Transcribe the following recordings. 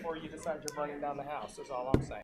before you decide you're burning down the house, is all I'm saying.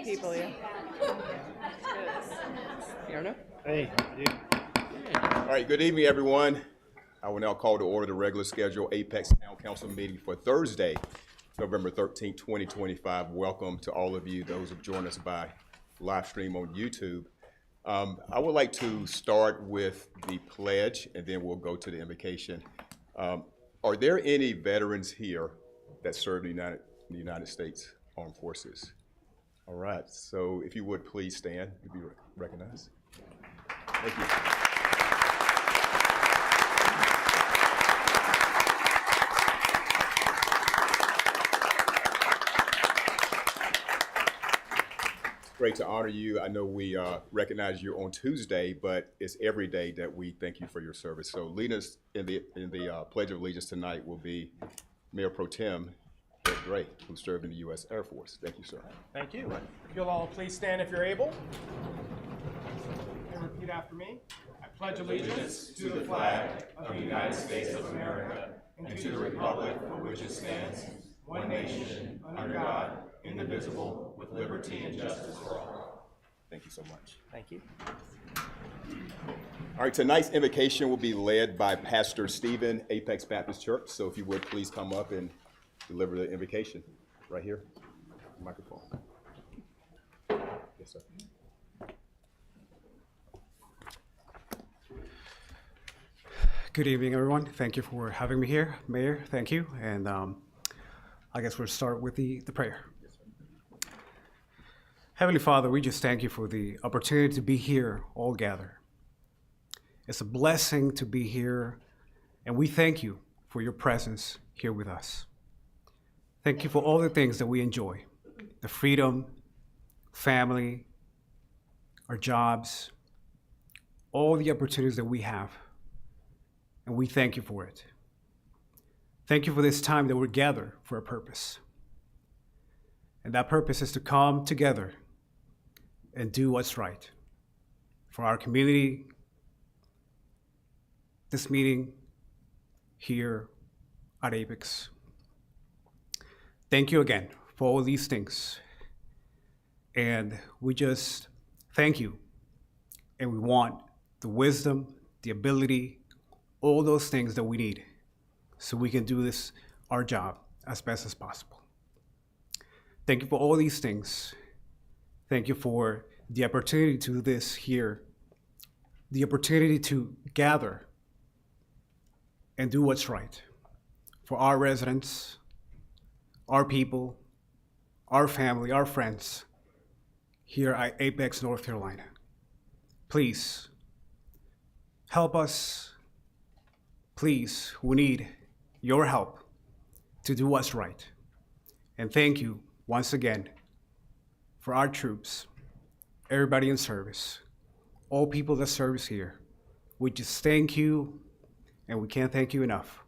people, yeah. Yarno? Hey, dude. All right, good evening, everyone. I will now call to order the regular scheduled Apex Town Council meeting for Thursday, November 13th, 2025. Welcome to all of you, those who join us by live stream on YouTube. I would like to start with the pledge, and then we'll go to the invocation. Are there any veterans here that serve in the United States Armed Forces? All right, so if you would please stand to be recognized. Thank you. Great to honor you. I know we recognize you on Tuesday, but it's every day that we thank you for your service. So leading us in the Pledge of Allegiance tonight will be Mayor Pro Tem Ed Gray, who served in the U.S. Air Force. Thank you, sir. Thank you. If you'll all please stand if you're able. And repeat after me. I pledge allegiance to the flag of the United States of America and to the republic for which it stands, one nation, under God, indivisible, with liberty and justice for all. Thank you so much. Thank you. All right, tonight's invocation will be led by Pastor Stephen, Apex Baptist Church. So if you would please come up and deliver the invocation right here. Microphone. Yes, sir. Good evening, everyone. Thank you for having me here. Mayor, thank you. And I guess we'll start with the prayer. Heavenly Father, we just thank you for the opportunity to be here all gathered. It's a blessing to be here, and we thank you for your presence here with us. Thank you for all the things that we enjoy, the freedom, family, our jobs, all the opportunities that we have, and we thank you for it. Thank you for this time that we're gathered for a purpose. And that purpose is to come together and do what's right for our community, this meeting here at Apex. Thank you again for all these things. And we just thank you. And we want the wisdom, the ability, all those things that we need so we can do this, our job, as best as possible. Thank you for all these things. Thank you for the opportunity to do this here, the opportunity to gather and do what's right for our residents, our people, our family, our friends here at Apex, North Carolina. Please help us. Please, we need your help to do what's right. And thank you once again for our troops, everybody in service, all people that service here. We just thank you, and we can't thank you enough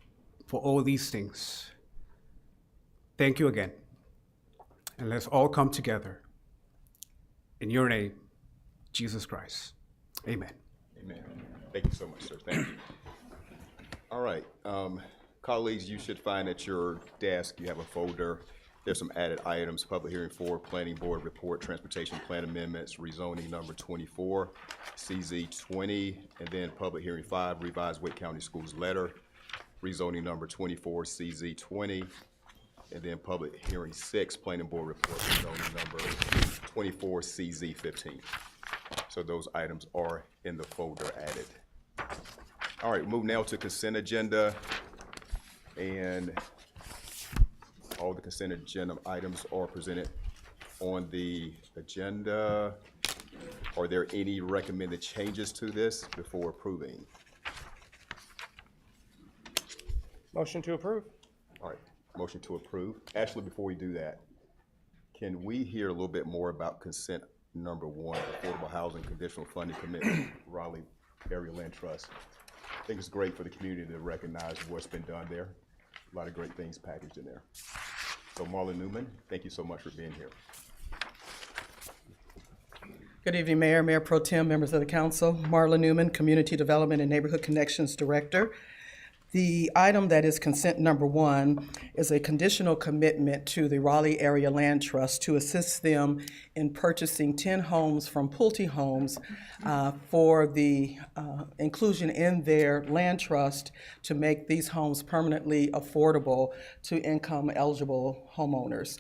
for all these things. Thank you again. And let's all come together in your name, Jesus Christ. Amen. Amen. Thank you so much, sir. Thank you. All right. Colleagues, you should find at your desk, you have a folder. There's some added items: public hearing 4, planning board report, transportation plan amendments, rezoning number 24, CZ 20, and then public hearing 5, revised Wake County Schools letter, rezoning number 24, CZ 20, and then public hearing 6, planning board report, rezoning number 24, CZ 15. So those items are in the folder added. All right, move now to consent agenda, and all the consent agenda items are presented on the agenda. Are there any recommended changes to this before approving? Motion to approve. All right, motion to approve. Actually, before we do that, can we hear a little bit more about consent number 1, Affordable Housing Conditional Funding Commitment, Raleigh Area Land Trust? I think it's great for the community to recognize what's been done there. A lot of great things packaged in there. So Marla Newman, thank you so much for being here. Good evening, Mayor, Mayor Pro Tem, members of the council. Marla Newman, Community Development and Neighborhood Connections Director. The item that is consent number 1 is a conditional commitment to the Raleigh Area Land Trust to assist them in purchasing 10 homes from Pulte Homes for the inclusion in their land trust to make these homes permanently affordable to income-eligible homeowners.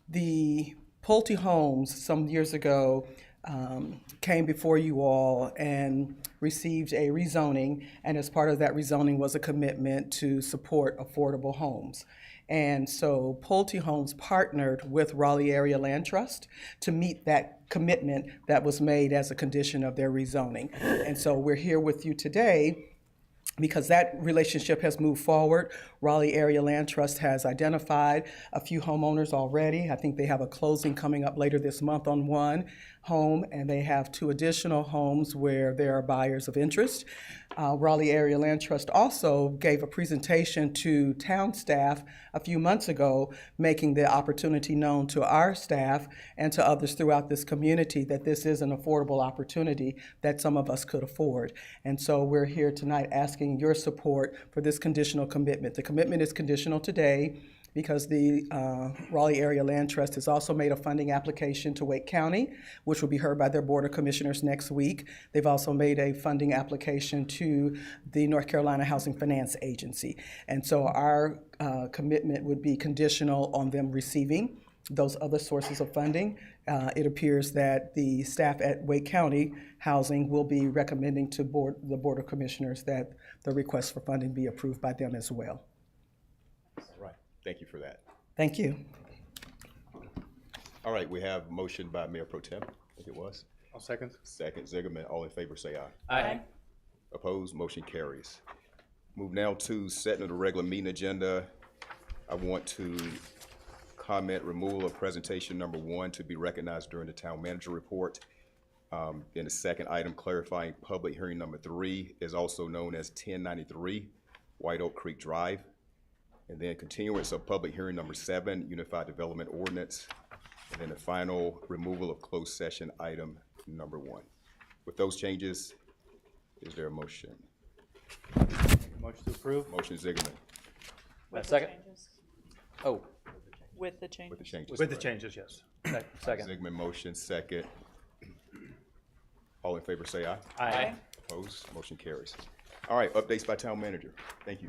The Pulte Homes, some years ago, came before you all and received a rezoning, and as part of that rezoning was a commitment to support affordable homes. And so Pulte Homes partnered with Raleigh Area Land Trust to meet that commitment that was made as a condition of their rezoning. And so we're here with you today because that relationship has moved forward. Raleigh Area Land Trust has identified a few homeowners already. I think they have a closing coming up later this month on one home, and they have 2 additional homes where there are buyers of interest. Raleigh Area Land Trust also gave a presentation to town staff a few months ago, making the opportunity known to our staff and to others throughout this community that this is an affordable opportunity that some of us could afford. And so we're here tonight asking your support for this conditional commitment. The commitment is conditional today because the Raleigh Area Land Trust has also made a funding application to Wake County, which will be heard by their Board of Commissioners next week. They've also made a funding application to the North Carolina Housing Finance Agency. And so our commitment would be conditional on them receiving those other sources of funding. It appears that the staff at Wake County Housing will be recommending to the Board of Commissioners that the request for funding be approved by them as well. All right, thank you for that. Thank you. All right, we have a motion by Mayor Pro Tem, I think it was. I'll second. Second, Zigerman, all in favor say aye. Aye. Opposed, motion carries. Move now to setting of the regular meeting agenda. I want to comment removal of presentation number 1 to be recognized during the town manager report. Then the second item, clarifying public hearing number 3 is also known as 1093 White Oak Creek Drive. And then continuance of public hearing number 7, Unified Development Ordinance. And then the final removal of closed session item number 1. With those changes, is there a motion? Motion to approve. Motion Zigerman Second. Oh, With the changes. with the changes. With the correct. changes, yes. second. Zigerman motion, second. All in favor say aye. Aye. Opposed, motion carries. All right, updates by town manager. Thank you.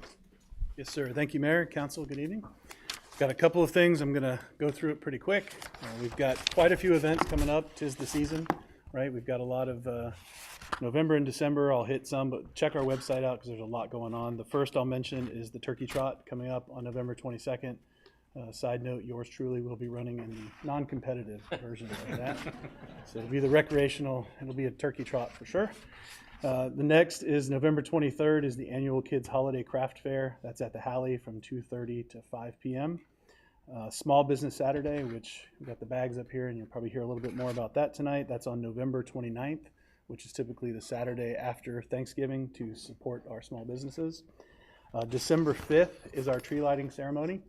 Yes, sir. Thank you, Mayor, Council. Good evening. Got a couple of things. I'm going to go through it pretty quick. We've got quite a few events coming up. 'Tis the season, right? We've got a lot of November and December. I'll hit some, but check our website out because there's a lot going on. The first I'll mention is the Turkey Trot coming up on November 22nd. Side note, yours truly will be running in the non-competitive version of that. So it'll be the recreational, it'll be a turkey trot for sure. The next is November 23rd is the annual Kids Holiday Craft Fair. That's at the Halley from 2:30 to 5 p.m. Small Business Saturday, which we got the bags up here and you'll probably hear a little bit more about that tonight. That's on November 29th, which is typically the Saturday after Thanksgiving to support our small businesses. December 5th is our tree lighting ceremony.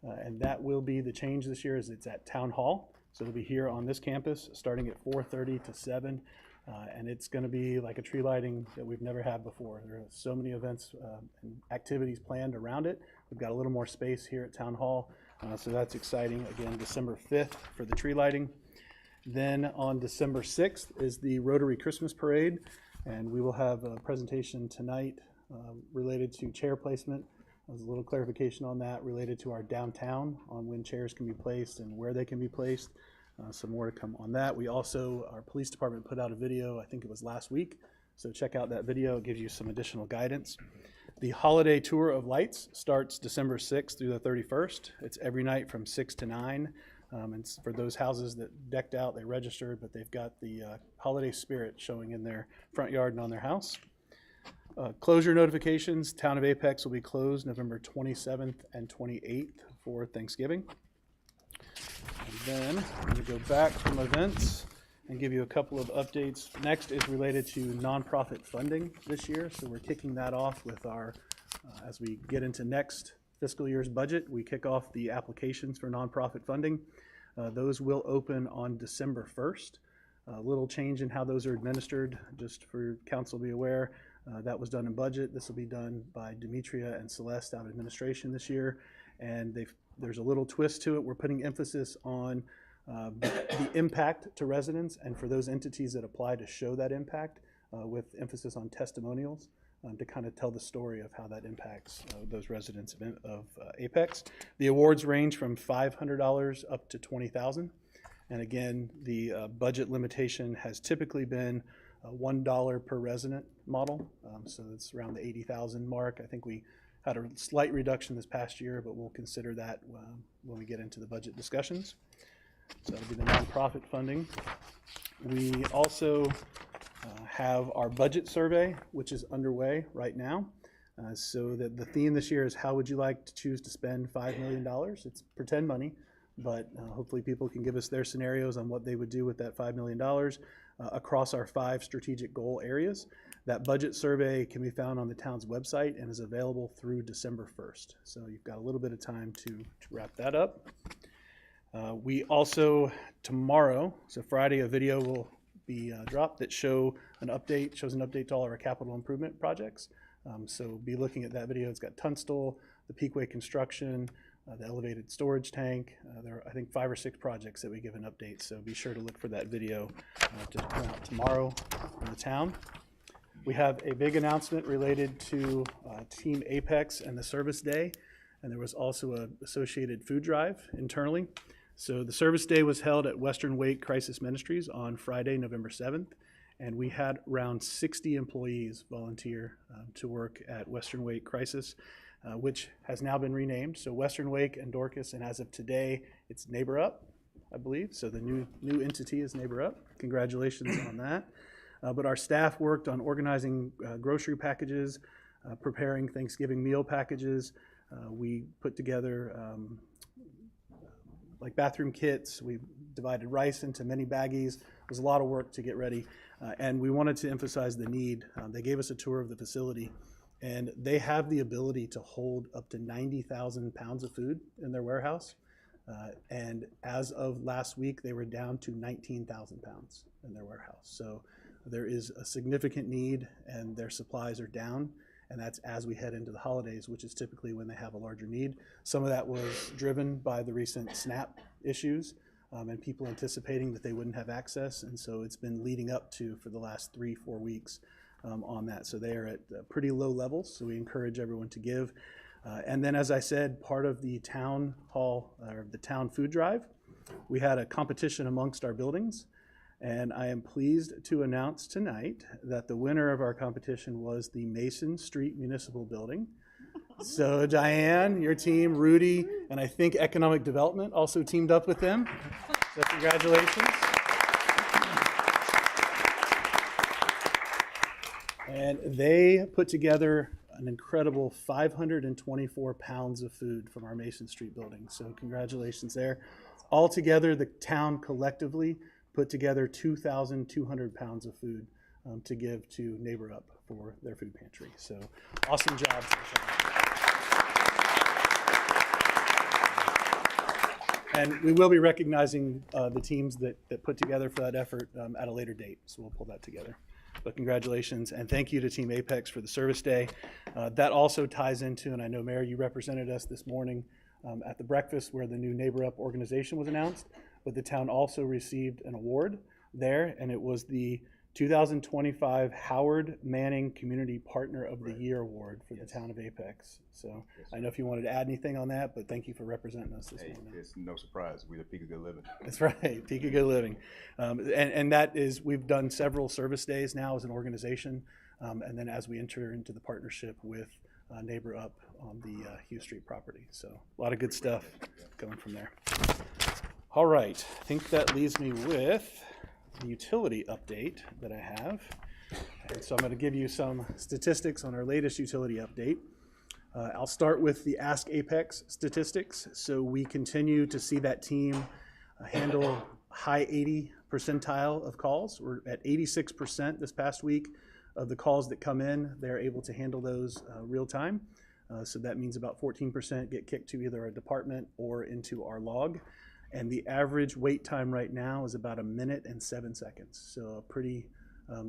And that will be the change this year is it's at Town Hall. So it'll be here on this campus starting at 4:30 to 7. And it's going to be like a tree lighting that we've never had before. There are so many events and activities planned around it. We've got a little more space here at Town Hall. So that's exciting. Again, December 5th for the tree lighting. Then on December 6th is the Rotary Christmas Parade. And we will have a presentation tonight related to chair placement. There's a little clarification on that related to our downtown on when chairs can be placed and where they can be placed. Some more to come on that. We also, our police department put out a video, I think it was last week. So check out that video, it gives you some additional guidance. The holiday tour of lights starts December 6th through the 31st. It's every night from 6 to 9. And for those houses that decked out, they registered, but they've got the holiday spirit showing in their front yard and on their house. Closure notifications, Town of Apex will be closed November 27th and 28th for Thanksgiving. And then I'm going to go back from events and give you a couple of updates. Next is related to nonprofit funding this year. So we're kicking that off with our, as we get into next fiscal year's budget, we kick off the applications for nonprofit funding. Those will open on December 1st. A little change in how those are administered, just for council to be aware. That was done in budget. This will be done by Demetria and Celeste out of administration this year. And there's a little twist to it. We're putting emphasis on the impact to residents and for those entities that apply to show that impact with emphasis on testimonials to kind of tell the story of how that impacts those residents of Apex. The awards range from $500 up to $20,000. And again, the budget limitation has typically been $1 per resident model. So it's around the 80,000 mark. I think we had a slight reduction this past year, but we'll consider that when we get into the budget discussions. So that'll be the nonprofit funding. We also have our budget survey, which is underway right now. So that the theme this year is how would you like to choose to spend $5 million? It's pretend money, but hopefully people can give us their scenarios on what they would do with that $5 million across our 5 strategic goal areas. That budget survey can be found on the town's website and is available through December 1st. So you've got a little bit of time to wrap that up. We also, tomorrow, so Friday, a video will be dropped that shows an update to all of our capital improvement projects. So be looking at that video. It's got Tunstall, the Peakway construction, the elevated storage tank. There are, I think, 5 or 6 projects that we give an update. So be sure to look for that video to come out tomorrow in the town. We have a big announcement related to Team Apex and the Service Day. And there was also an associated food drive internally. So the Service Day was held at Western Wake Crisis Ministries on Friday, November 7th. And we had around 60 employees volunteer to work at Western Wake Crisis, which has now been renamed. So Western Wake and Dorcas, and as of today, it's Neighbor Up, I believe. So the new entity is Neighbor Up. Congratulations on that. But our staff worked on organizing grocery packages, preparing Thanksgiving meal packages. We put together like bathroom kits. We divided rice into many baggies. It was a lot of work to get ready. And we wanted to emphasize the need. They gave us a tour of the facility, and they have the ability to hold up to 90,000 pounds of food in their warehouse. And as of last week, they were down to 19,000 pounds in their warehouse. So there is a significant need, and their supplies are down. And that's as we head into the holidays, which is typically when they have a larger need. Some of that was driven by the recent SNAP issues and people anticipating that they wouldn't have access. And so it's been leading up to for the last 3-4 weeks on that. So they are at pretty low levels. So we encourage everyone to give. And then, as I said, part of the town hall or the town food drive, we had a competition amongst our buildings. And I am pleased to announce tonight that the winner of our competition was the Mason Street Municipal Building. So Diane, your team, Rudy, and I think Economic Development also teamed up with them. So congratulations. And they put together an incredible 524 pounds of food from our Mason Street building. So congratulations there. Altogether, the town collectively put together 2,200 pounds of food to give to Neighbor Up for their food pantry. So awesome job. And we will be recognizing the teams that put together for that effort at a later date. So we'll pull that together. But congratulations, and thank you to Team Apex for the Service Day. That also ties into, and I know, Mayor, you represented us this morning at the breakfast where the new Neighbor Up organization was announced. But the town also received an award there, and it was the 2025 Howard Manning Community Partner of the Year Award for the town of Apex. So I don't know if you wanted to add anything on that, but thank you for representing us this morning. It's no surprise. We're the peak of good living. That's right, peak of good living. And that is, we've done several service days now as an organization, and then as we enter into the partnership with Neighbor Up on the Hugh Street property. So a lot of good stuff going from there. All right, I think that leaves me with the utility update that I have. And so I'm going to give you some statistics on our latest utility update. I'll start with the Ask Apex statistics. So we continue to see that team handle high 80 percentile of calls. We're at 86% this past week of the calls that come in. They're able to handle those real time. So that means about 14% get kicked to either a department or into our log. And the average wait time right now is about 1 minute and 7 seconds. So a pretty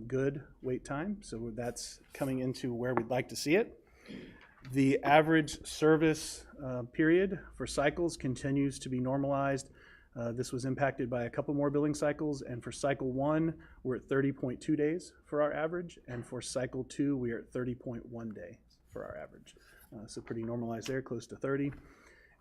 good wait time, so that's coming into where we'd like to see it. The average service period for cycles continues to be normalized. This was impacted by a couple more billing cycles, and for cycle 1, we're at 30.2 days for our average, and for cycle 2, we are at 30.1 days for our average. So pretty normalized there, close to 30.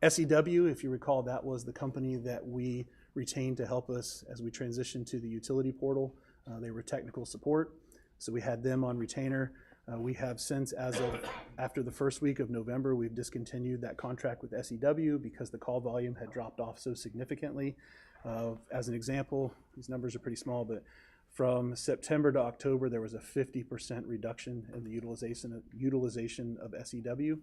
SEW, if you recall, that was the company that we retained to help us as we transitioned to the utility portal. They were technical support, so we had them on retainer. We have since, as of after the first week of November, we've discontinued that contract with SEW because the call volume had dropped off so significantly. As an example, these numbers are pretty small, but from September to October, there was a 50% reduction in the utilization of SEW.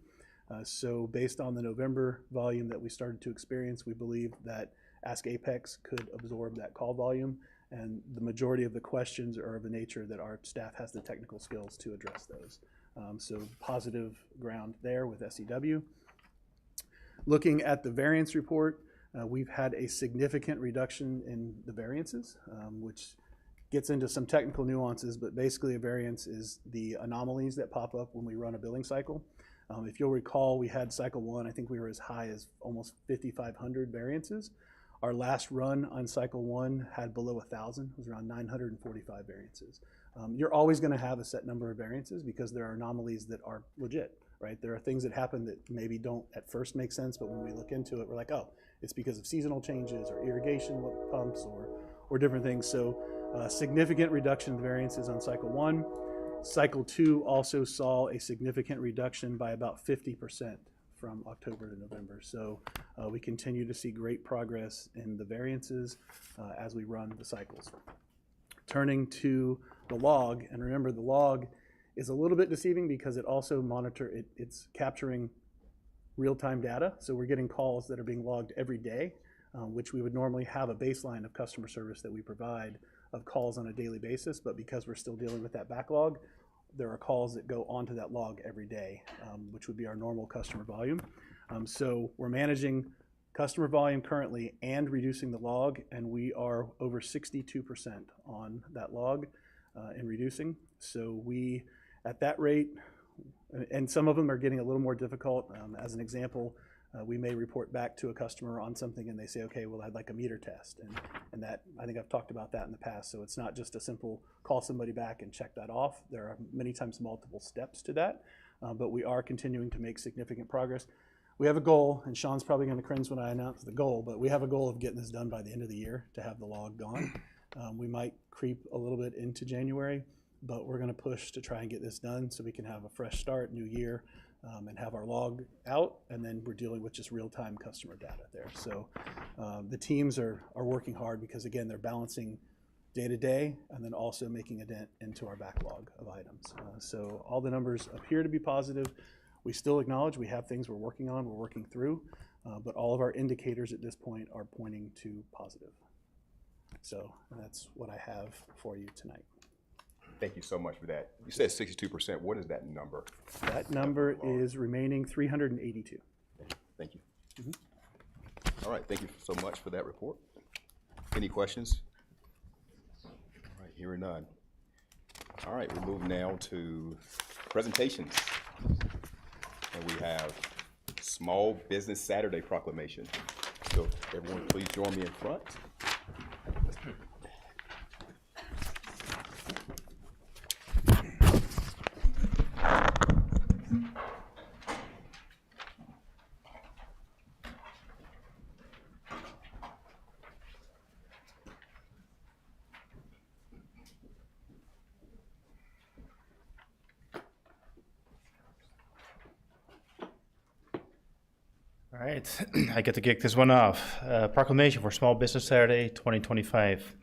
So based on the November volume that we started to experience, we believe that Ask Apex could absorb that call volume, and the majority of the questions are of a nature that our staff has the technical skills to address those. So positive ground there with SEW. Looking at the variance report, we've had a significant reduction in the variances, which gets into some technical nuances, but basically a variance is the anomalies that pop up when we run a billing cycle. If you'll recall, we had cycle 1, I think we were as high as almost 5,500 variances. Our last run on cycle 1 had below 1,000, it was around 945 variances. You're always gonna have a set number of variances because there are anomalies that are legit, right? There are things that happen that maybe don't at first make sense, but when we look into it, we're like, oh, it's because of seasonal changes or irrigation pumps or different things. So significant reduction in variances on cycle 1. Cycle 2 also saw a significant reduction by about 50% from October to November. So we continue to see great progress in the variances as we run the cycles. Turning to the log, and remember the log is a little bit deceiving because it also it's capturing real-time data. So we're getting calls that are being logged every day, which we would normally have a baseline of customer service that we provide of calls on a daily basis, but because we're still dealing with that backlog, there are calls that go onto that log every day, which would be our normal customer volume. So we're managing customer volume currently and reducing the log, and we are over 62% on that log and reducing. So we, at that rate, and some of them are getting a little more difficult. As an example, we may report back to a customer on something and they say, okay, well, I'd like a meter test. And that, I think I've talked about that in the past. So it's not just a simple call somebody back and check that off. There are many times multiple steps to that, but we are continuing to make significant progress. We have a goal, and Sean's probably gonna cringe when I announce the goal, but we have a goal of getting this done by the end of the year to have the log gone. We might creep a little bit into January, but we're gonna push to try and get this done so we can have a fresh start, new year, and have our log out, and then we're dealing with just real-time customer data there. So the teams are working hard because, again, they're balancing day-to-day and then also making a dent into our backlog of items. So all the numbers appear to be positive. We still acknowledge we have things we're working on, we're working through, but all of our indicators at this point are pointing to positive. So that's what I have for you tonight. Thank you so much for that. You said 62%. What is that number? That number is remaining 382. Thank you. All right, thank you so much for that report. Any questions? All right, hearing none. All right, we move now to presentations. And we have Small Business Saturday Proclamation. So everyone please join me in front. All right, I get to kick this one off. Proclamation for Small Business Saturday 2025.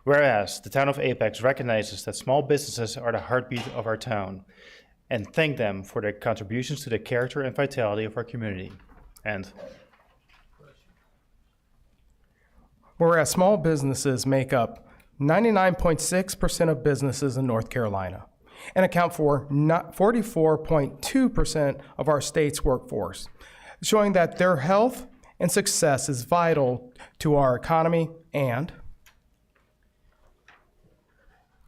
Whereas the town of Apex recognizes that small businesses are the heartbeat of our town and thank them for their contributions to the character and vitality of our community. And whereas small businesses make up 99.6% of businesses in North Carolina and account for 44.2% of our state's workforce, showing that their health and success is vital to our economy. And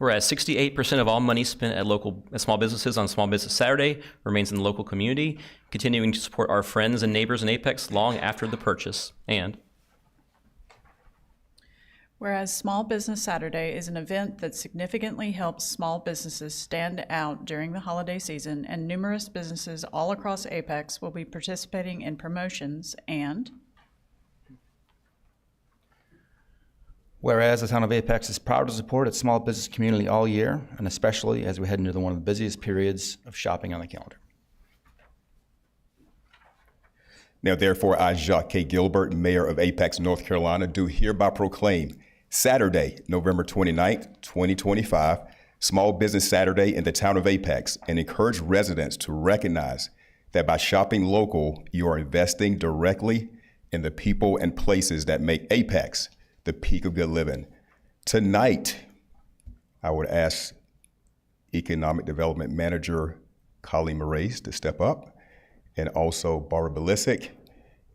Whereas 68% of all money spent at small businesses on Small Business Saturday remains in the local community, continuing to support our friends and neighbors in Apex long after the purchase. And whereas Small Business Saturday is an event that significantly helps small businesses stand out during the holiday season, and numerous businesses all across Apex will be participating in promotions. And whereas the town of Apex is proud to support its small business community all year, and especially as we head into one of the busiest periods of shopping on the calendar. Now therefore, I, Jacques K. Gilbert, Mayor of Apex, North Carolina, do hereby proclaim Saturday, November 29th, 2025, Small Business Saturday in the town of Apex, and encourage residents to recognize that by shopping local, you are investing directly in the people and places that make Apex the peak of good living. Tonight, I would ask Economic Development Manager Colleen Moraes to step up, and also Barbara Belisic.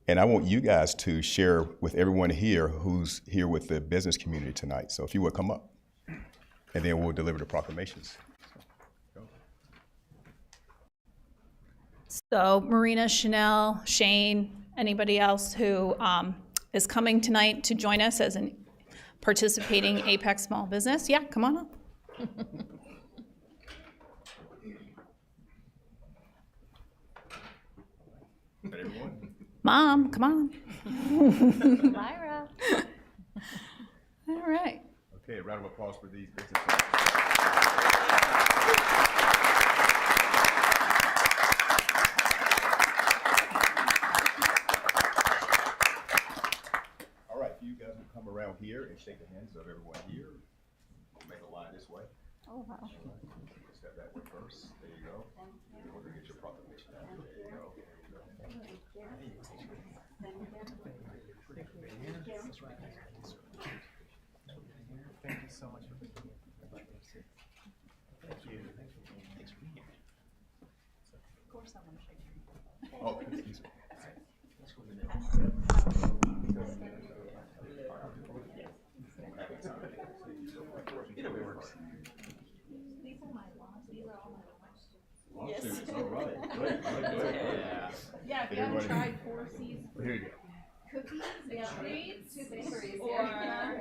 And I want you guys to share with everyone here who's here with the business community tonight. So if you would come up, and then we'll deliver the proclamations. So Marina, Chanel, Shane, anybody else who is coming tonight to join us as a participating Apex small business, yeah, come on up. Mom, come on. Myra. All right. Okay, a round of applause for these businesses. All right, you guys will come around here and shake the hands of everyone here. We'll make a line this way. Oh, wow. Step that way first. There you go. We're gonna get your proclamation out. There you go. Thank you so much for being here. Thank you. Thanks for being here. Of course I want to shake your hand. Oh, excuse me. Let's go in the middle. Either way works. These are my laws. These are all my questions. Lawsuits, all right. Great, great. Yeah, if you haven't tried 4 C's Here you go. cookies and treats or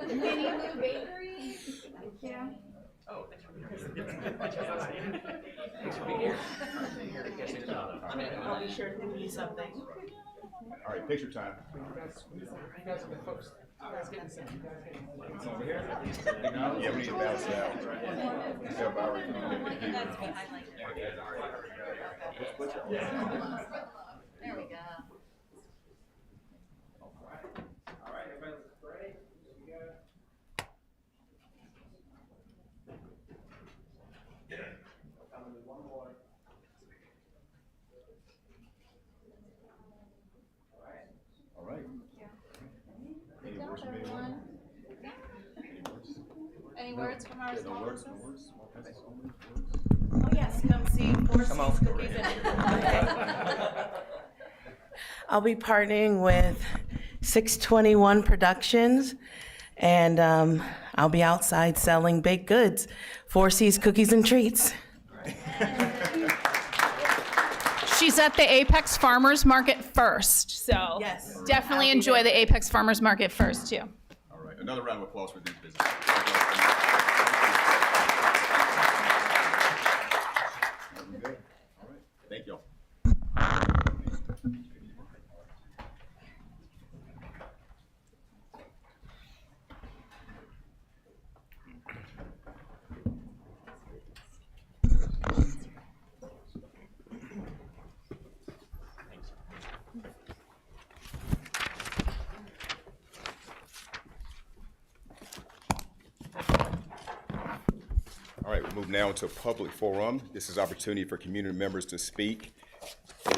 Mini Lou Bakery. Yeah. Oh, thanks for being here. Thanks for being here. I'll be sure to give you something. All right, picture time. You guys are the folks. You guys getting some. It's over here. Yeah, we need to bounce it out. Tell Barbara to do it. That's what I like. There we go. All right. Any words from anyone? Any words from our small business? No words? Small business only? Oh, yes, come see 4 C's cookies I'll be partnering with 621 Productions, and I'll be outside selling baked goods, 4 C's Cookies and Treats. She's at the Apex Farmers Market first, so Yes. definitely enjoy the Apex Farmers Market first, too. All right, another round of applause for these businesses. Good. All right, thank y'all. All right, we'll move now to public forum. This is opportunity for community members to speak.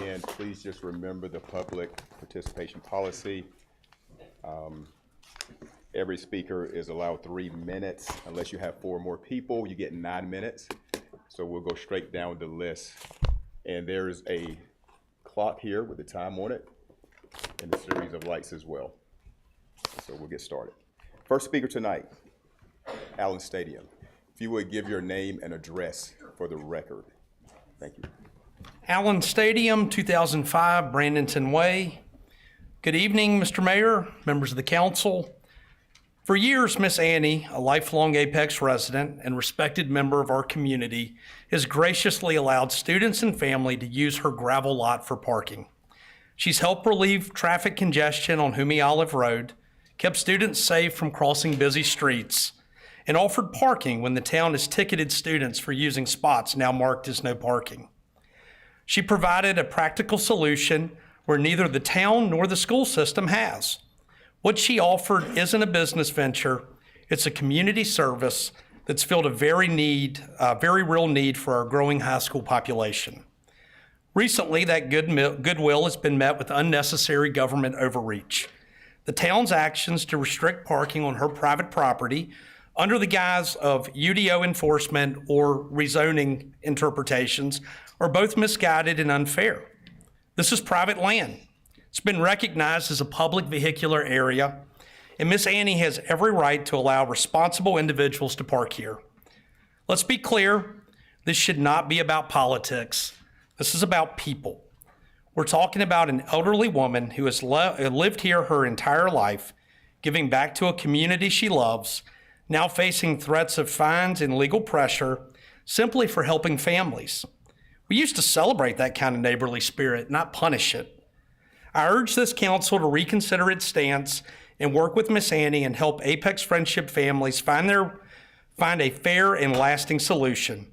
And please just remember the public participation policy. Every speaker is allowed 3 minutes. Unless you have 4 more people, you get 9 minutes. So we'll go straight down the list. And there's a clock here with the time on it and a series of lights as well. So we'll get started. First speaker tonight, Allen Stadium. If you would give your name and address for the record. Thank you. Allen Stadium, 2005, Brandonton Way. Good evening, Mr. Mayor, members of the council. For years, Miss Annie, a lifelong Apex resident and respected member of our community, has graciously allowed students and family to use her gravel lot for parking. She's helped relieve traffic congestion on Humie Olive Road, kept students safe from crossing busy streets, and offered parking when the town has ticketed students for using spots now marked as no parking. She provided a practical solution where neither the town nor the school system has. What she offered isn't a business venture, it's a community service that's filled a very real need for our growing high school population. Recently, that goodwill has been met with unnecessary government overreach. The town's actions to restrict parking on her private property under the guise of UDO enforcement or rezoning interpretations are both misguided and unfair. This is private land. It's been recognized as a public vehicular area, and Miss Annie has every right to allow responsible individuals to park here. Let's be clear, this should not be about politics. This is about people. We're talking about an elderly woman who has lived here her entire life, giving back to a community she loves, now facing threats of fines and legal pressure simply for helping families. We used to celebrate that kind of neighborly spirit, not punish it. I urge this council to reconsider its stance and work with Miss Annie and help Apex Friendship families find a fair and lasting solution.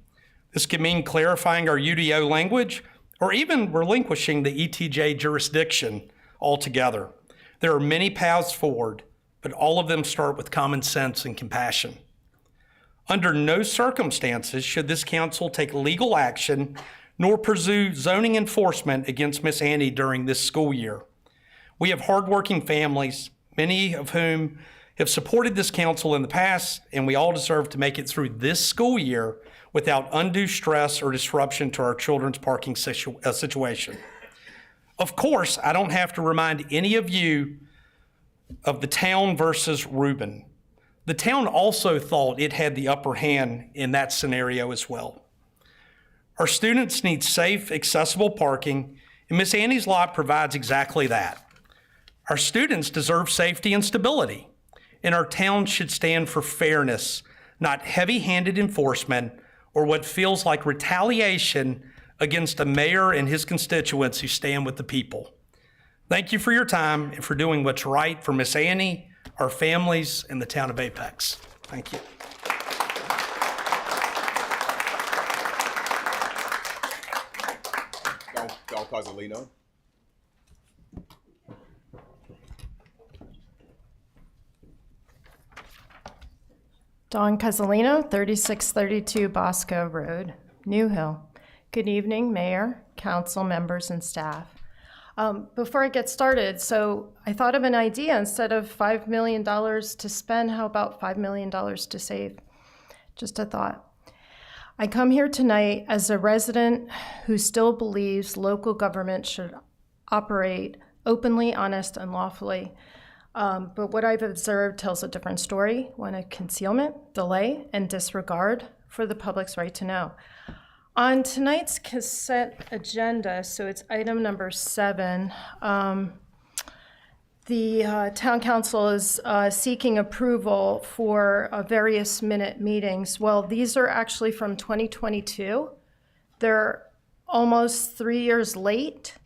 This could mean clarifying our UDO language or even relinquishing the ETJ jurisdiction altogether. There are many paths forward, but all of them start with common sense and compassion. Under no circumstances should this council take legal action nor pursue zoning enforcement against Miss Annie during this school year. We have hardworking families, many of whom have supported this council in the past, and we all deserve to make it through this school year without undue stress or disruption to our children's parking situation. Of course, I don't have to remind any of you of the town versus Rubin. The town also thought it had the upper hand in that scenario as well. Our students need safe, accessible parking, and Miss Annie's lot provides exactly that. Our students deserve safety and stability, and our town should stand for fairness, not heavy-handed enforcement or what feels like retaliation against a mayor and his constituents who stand with the people. Thank you for your time and for doing what's right for Miss Annie, our families, and the town of Apex. Thank you. Don Cozzolino. Dawn Cozzolino, 3632 Bosco Road, New Hill. Good evening, Mayor, council members, and staff. Before I get started, so I thought of an idea. Instead of $5 million to spend, how about $5 million to save? Just a thought. I come here tonight as a resident who still believes local government should operate openly, honest, and lawfully. But what I've observed tells a different story, one of concealment, delay, and disregard for the public's right to know. On tonight's consent agenda, so it's item number 7, the town council is seeking approval for various minute meetings. Well, these are actually from 2022. They're almost 3 years late.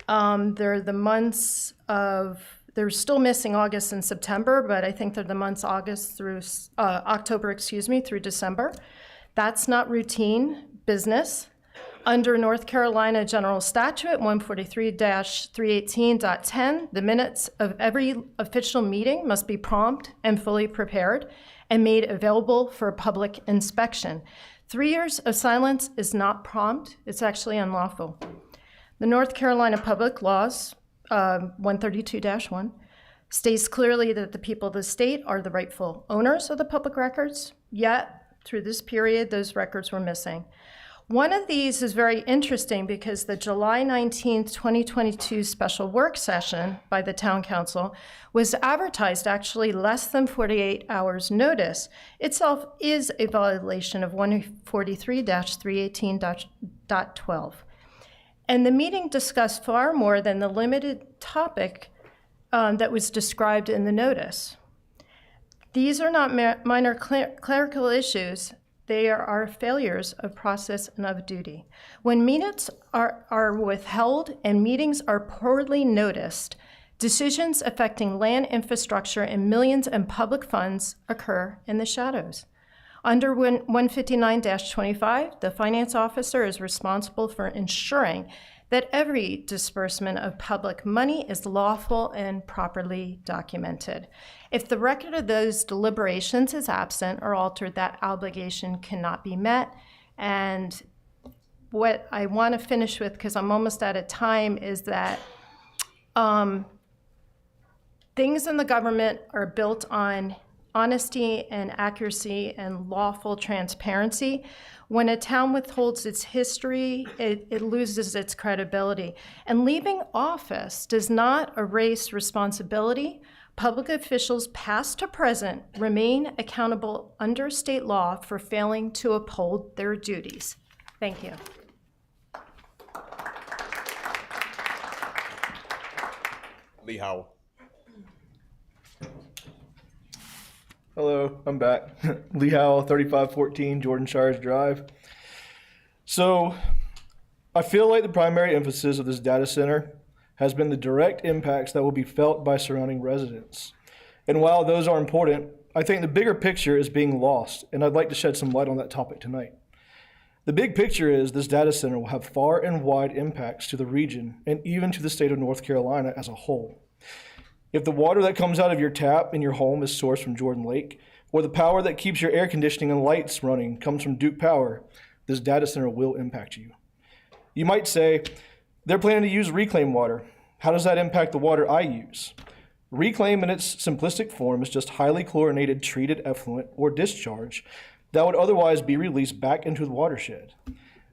They're the months of, they're still missing August and September, but I think they're the months October, through December. That's not routine business. Under North Carolina General Statute 143-318.10, the minutes of every official meeting must be prompt and fully prepared and made available for public inspection. 3 years of silence is not prompt, it's actually unlawful. The North Carolina Public Laws 132-1 states clearly that the people of the state are the rightful owners of the public records, yet through this period, those records were missing. One of these is very interesting because the July 19th, 2022 special work session by the Town Council was advertised actually less than 48 hours notice. Itself is a violation of 143-318.12. And the meeting discussed far more than the limited topic that was described in the notice. These are not minor clerical issues. They are failures of process and of duty. When minutes are withheld and meetings are poorly noticed, decisions affecting land infrastructure and millions in public funds occur in the shadows. Under 159-25, the finance officer is responsible for ensuring that every disbursement of public money is lawful and properly documented. If the record of those deliberations is absent or altered, that obligation cannot be met. And what I want to finish with, because I'm almost out of time, is that things in the government are built on honesty and accuracy and lawful transparency. When a town withholds its history, it loses its credibility. And leaving office does not erase responsibility. Public officials, past to present, remain accountable under state law for failing to uphold their duties. Thank you. Lee Howell. Hello, I'm back. Lee Howell, 3514 Jordan Shires Drive. So, I feel like the primary emphasis of this data center has been the direct impacts that will be felt by surrounding residents. And while those are important, I think the bigger picture is being lost, and I'd like to shed some light on that topic tonight. The big picture is this data center will have far and wide impacts to the region and even to the state of North Carolina as a whole. If the water that comes out of your tap in your home is sourced from Jordan Lake, or the power that keeps your air conditioning and lights running comes from Duke Power, this data center will impact you. You might say, they're planning to use reclaimed water. How does that impact the water I use? Reclaim in its simplistic form is just highly chlorinated treated effluent or discharge that would otherwise be released back into the watershed.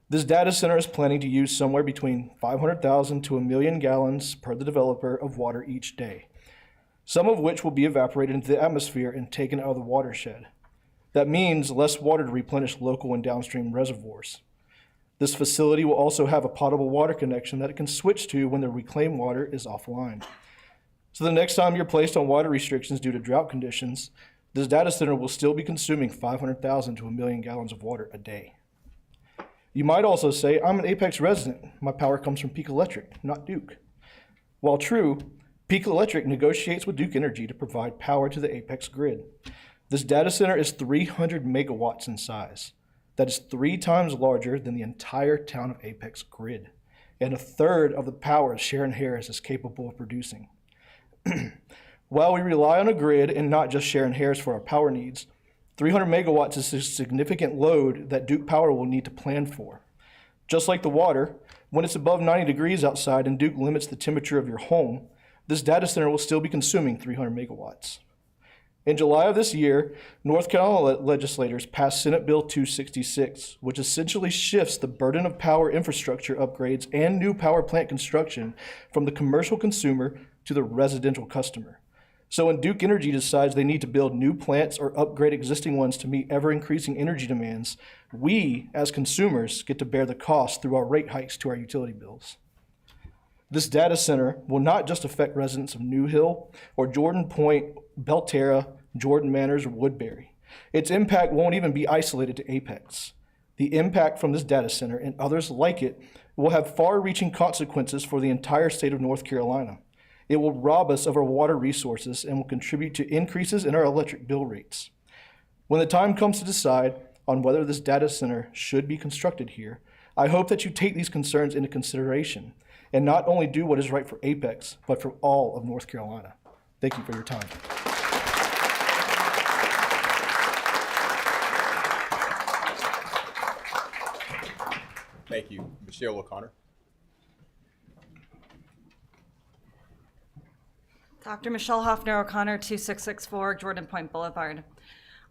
This data center is planning to use somewhere between 500,000 to 1 million gallons per the developer of water each day, some of which will be evaporated into the atmosphere and taken out of the watershed. That means less water to replenish local and downstream reservoirs. This facility will also have a potable water connection that it can switch to when the reclaimed water is offline. So the next time you're placed on water restrictions due to drought conditions, this data center will still be consuming 500,000 to 1 million gallons of water a day. You might also say, I'm an Apex resident. My power comes from Peak Electric, not Duke. While true, Peak Electric negotiates with Duke Energy to provide power to the Apex grid. This data center is 300 megawatts in size. That is 3 times larger than the entire town of Apex grid, and a third of the power Sharon Harris is capable of producing. While we rely on a grid and not just Sharon Harris for our power needs, 300 megawatts is a significant load that Duke Power will need to plan for. Just like the water, when it's above 90 degrees outside and Duke limits the temperature of your home, this data center will still be consuming 300 megawatts. In July of this year, North Carolina legislators passed Senate Bill 266, which essentially shifts the burden of power infrastructure upgrades and new power plant construction from the commercial consumer to the residential customer. So when Duke Energy decides they need to build new plants or upgrade existing ones to meet ever-increasing energy demands, we, as consumers, get to bear the cost through our rate hikes to our utility bills. This data center will not just affect residents of New Hill or Jordan Point, Belterra, Jordan Manors, or Woodbury. Its impact won't even be isolated to Apex. The impact from this data center and others like it will have far-reaching consequences for the entire state of North Carolina. It will rob us of our water resources and will contribute to increases in our electric bill rates. When the time comes to decide on whether this data center should be constructed here, I hope that you take these concerns into consideration and not only do what is right for Apex, but for all of North Carolina. Thank you for your time. Thank you. Michelle O'Connor. Dr. Michelle Hoffner O'Connor, 2664 Jordan Point Boulevard.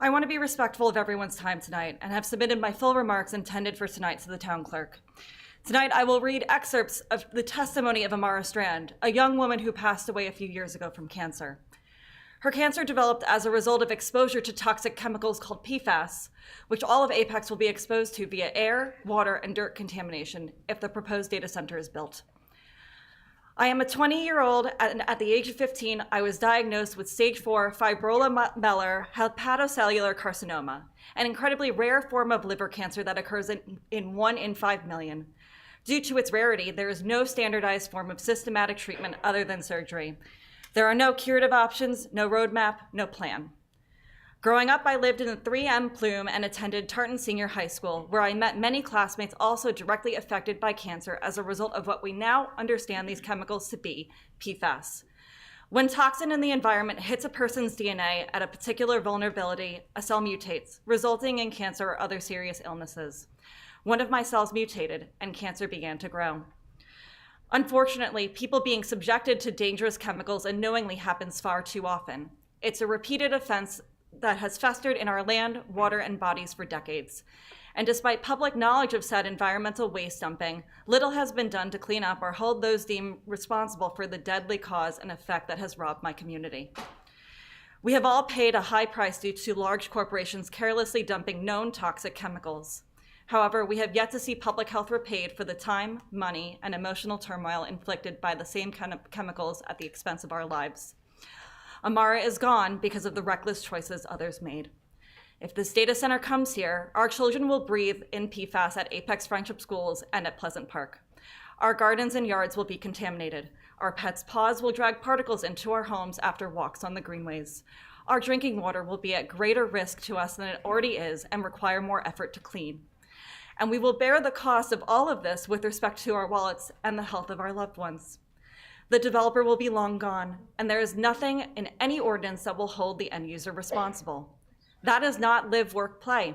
I want to be respectful of everyone's time tonight and have submitted my full remarks intended for tonight to the town clerk. Tonight, I will read excerpts of the testimony of Amara Strand, a young woman who passed away a few years ago from cancer. Her cancer developed as a result of exposure to toxic chemicals called PFAS, which all of Apex will be exposed to via air, water, and dirt contamination if the proposed data center is built. I am a 20-year-old, and at the age of 15, I was diagnosed with stage 4 fibromegalar hepatocellular carcinoma, an incredibly rare form of liver cancer that occurs in 1 in 5 million. Due to its rarity, there is no standardized form of systematic treatment other than surgery. There are no curative options, no roadmap, no plan. Growing up, I lived in the 3M plume and attended Tartan Senior High School, where I met many classmates also directly affected by cancer as a result of what we now understand these chemicals to be, PFAS. When toxin in the environment hits a person's DNA at a particular vulnerability, a cell mutates, resulting in cancer or other serious illnesses. One of my cells mutated, and cancer began to grow. Unfortunately, people being subjected to dangerous chemicals unknowingly happens far too often. It's a repeated offense that has festered in our land, water, and bodies for decades. And despite public knowledge of said environmental waste dumping, little has been done to clean up or hold those deemed responsible for the deadly cause and effect that has robbed my community. We have all paid a high price due to large corporations carelessly dumping known toxic chemicals. However, we have yet to see public health repaid for the time, money, and emotional turmoil inflicted by the same kind of chemicals at the expense of our lives. Amara is gone because of the reckless choices others made. If this data center comes here, our children will breathe in PFAS at Apex Friendship Schools and at Pleasant Park. Our gardens and yards will be contaminated. Our pets' paws will drag particles into our homes after walks on the greenways. Our drinking water will be at greater risk to us than it already is and require more effort to clean. And we will bear the cost of all of this with respect to our wallets and the health of our loved ones. The developer will be long gone, and there is nothing in any ordinance that will hold the end user responsible. That is not live, work, play.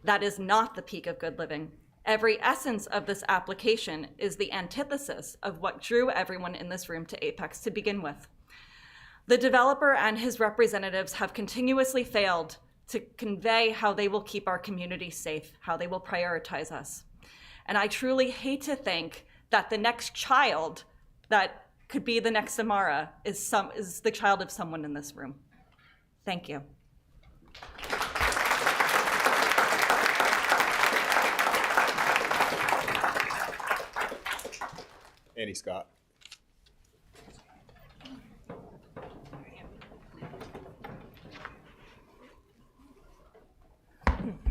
That is not the peak of good living. Every essence of this application is the antithesis of what drew everyone in this room to Apex to begin with. The developer and his representatives have continuously failed to convey how they will keep our community safe, how they will prioritize us. And I truly hate to think that the next child that could be the next Amara is the child of someone in this room. Thank you. Annie Scott.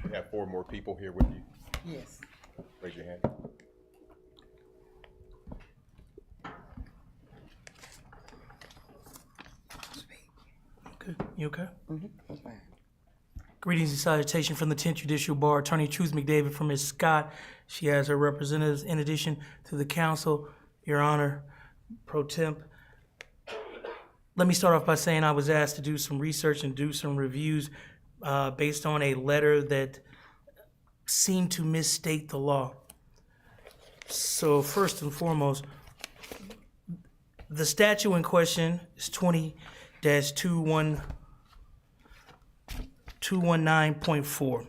We have 4 more people here with you. Yes. Raise your hand. Okay. You okay? Mm-hmm. That's fine. Greetings and salutation from the 10th Judicial Bar. Attorney Truth McDavid from Ms. Scott. She has her representatives in addition to the council. Your Honor, Pro Temp. Let me start off by saying I was asked to do some research and do some reviews based on a letter that seemed to misstate the law. So first and foremost, the statute in question is 20-219.4.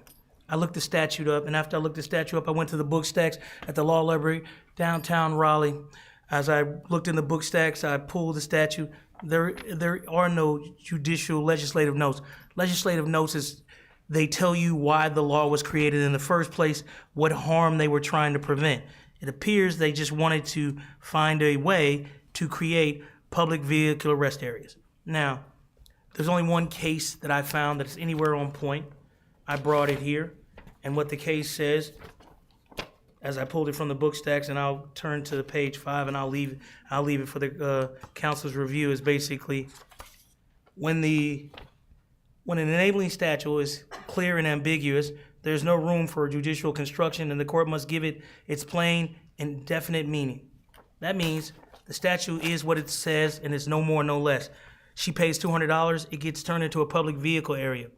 I looked the statute up, and after I looked the statute up, I went to the book stacks at the Law Library, downtown Raleigh. As I looked in the book stacks, I pulled the statute. There are no judicial legislative notes. Legislative notes is they tell you why the law was created in the first place, what harm they were trying to prevent. It appears they just wanted to find a way to create public vehicle arrest areas. Now, there's only one case that I found that's anywhere on point. I brought it here, and what the case says, as I pulled it from the book stacks, and I'll turn to page 5, and I'll leave it for the council's review, is basically when an enabling statute is clear and ambiguous, there's no room for judicial construction, and the court must give it its plain and definite meaning. That means the statute is what it says, and it's no more, no less. She pays $200, it gets turned into a public vehicle area.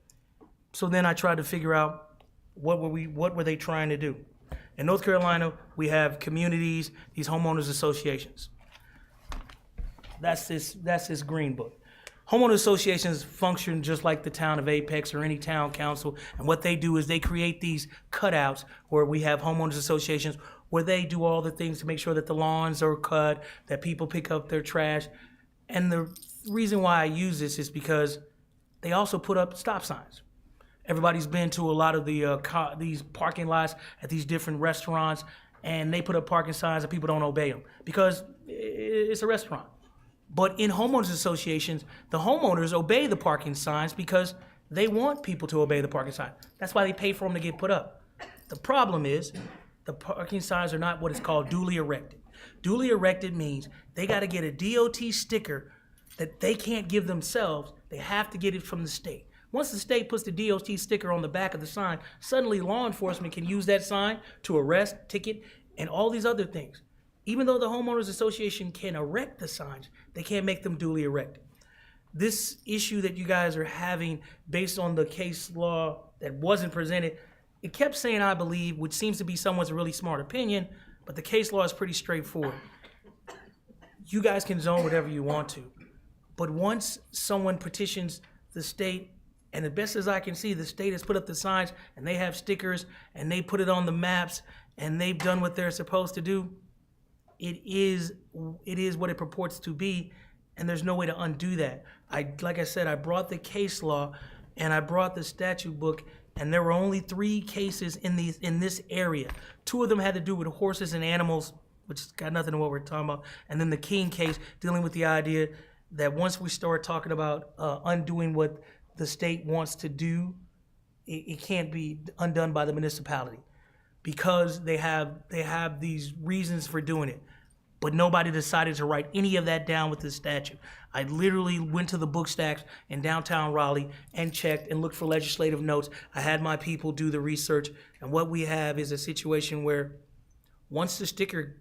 So then I tried to figure out what were they trying to do. In North Carolina, we have communities, these homeowners associations. That's this green book. Homeowner associations function just like the town of Apex or any town council, and what they do is they create these cutouts where we have homeowners associations where they do all the things to make sure that the lawns are cut, that people pick up their trash. And the reason why I use this is because they also put up stop signs. Everybody's been to a lot of the these parking lots at these different restaurants, and they put up parking signs and people don't obey them because it's a restaurant. But in homeowners associations, the homeowners obey the parking signs because they want people to obey the parking sign. That's why they pay for them to get put up. The problem is the parking signs are not what is called duly erected. Duly erected means they got to get a DOT sticker that they can't give themselves. They have to get it from the state. Once the state puts the DOT sticker on the back of the sign, suddenly law enforcement can use that sign to arrest, ticket, and all these other things. Even though the homeowners association can erect the signs, they can't make them duly erected. This issue that you guys are having based on the case law that wasn't presented, it kept saying I believe, which seems to be someone's really smart opinion, but the case law is pretty straightforward. You guys can zone whatever you want to, but once someone petitions the state, and as best as I can see, the state has put up the signs and they have stickers and they put it on the maps and they've done what they're supposed to do, it is what it purports to be, and there's no way to undo that. Like I said, I brought the case law and I brought the statute book, and there were only 3 cases in this area. 2 of them had to do with horses and animals, which has got nothing to what we're talking about, and then the King case dealing with the idea that once we start talking about undoing what the state wants to do, it can't be undone by the municipality because they have these reasons for doing it. But nobody decided to write any of that down with the statute. I literally went to the book stacks in downtown Raleigh and checked and looked for legislative notes. I had my people do the research, and what we have is a situation where once the sticker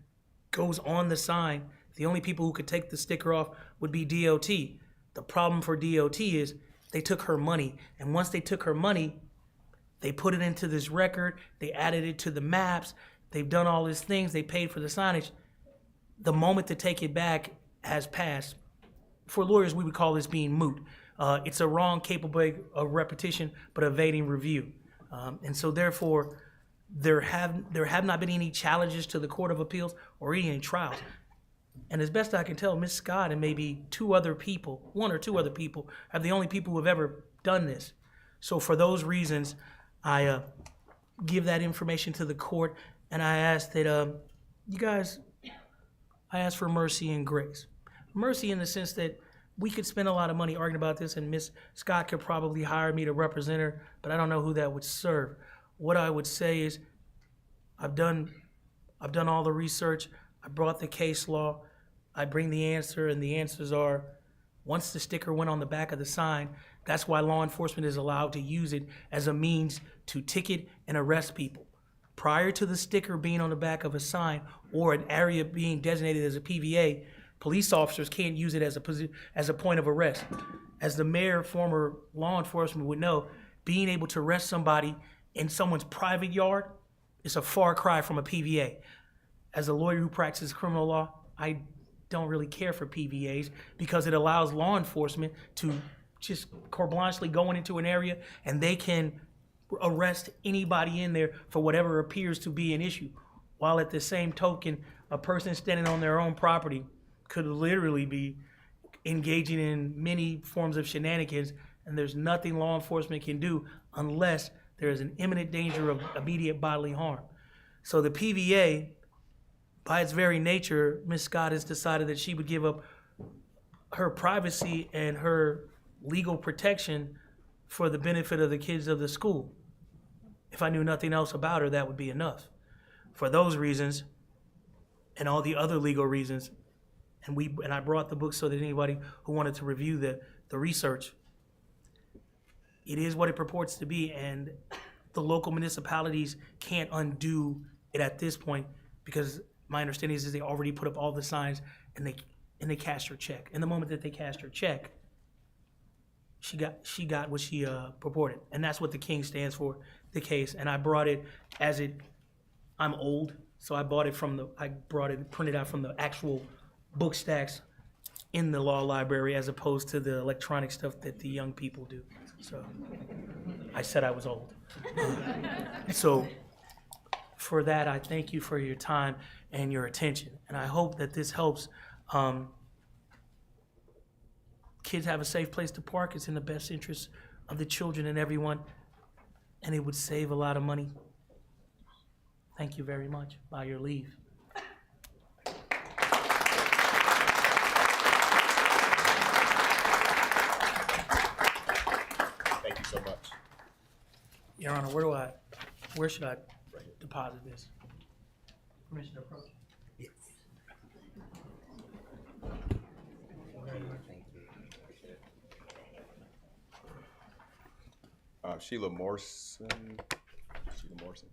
goes on the sign, the only people who could take the sticker off would be DOT. The problem for DOT is they took her money, and once they took her money, they put it into this record, they added it to the maps, they've done all these things, they paid for the signage. The moment to take it back has passed. For lawyers, we would call this being moot. It's a wrong capable of repetition, but evading review. And so therefore, there have not been any challenges to the Court of Appeals or any trials. And as best I can tell, Ms. Scott and maybe 2 other people, 1 or 2 other people, are the only people who have ever done this. So for those reasons, I give that information to the court, and I ask that I ask for mercy and grace. Mercy in the sense that we could spend a lot of money arguing about this, and Ms. Scott could probably hire me to represent her, but I don't know who that would serve. What I would say is I've done all the research. I brought the case law. I bring the answer, and the answers are, once the sticker went on the back of the sign, that's why law enforcement is allowed to use it as a means to ticket and arrest people. Prior to the sticker being on the back of a sign or an area being designated as a PVA, police officers can't use it as a point of arrest. As the mayor, former law enforcement would know, being able to arrest somebody in someone's private yard is a far cry from a PVA. As a lawyer who practices criminal law, I don't really care for PVAs because it allows law enforcement to just carte blanchely go into an area and they can arrest anybody in there for whatever appears to be an issue. While at the same token, a person standing on their own property could literally be engaging in many forms of shenanigans, and there's nothing law enforcement can do unless there is an imminent danger of immediate bodily harm. So the PVA, by its very nature, Ms. Scott has decided that she would give up her privacy and her legal protection for the benefit of the kids of the school. If I knew nothing else about her, that would be enough. For those reasons, and all the other legal reasons, and I brought the book so that anybody who wanted to review the research, it is what it purports to be, and the local municipalities can't undo it at this point because my understanding is they already put up all the signs and they cashed her check. And the moment that they cashed her check, she got what she purported, and that's what the King stands for, the case. And I brought it I'm old, so I brought it printed out from the actual book stacks in the law library as opposed to the electronic stuff that the young people do. So I said I was old. So for that, I thank you for your time and your attention. And I hope that this helps kids have a safe place to park. It's in the best interest of the children and everyone, and it would save a lot of money. Thank you very much. By your leave. Thank you so much. Your Honor, where should I deposit this? Permission to approach? Yes. Sheila Morrison. Sheila Morrison.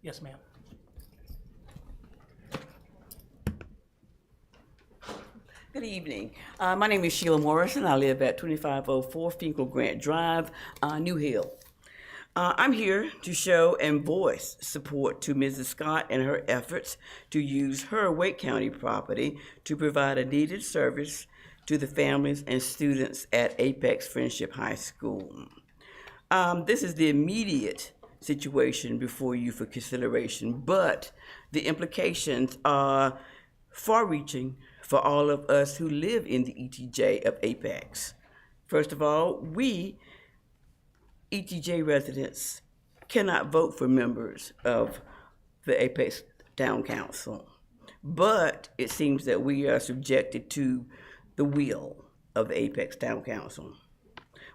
Yes, ma'am. Good evening. My name is Sheila Morrison. I live at 2504 Finkel Grant Drive, New Hill. I'm here to show and voice support to Mrs. Scott and her efforts to use her Wake County property to provide a needed service to the families and students at Apex Friendship High School. This is the immediate situation before you for consideration, but the implications are far-reaching for all of us who live in the ETJ of Apex. First of all, we ETJ residents cannot vote for members of the Apex Town Council, but it seems that we are subjected to the will of the Apex Town Council.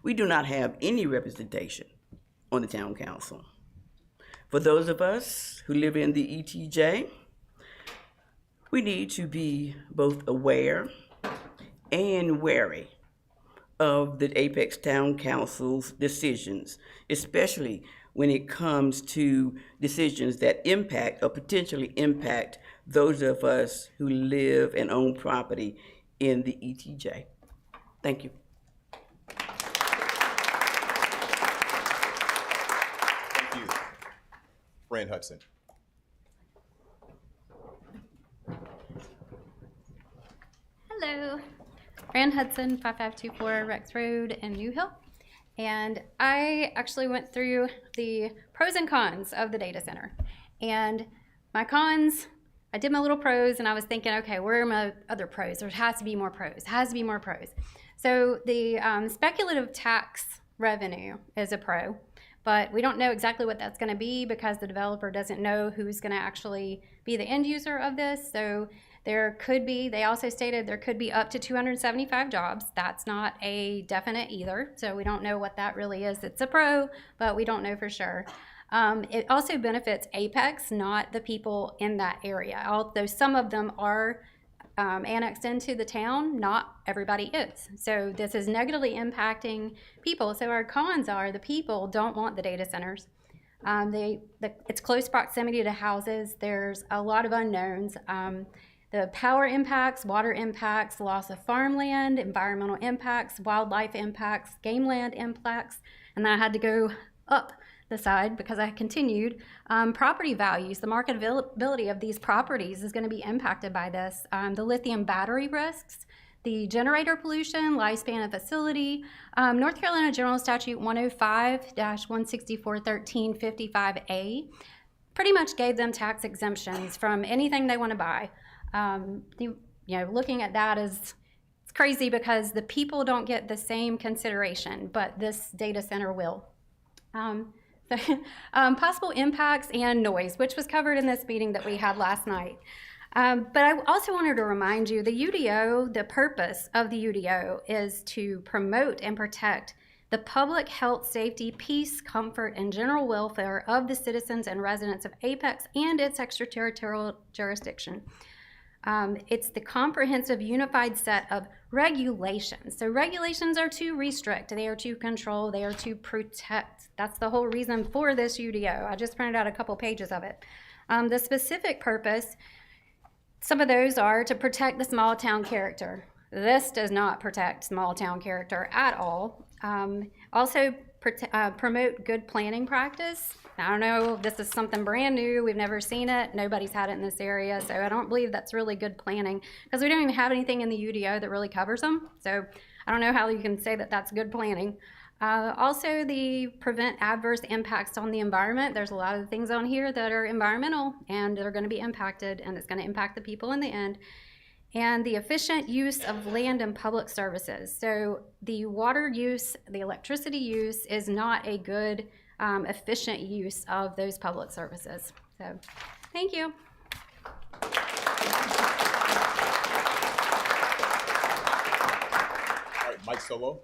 We do not have any representation on the Town Council. For those of us who live in the ETJ, we need to be both aware and wary of the Apex Town Council's decisions, especially when it comes to decisions that impact or potentially impact those of us who live and own property in the ETJ. Thank you. Thank you. Fran Hudson. Hello, Fran Hudson, 5524 Rex Road in New Hill. And I actually went through the pros and cons of the data center. And my cons, I did my little pros and I was thinking, okay, where are my other pros? There has to be more pros, has to be more pros. So the speculative tax revenue is a pro, but we don't know exactly what that's gonna be because the developer doesn't know who's gonna actually be the end user of this. So there could be, they also stated there could be up to 275 jobs. That's not a definite either. So we don't know what that really is. It's a pro, but we don't know for sure. It also benefits Apex, not the people in that area. Although some of them are annexed into the town, not everybody is. So this is negatively impacting people. So our cons are the people don't want the data centers. It's close proximity to houses. There's a lot of unknowns. The power impacts, water impacts, loss of farmland, environmental impacts, wildlife impacts, game land impacts, and then I had to go up the side because I continued. Property values, the marketability of these properties is going to be impacted by this. The lithium battery risks, the generator pollution, lifespan of facility. North Carolina General Statute 105-164-1355A pretty much gave them tax exemptions from anything they want to buy. Looking at that is it's crazy because the people don't get the same consideration, but this data center will. Possible impacts and noise, which was covered in this meeting that we had last night. But I also wanted to remind you, the UDO, the purpose of the UDO is to promote and protect the public health, safety, peace, comfort, and general welfare of the citizens and residents of Apex and its extraterritorial jurisdiction. It's the comprehensive unified set of regulations. So regulations are to restrict, they are to control, they are to protect. That's the whole reason for this UDO. I just printed out a couple pages of it. The specific purpose, some of those are to protect the small town character. This does not protect small town character at all. Also promote good planning practice. I don't know, this is something brand new. We've never seen it. Nobody's had it in this area. So I don't believe that's really good planning because we don't even have anything in the UDO that really covers them. So I don't know how you can say that that's good planning. Also, the prevent adverse impacts on the environment. There's a lot of things on here that are environmental and they're going to be impacted, and it's going to impact the people in the end. And the efficient use of land and public services. So the water use, the electricity use is not a good, efficient use of those public services. So, thank you. All right, Mike Solo.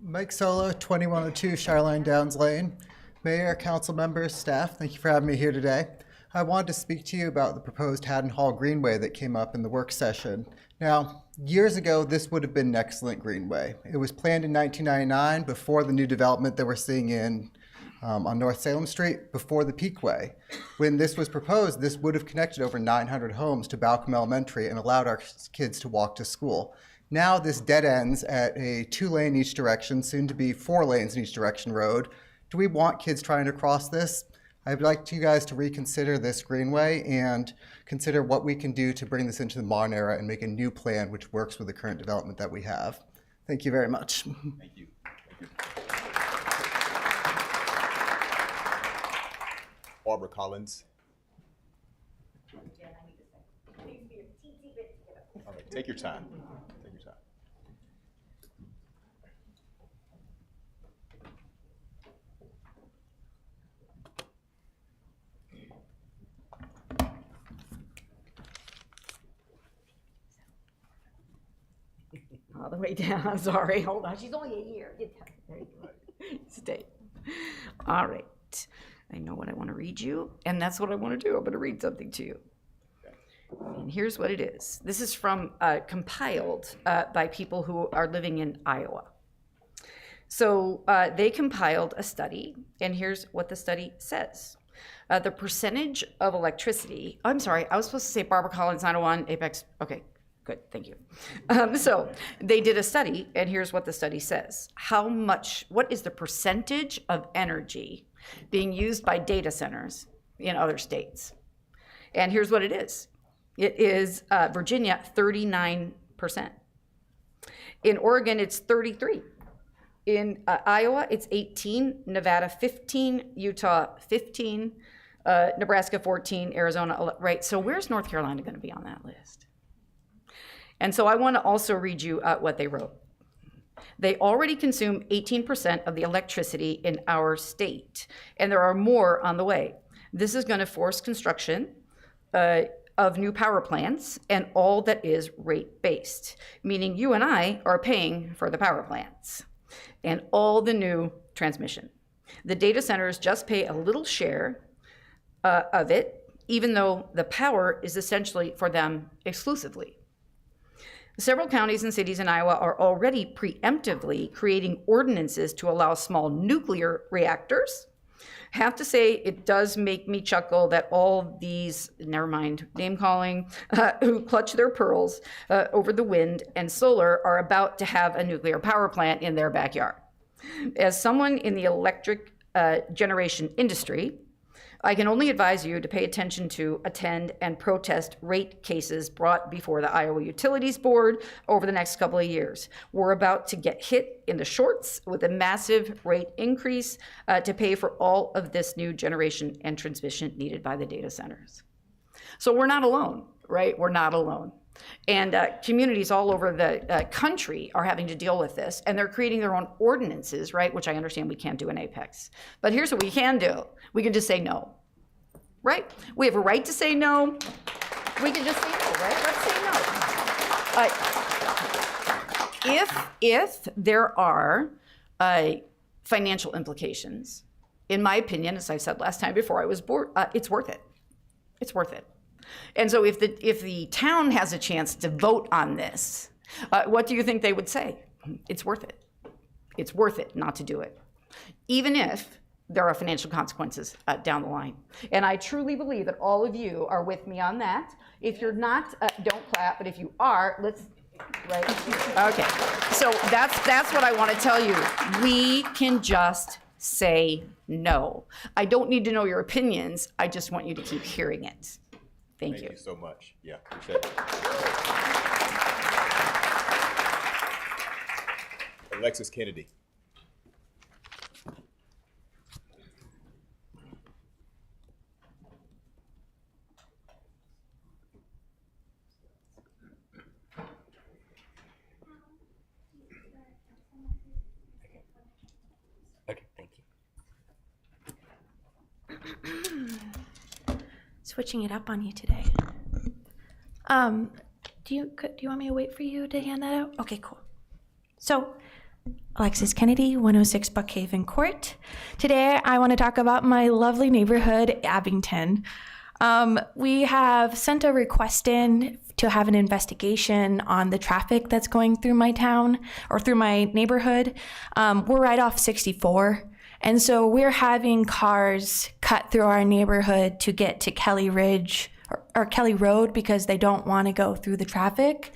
Mike Solo, 2102 Charline Downs Lane. Mayor, council members, staff, thank you for having me here today. I wanted to speak to you about the proposed Haddon Hall Greenway that came up in the work session. Now, years ago, this would have been an excellent greenway. It was planned in 1999 before the new development that we're seeing on North Salem Street, before the Peakway. When this was proposed, this would have connected over 900 homes to Balcom Elementary and allowed our kids to walk to school. Now this dead ends at a 2-lane each direction, soon to be 4 lanes in each direction road. Do we want kids trying to cross this? I'd like you guys to reconsider this greenway and consider what we can do to bring this into the modern era and make a new plan which works with the current development that we have. Thank you very much. Thank you. Barbara Collins. All right, take your time. Take your time. All the way down. I'm sorry. Hold on. She's only a year. There you go. Stay. All right. I know what I want to read you, and that's what I want to do. I'm going to read something to you. And here's what it is. This is from compiled by people who are living in Iowa. So they compiled a study, and here's what the study says. The percentage of electricity, I'm sorry, I was supposed to say Barbara Collins, 901, Apex, okay. Good, thank you. So they did a study, and here's what the study says. What is the percentage of energy being used by data centers in other states? And here's what it is. It is Virginia, 39%. In Oregon, it's 33%. In Iowa, it's 18%, Nevada, 15%, Utah, 15%, Nebraska, 14%, Arizona, right? So where's North Carolina going to be on that list? And so I want to also read you what they wrote. They already consume 18% of the electricity in our state, and there are more on the way. This is going to force construction of new power plants and all that is rate-based, meaning you and I are paying for the power plants and all the new transmission. The data centers just pay a little share of it, even though the power is essentially for them exclusively. Several counties and cities in Iowa are already preemptively creating ordinances to allow small nuclear reactors. Have to say, it does make me chuckle that all these, never mind, name calling, who clutch their pearls over the wind and solar are about to have a nuclear power plant in their backyard. As someone in the electric generation industry, I can only advise you to pay attention to, attend, and protest rate cases brought before the Iowa Utilities Board over the next couple of years. We're about to get hit in the shorts with a massive rate increase to pay for all of this new generation and transmission needed by the data centers. So we're not alone, right? We're not alone. And communities all over the country are having to deal with this, and they're creating their own ordinances, right? Which I understand we can't do in Apex. But here's what we can do. We can just say no, right? We have a right to say no. We can just say no, right? Let's say no. If there are financial implications, in my opinion, as I said last time before I was bored, it's worth it. It's worth it. And so if the town has a chance to vote on this, what do you think they would say? It's worth it. It's worth it not to do it, even if there are financial consequences down the line. And I truly believe that all of you are with me on that. If you're not, don't clap, but if you are, let's Right? Okay, so that's what I want to tell you. We can just say no. I don't need to know your opinions. I just want you to keep hearing it. Thank you. Thank you so much. Yeah, appreciate it. Alexis Kennedy. Okay, thank you. Switching it up on you today. Do you want me to wait for you to hand that out? Okay, cool. So, Alexis Kennedy, 106 Buckhaven Court. Today, I want to talk about my lovely neighborhood, Abington. We have sent a request in to have an investigation on the traffic that's going through my town or through my neighborhood. We're right off 64. And so we're having cars cut through our neighborhood to get to Kelly Ridge or Kelly Road because they don't want to go through the traffic.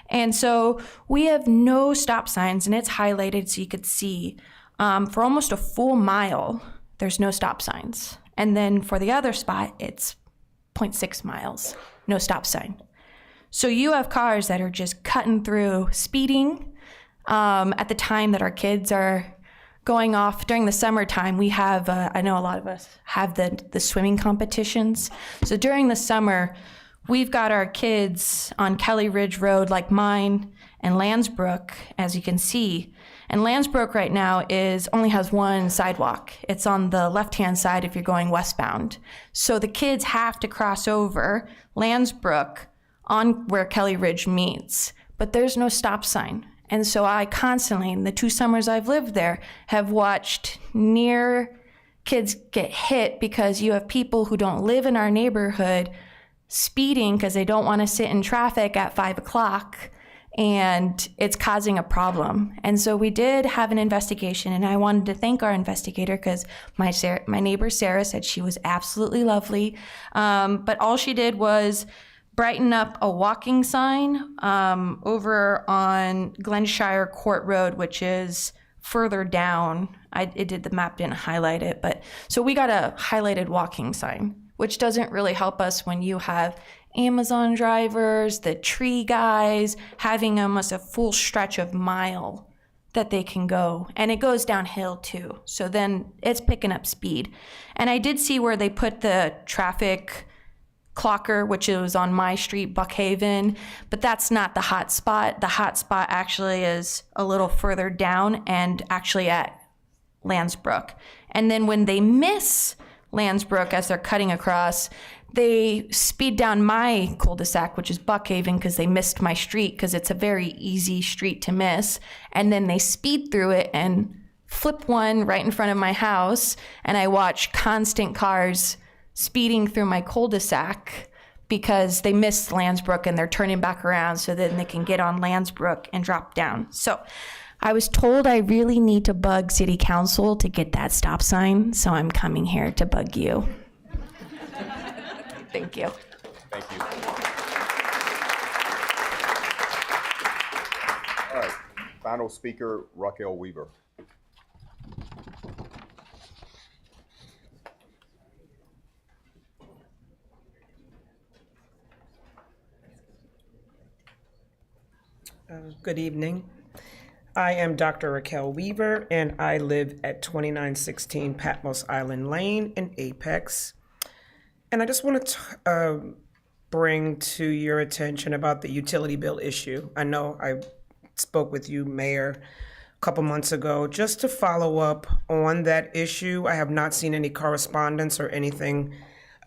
And so we have no stop signs, and it's highlighted so you could see. For almost a full mile, there's no stop signs. And then for the other spot, it's 0.6 miles, no stop sign. So you have cars that are just cutting through, speeding at the time that our kids are going off. During the summertime, we have, I know a lot of us have the swimming competitions. So during the summer, we've got our kids on Kelly Ridge Road, like mine, and Landsbrook, as you can see. And Landsbrook right now only has one sidewalk. It's on the left-hand side if you're going westbound. So the kids have to cross over Landsbrook on where Kelly Ridge meets, but there's no stop sign. And so I constantly, in the 2 summers I've lived there, have watched near kids get hit because you have people who don't live in our neighborhood speeding because they don't want to sit in traffic at 5 o'clock, and it's causing a problem. And so we did have an investigation, and I wanted to thank our investigator because my neighbor Sarah said she was absolutely lovely. But all she did was brighten up a walking sign over on Glenshire Court Road, which is further down. The map didn't highlight it, but so we got a highlighted walking sign, which doesn't really help us when you have Amazon drivers, the tree guys, having almost a full stretch of mile that they can go. And it goes downhill too. So then it's picking up speed. And I did see where they put the traffic clocker, which was on my street, Buckhaven, but that's not the hot spot. The hot spot actually is a little further down and actually at Landsbrook. And then when they miss Landsbrook as they're cutting across, they speed down my cul-de-sac, which is Buckhaven, because they missed my street because it's a very easy street to miss. And then they speed through it and flip one right in front of my house. And I watch constant cars speeding through my cul-de-sac because they missed Landsbrook and they're turning back around so then they can get on Landsbrook and drop down. So I was told I really need to bug City Council to get that stop sign, so I'm coming here to bug you. Thank you. Thank you. All right, final speaker, Raquel Weaver. Good evening. I am Dr. Raquel Weaver, and I live at 2916 Patmos Island Lane in Apex. And I just want to bring to your attention about the utility bill issue. I know I spoke with you, Mayor, a couple months ago, just to follow up on that issue. I have not seen any correspondence or anything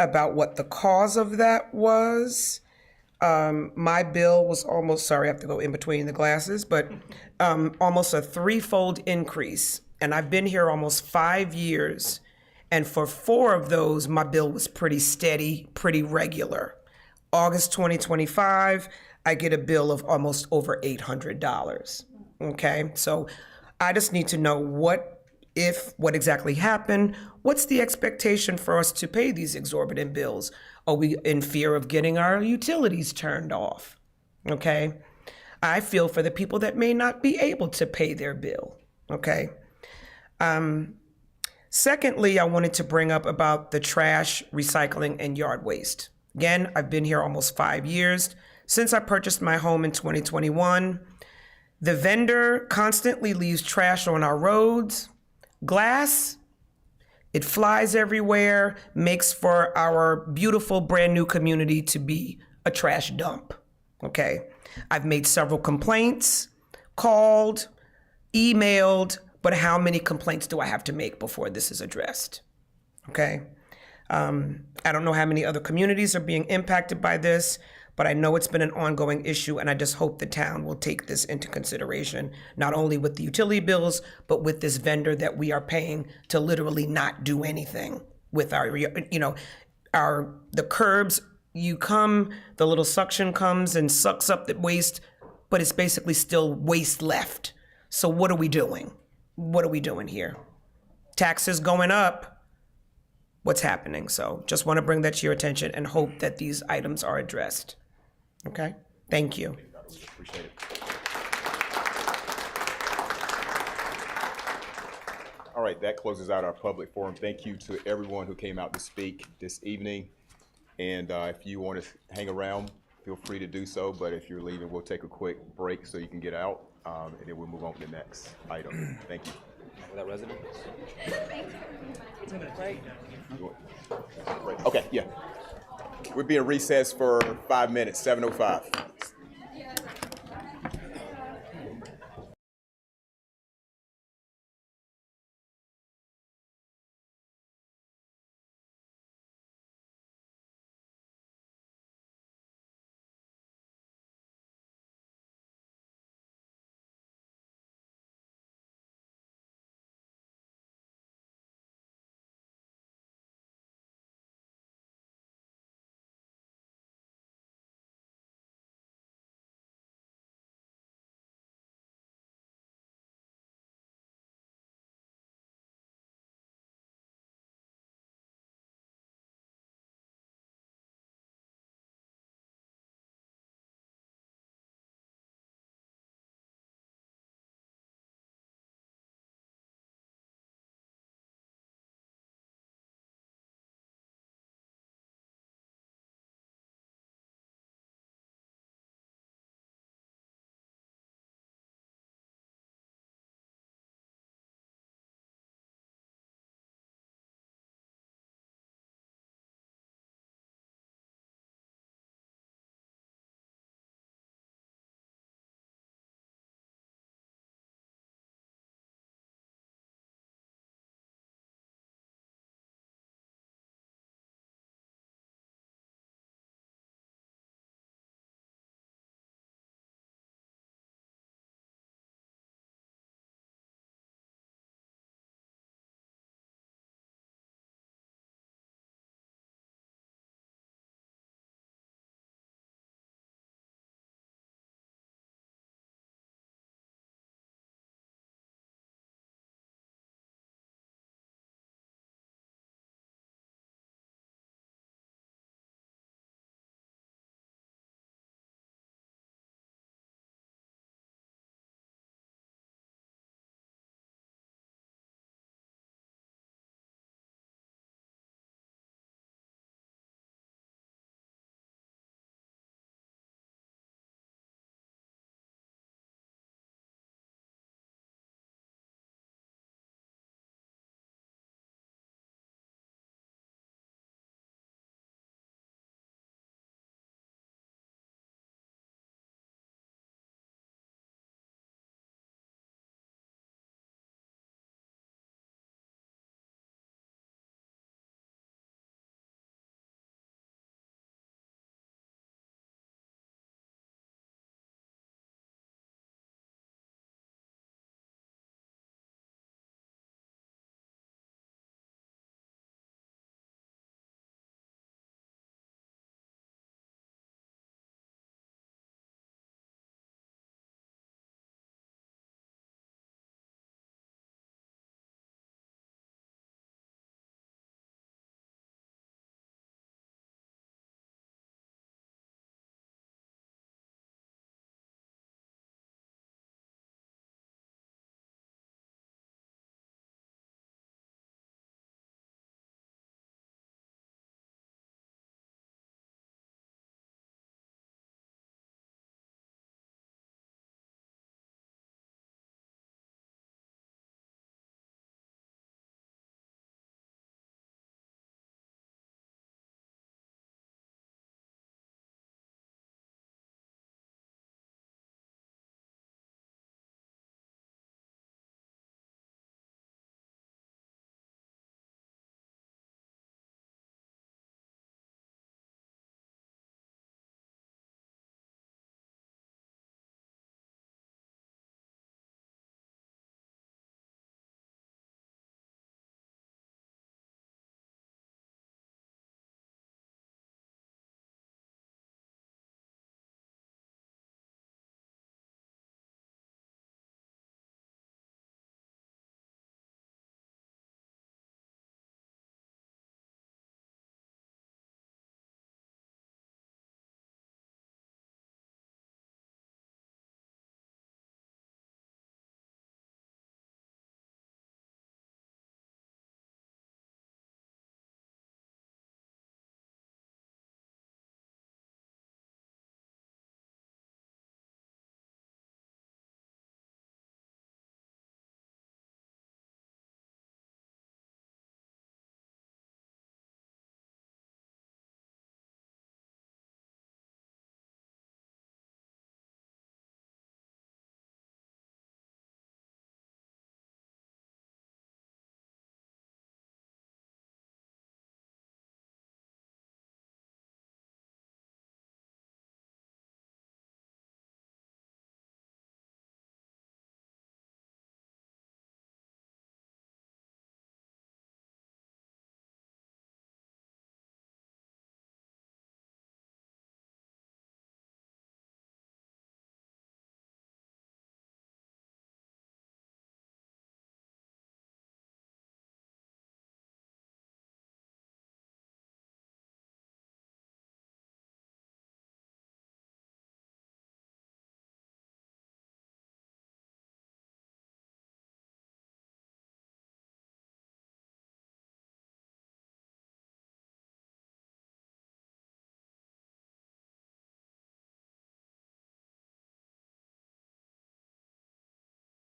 about what the cause of that was. My bill was almost, sorry, I have to go in between the glasses, but almost a threefold increase. And I've been here almost 5 years. And for 4 of those, my bill was pretty steady, pretty regular. August 2025, I get a bill of almost over $800. Okay, so I just need to know what exactly happened. What's the expectation for us to pay these exorbitant bills? Are we in fear of getting our utilities turned off? Okay. I feel for the people that may not be able to pay their bill, okay? Secondly, I wanted to bring up about the trash, recycling, and yard waste. Again, I've been here almost 5 years. Since I purchased my home in 2021, the vendor constantly leaves trash on our roads, glass. It flies everywhere, makes for our beautiful brand new community to be a trash dump, okay? I've made several complaints, called, emailed, but how many complaints do I have to make before this is addressed, okay? I don't know how many other communities are being impacted by this, but I know it's been an ongoing issue, and I just hope the town will take this into consideration, not only with the utility bills, but with this vendor that we are paying to literally not do anything with our, you know, the curbs. You come, the little suction comes and sucks up the waste, but it's basically still waste left. So what are we doing? What are we doing here? Taxes going up. What's happening? So just want to bring that to your attention and hope that these items are addressed. Okay? Thank you. Appreciate it. All right, that closes out our public forum. Thank you to everyone who came out to speak this evening. And if you want to hang around, feel free to do so. But if you're leaving, we'll take a quick break so you can get out, and then we'll move on to the next item. Thank you. That resident? Okay, yeah. We'll be in recess for 5 minutes, 7:05.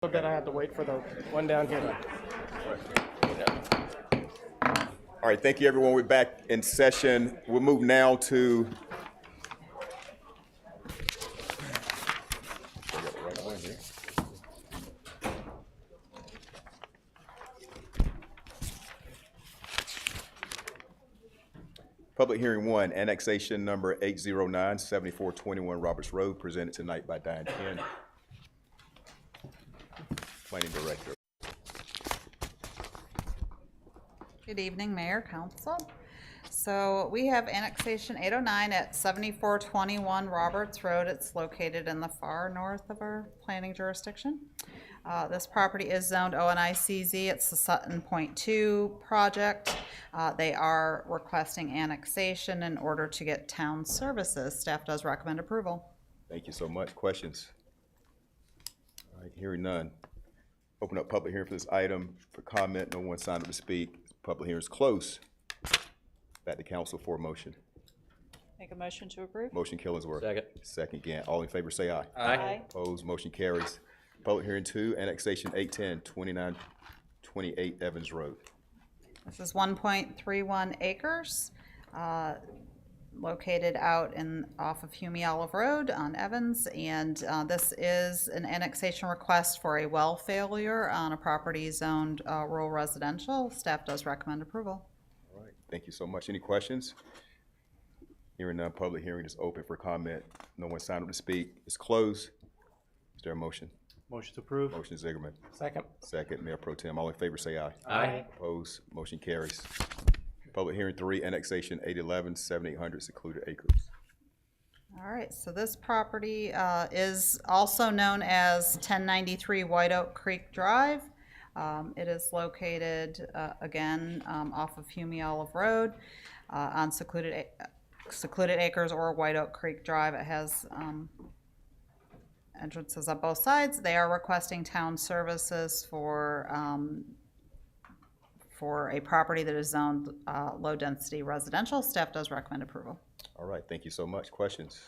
That I had to wait for the one down here. All right, thank you, everyone. We're back in session. We'll move now to Public Hearing 1, Annexation Number 809, 7421 Roberts Road, presented tonight by Diane Penn, Planning Director. Good evening, Mayor, Council. So we have annexation 809 at 7421 Roberts Road. It's located in the far north of our planning jurisdiction. This property is zoned ONICZ. It's the Sutton Point 2 project. They are requesting annexation in order to get town services. Staff does recommend approval. Thank you so much. Questions? All right, hearing none. Open up public hearing for this item for comment. No one signed up to speak. Public hearing is closed. Back to council for a motion. Make a motion to approve. Motion, Killingsworth. Second. Second again. All in favor say aye. Aye. Opposed, motion carries. Public hearing 2, annexation 810, 2928 Evans Road. This is 1.31 acres, located out off of Hume Olive Road on Evans, and this is an annexation request for a well failure on a property zoned rural residential. Staff does recommend approval. All right, thank you so much. Any questions? Hearing none, public hearing is open for comment. No one signed up to speak. It's closed. Is there a motion? Motion to approve. Motion, Zigerman. Second. Second, Mayor Pro Tem. All in favor say aye. Aye. Opposed, motion carries. Public hearing 3, annexation 811, 7800 secluded acres. All right, so this property is also known as 1093 White Oak Creek Drive. It is located, again, off of Hume Olive Road on secluded acres or White Oak Creek Drive. It has entrances on both sides. They are requesting town services for a property that is zoned low-density residential. Staff does recommend approval. All right, thank you so much. Questions?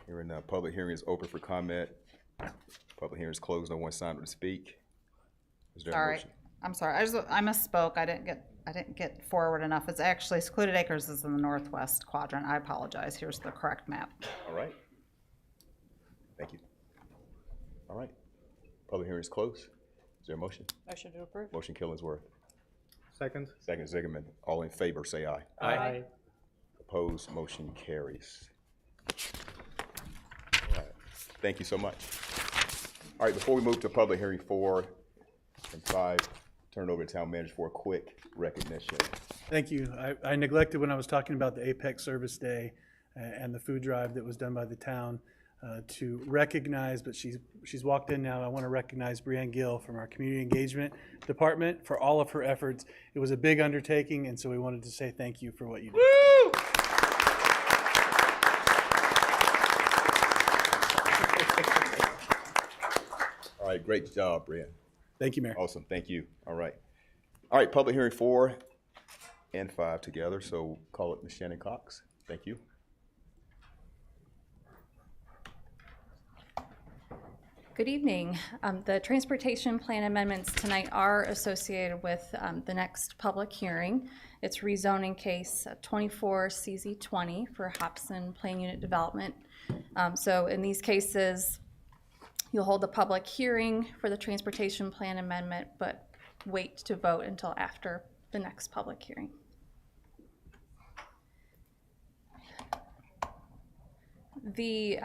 Hearing none, public hearing is open for comment. Public hearing is closed. No one signed up to speak. Is there a Sorry, motion? I'm sorry. I misspoke. I didn't get forward enough. It's actually secluded acres is in the northwest quadrant. I apologize. Here's the correct map. All right. Thank you. All right. Public hearing is closed. Is there a motion? Motion to approve. Motion, Killingsworth. Second. Second, Zigerman. All in favor, say aye. Aye. Opposed, motion carries. All right. Thank you so much. All right, before we move to public hearing 4 and 5, turn it over to town manager for a quick recognition. Thank you. I neglected when I was talking about the Apex Service Day and the food drive that was done by the town to recognize, but she's walked in now. I want to recognize Brianne Gill from our Community Engagement Department for all of her efforts. It was a big undertaking, and so we wanted to say thank you for what you did. Woo! All right, great job, Brianne. Thank you, Mayor. Awesome, thank you. All right. All right, public hearing 4 and 5 together, so call it Ms. Shannon Cox. Thank you. Good evening. The transportation plan amendments tonight are associated with the next public hearing. It's rezoning case 24 CZ20 for Hobson Plan Unit Development. So in these cases, you'll hold the public hearing for the transportation plan amendment, but wait to vote until after the next public hearing. The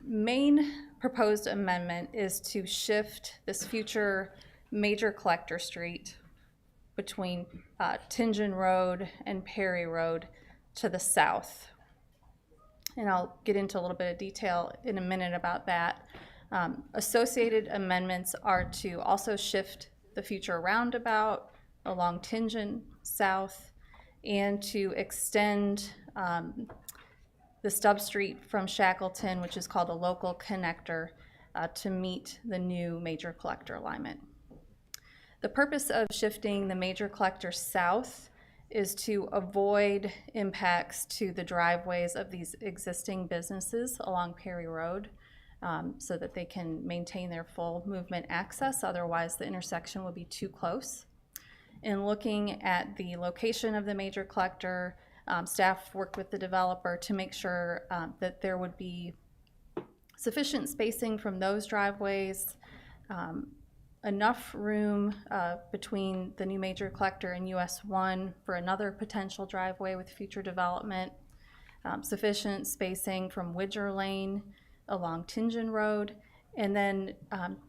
main proposed amendment is to shift this future major collector street between Tingen Road and Perry Road to the south. And I'll get into a little bit of detail in a minute about that. Associated amendments are to also shift the future roundabout along Tingen south and to extend the stub street from Shackleton, which is called a local connector, to meet the new major collector alignment. The purpose of shifting the major collector south is to avoid impacts to the driveways of these existing businesses along Perry Road. so that they can maintain their full movement access. Otherwise, the intersection will be too close. In looking at the location of the major collector, staff worked with the developer to make sure that there would be sufficient spacing from those driveways, enough room between the new major collector and US 1 for another potential driveway with future development, sufficient spacing from Widger Lane along Tingen Road, and then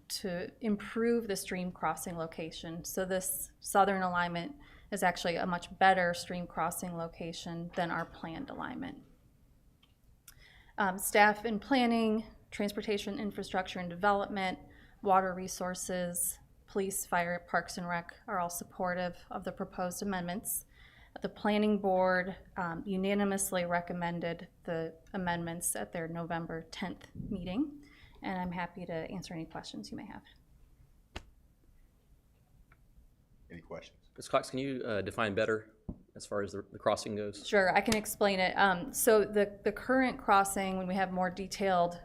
to improve the stream crossing location. So this southern alignment is actually a much better stream crossing location than our planned alignment. Staff in planning, transportation, infrastructure, and development, water resources, police, fire, parks and rec are all supportive of the proposed amendments. The planning board unanimously recommended the amendments at their November 10th meeting, and I'm happy to answer any questions you may have. Any questions? Ms. Cox, can you define better as far as the crossing goes? Sure, I can explain it. So the current crossing, when we have more detailed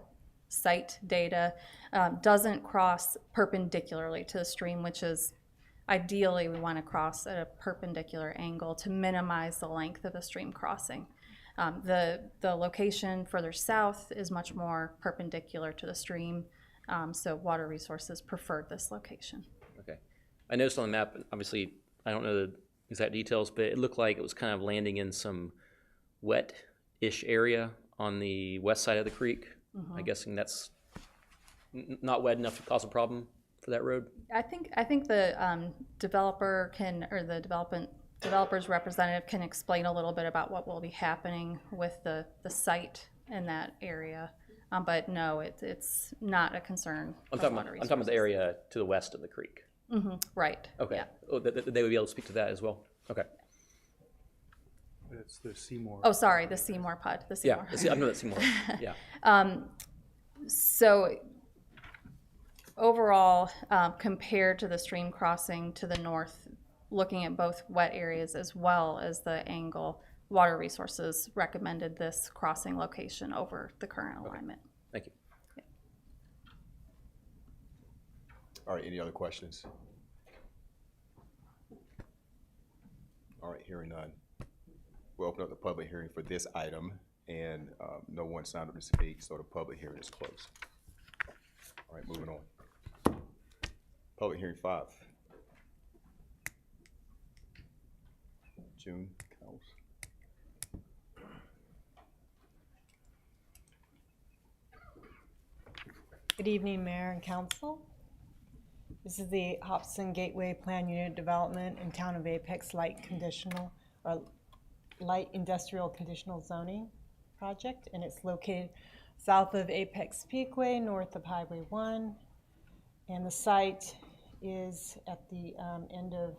site data, doesn't cross perpendicularly to the stream, which is ideally we want to cross at a perpendicular angle to minimize the length of the stream crossing. The location further south is much more perpendicular to the stream, so water resources preferred this location. Okay. I noticed on the map, obviously, I don't know the exact details, but it looked like it was kind of landing in some wet-ish area on the west side of the creek. I'm guessing that's not wet enough to cause a problem for that road? I think the developer can, or the developer's representative can explain a little bit about what will be happening with the site in that area. But no, it's not a concern. I'm talking about the area to the west of the creek. Right. Okay. Yeah. Oh, they would be able to speak to that as well? Okay. It's the Seymour. Oh, sorry, the Seymour PUD. The Seymour. Yeah, I know that Seymour. Yeah. So overall, compared to the stream crossing to the north, looking at both wet areas as well as the angle, Water Resources recommended this crossing location over the current alignment. Thank you. Yeah. All right, any other questions? All right, hearing none. We'll open up the public hearing for this item, and no one signed up to speak, so the public hearing is closed. All right, moving on. Public hearing 5. June Cowles. Good evening, Mayor and Council. This is the Hobson Gateway Plan Unit Development in Town of Apex Light Industrial Conditional Zoning Project, and it's located south of Apex Peakway, north of Highway 1, and the site is at the end of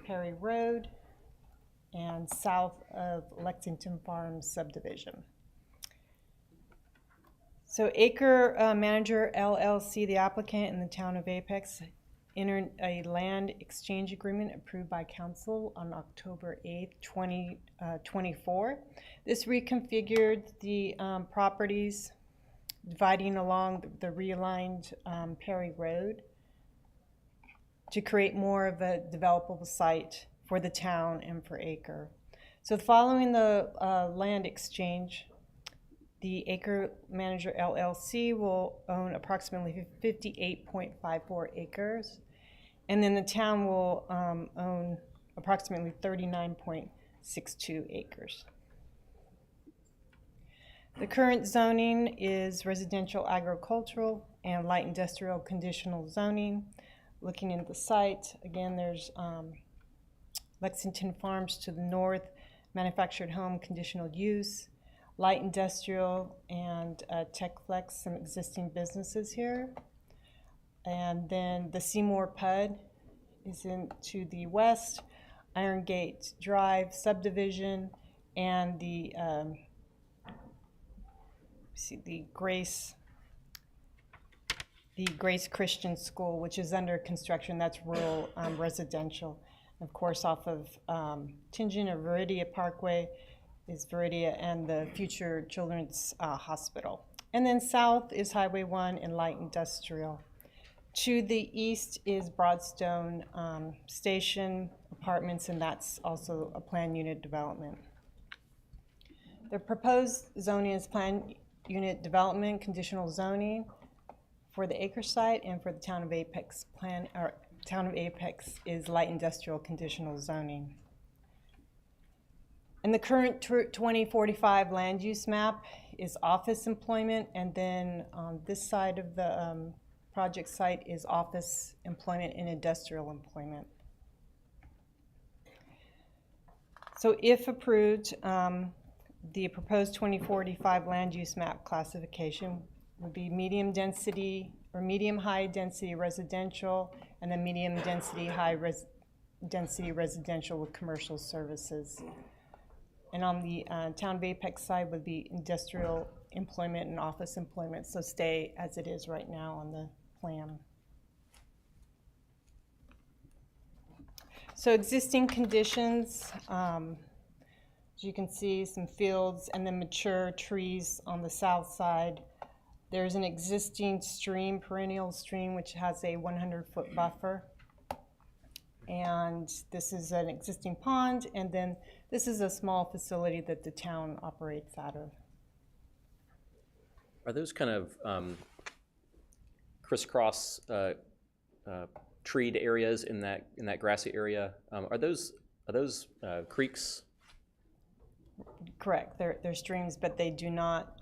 Perry Road and south of Lexington Farms subdivision. So Acre Manager LLC, the applicant, and the Town of Apex entered a land exchange agreement approved by council on October 8th, 2024. This reconfigured the properties dividing along the realigned Perry Road to create more of a developable site for the town and for Acre. So following the land exchange, the Acre Manager LLC will own approximately 58.54 acres, and then the town will own approximately 39.62 acres. The current zoning is residential agricultural and light industrial conditional zoning. Looking at the site, again, there's Lexington Farms to the north, manufactured home conditional use, light industrial and TechFlex, some existing businesses here. And then the Seymour PUD is to the west, Iron Gate Drive subdivision, and the Grace Christian School, which is under construction. That's rural residential. Of course, off of Tingen or Viridia Parkway is Viridia and the future Children's Hospital. And then south is Highway 1 and light industrial. To the east is Broadstone Station Apartments, and that's also a planned unit development. The proposed zoning is planned unit development, conditional zoning for the acre site, and for the town of Apex town of Apex is light industrial conditional zoning. And the current 2045 land use map is office employment, and then on this side of the project site is office employment and industrial employment. So if approved, the proposed 2045 land use map classification would be medium density or medium high density residential, and then medium density density residential with commercial services. And on the town of Apex side would be industrial employment and office employment, so stay as it is right now on the plan. So existing conditions, as you can see, some fields and then mature trees on the south side. There's an existing stream, perennial stream, which has a 100-foot buffer. And this is an existing pond, and then this is a small facility that the town operates out of. Are those kind of crisscross treed areas in that grassy area? Are those creeks? Correct. They're streams, but they do not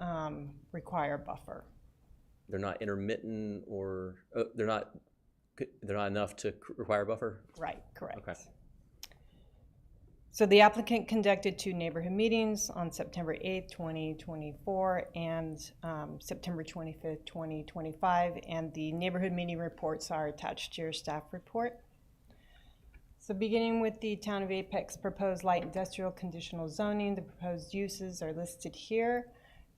require buffer. They're not intermittent, or they're not enough to require a buffer? Right, correct. Okay. So the applicant conducted 2 neighborhood meetings on September 8th, 2024 and September 25th, 2025, and the neighborhood meeting reports are attached to your staff report. So beginning with the town of Apex proposed light industrial conditional zoning, the proposed uses are listed here,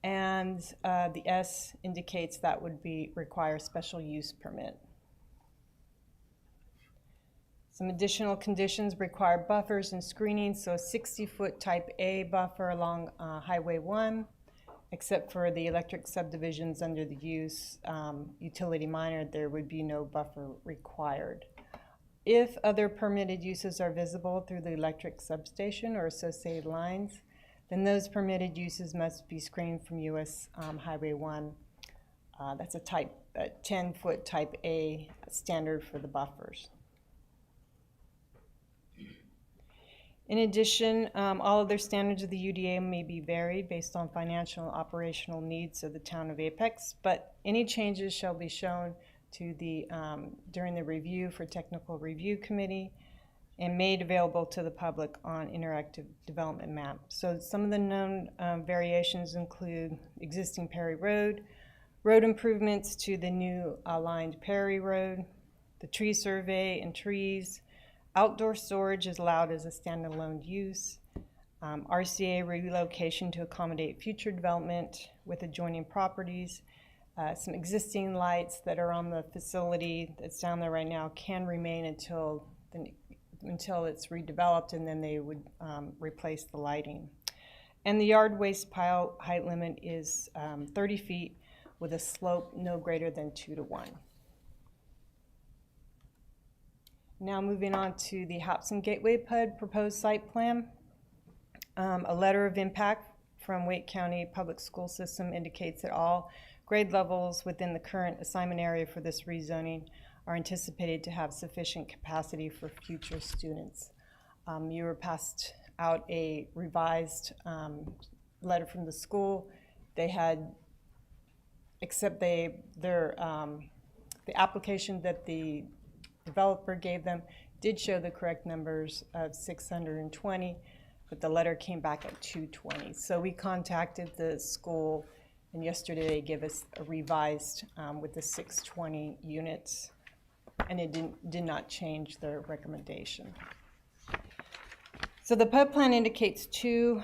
and the S indicates that would require special use permit. Some additional conditions require buffers and screening, so a 60-foot type A buffer along Highway 1, except for the electric subdivisions under the use utility minor, there would be no buffer required. If other permitted uses are visible through the electric substation or associated lines, then those permitted uses must be screened from US Highway 1. That's a 10-foot type A standard for the buffers. In addition, all other standards of the UDA may be varied based on financial and operational needs of the town of Apex, but any changes shall be shown to the during the review for technical review committee and made available to the public on interactive development map. So some of the known variations include existing Perry Road, road improvements to the new aligned Perry Road, the tree survey and trees. Outdoor storage is allowed as a standalone use. RCA relocation to accommodate future development with adjoining properties. Some existing lights that are on the facility that's down there right now can remain until it's redeveloped, and then they would replace the lighting. And the yard waste pile height limit is 30 feet with a slope no greater than 2:1. Now moving on to the Hobson Gateway PUD proposed site plan. A letter of impact from Wake County Public School System indicates that all grade levels within the current assignment area for this rezoning are anticipated to have sufficient capacity for future students. You were passed out a revised letter from the school. They had, except the application that the developer gave them did show the correct numbers of 620, but the letter came back at 220. So we contacted the school, and yesterday they gave us a revised with the 620 units, and it did not change their recommendation. So the PUD plan includes 2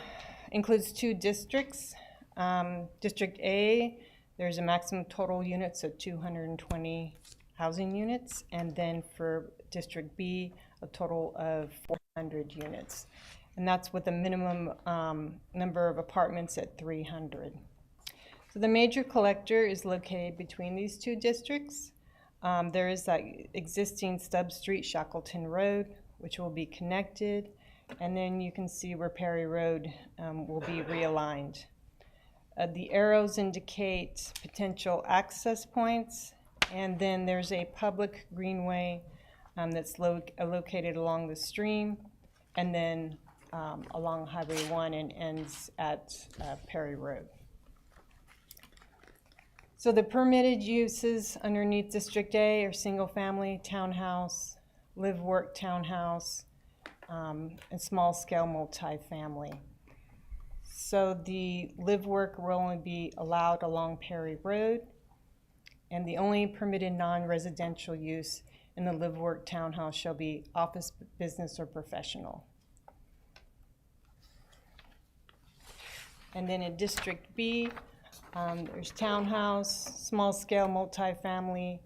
districts. District A, there's a maximum total units of 220 housing units, and then for District B, a total of 400 units. And that's with a minimum number of apartments at 300. So the major collector is located between these two districts. There is that existing Stubb Street, Shackleton Road, which will be connected. And then you can see where Perry Road will be realigned. The arrows indicate potential access points. And then there's a public greenway that's located along the stream, and then along Highway 1 and ends at Perry Road. So the permitted uses underneath District A are single-family townhouse, live-work townhouse, and small-scale multifamily. So the live-work will only be allowed along Perry Road, and the only permitted non-residential use in the live-work townhouse shall be office, business, or professional. And then in District B, there's townhouse, small-scale multifamily,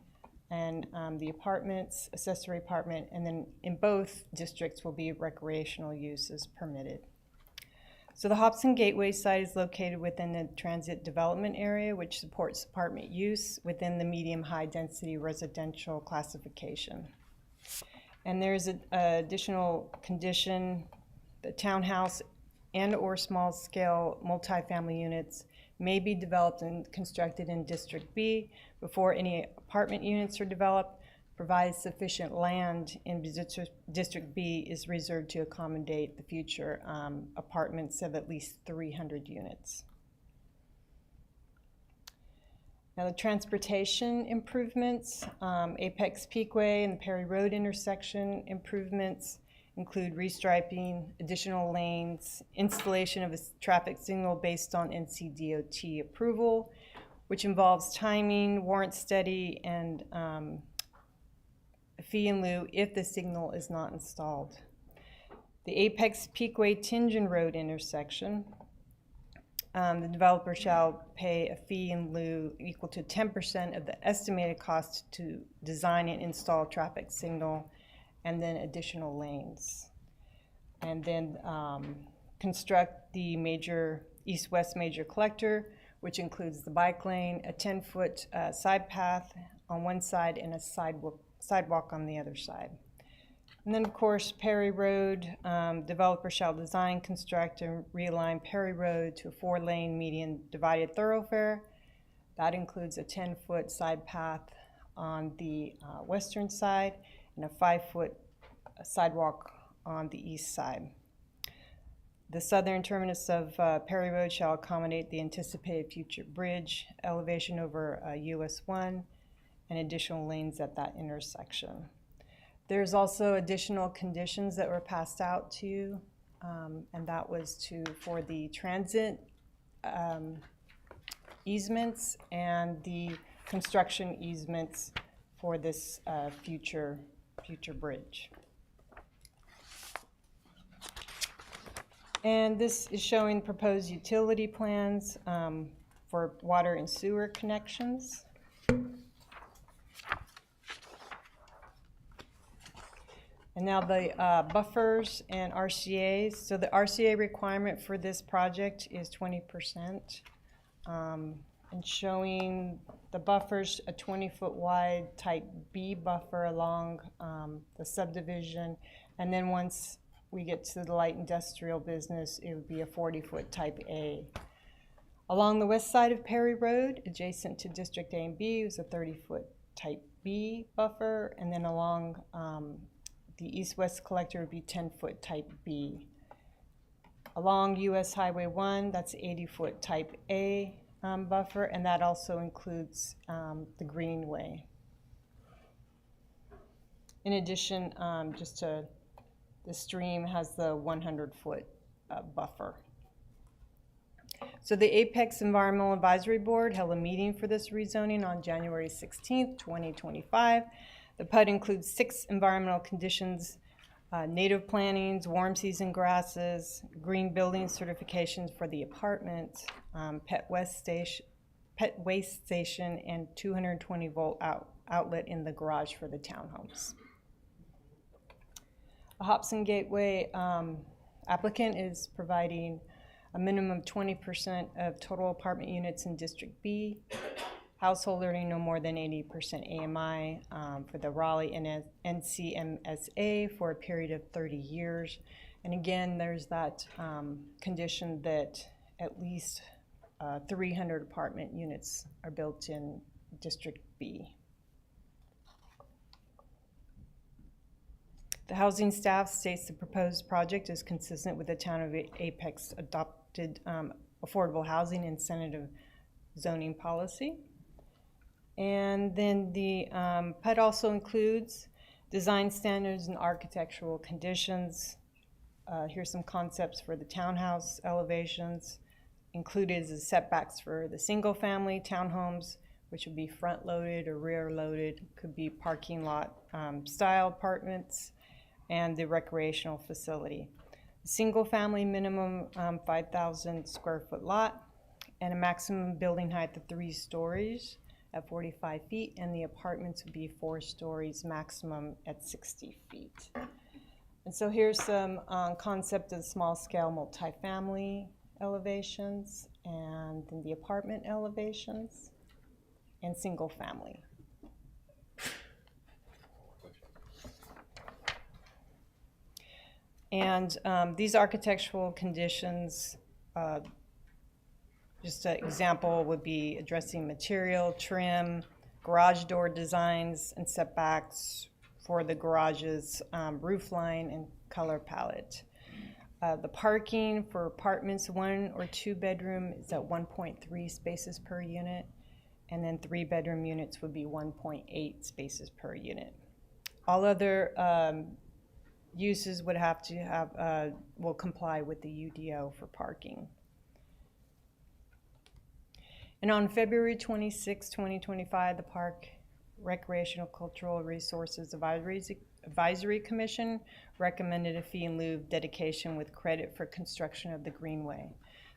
and the apartments, accessory apartment, and then in both districts will be recreational uses permitted. So the Hobson Gateway site is located within the transit development area, which supports apartment use within the medium-high density residential classification. And there's an additional condition: the townhouse and or small-scale multifamily units may be developed and constructed in District B before any apartment units are developed, provided sufficient land in District B is reserved to accommodate the future apartments of at least 300 units. Now the transportation improvements, Apex Peakway and the Perry Road intersection improvements include restriping, additional lanes, installation of a traffic signal based on NCDOT approval, which involves timing, warrant study, and fee in lieu if the signal is not installed. The Apex Peakway Tingen Road intersection, the developer shall pay a fee in lieu equal to 10% of the estimated cost to design and install a traffic signal, and then additional lanes. And then construct the major east-west major collector, which includes the bike lane, a 10-foot side path on one side, and a sidewalk on the other side. And then, of course, Perry Road, developer shall design, construct, and realign Perry Road to a 4-lane median divided thoroughfare. That includes a 10-foot side path on the western side and a 5-foot sidewalk on the east side. The southern terminus of Perry Road shall accommodate the anticipated future bridge, elevation over US 1, and additional lanes at that intersection. There's also additional conditions that were passed out to you, and that was for the transit easements and the construction easements for this future bridge. And this is showing proposed utility plans for water and sewer connections. And now the buffers and RCAs. So the RCA requirement for this project is 20%. And showing the buffers, a 20-foot wide type B buffer along the subdivision. And then once we get to the light industrial business, it would be a 40-foot type A. Along the west side of Perry Road, adjacent to District A and B, is a 30-foot type B buffer. And then along the east-west collector would be 10-foot type B. Along US Highway 1, that's 80-foot type A buffer, and that also includes the greenway. In addition, the stream has the 100-foot buffer. So the Apex Environmental Advisory Board held a meeting for this rezoning on January 16th, 2025. The PUD includes 6 environmental conditions: native plantings, warm season grasses, green building certifications for the apartments, pet waste station, and 220-volt outlet in the garage for the townhomes. The Hobson Gateway applicant is providing a minimum of 20% of total apartment units in District B, household earning no more than 80% AMI for the Raleigh and NCMSA for a period of 30 years. And again, there's that condition that at least 300 apartment units are built in District B. The housing staff states the proposed project is consistent with the Town of Apex adopted affordable housing incentive zoning policy. And then the PUD also includes design standards and architectural conditions. Here's some concepts for the townhouse elevations. Included is the setbacks for the single-family townhomes, which would be front-loaded or rear-loaded, could be parking lot style apartments, and the recreational facility. Single-family minimum 5,000 square foot lot, and a maximum building height of 3 stories at 45 feet, and the apartments would be 4 stories maximum at 60 feet. And so here's some concept of small-scale multifamily elevations, and then the apartment elevations, and single-family. And these architectural conditions, just an example would be addressing material, trim, garage door designs, and setbacks for the garage's roof line and color palette. The parking for apartments 1 or 2 bedroom is at 1.3 spaces per unit, and then 3 bedroom units would be 1.8 spaces per unit. All other uses would have to have, will comply with the UDO for parking. And on February 26, 2025, the Park Recreational Cultural Resources Advisory Commission recommended a fee in lieu of dedication with credit for construction of the Greenway.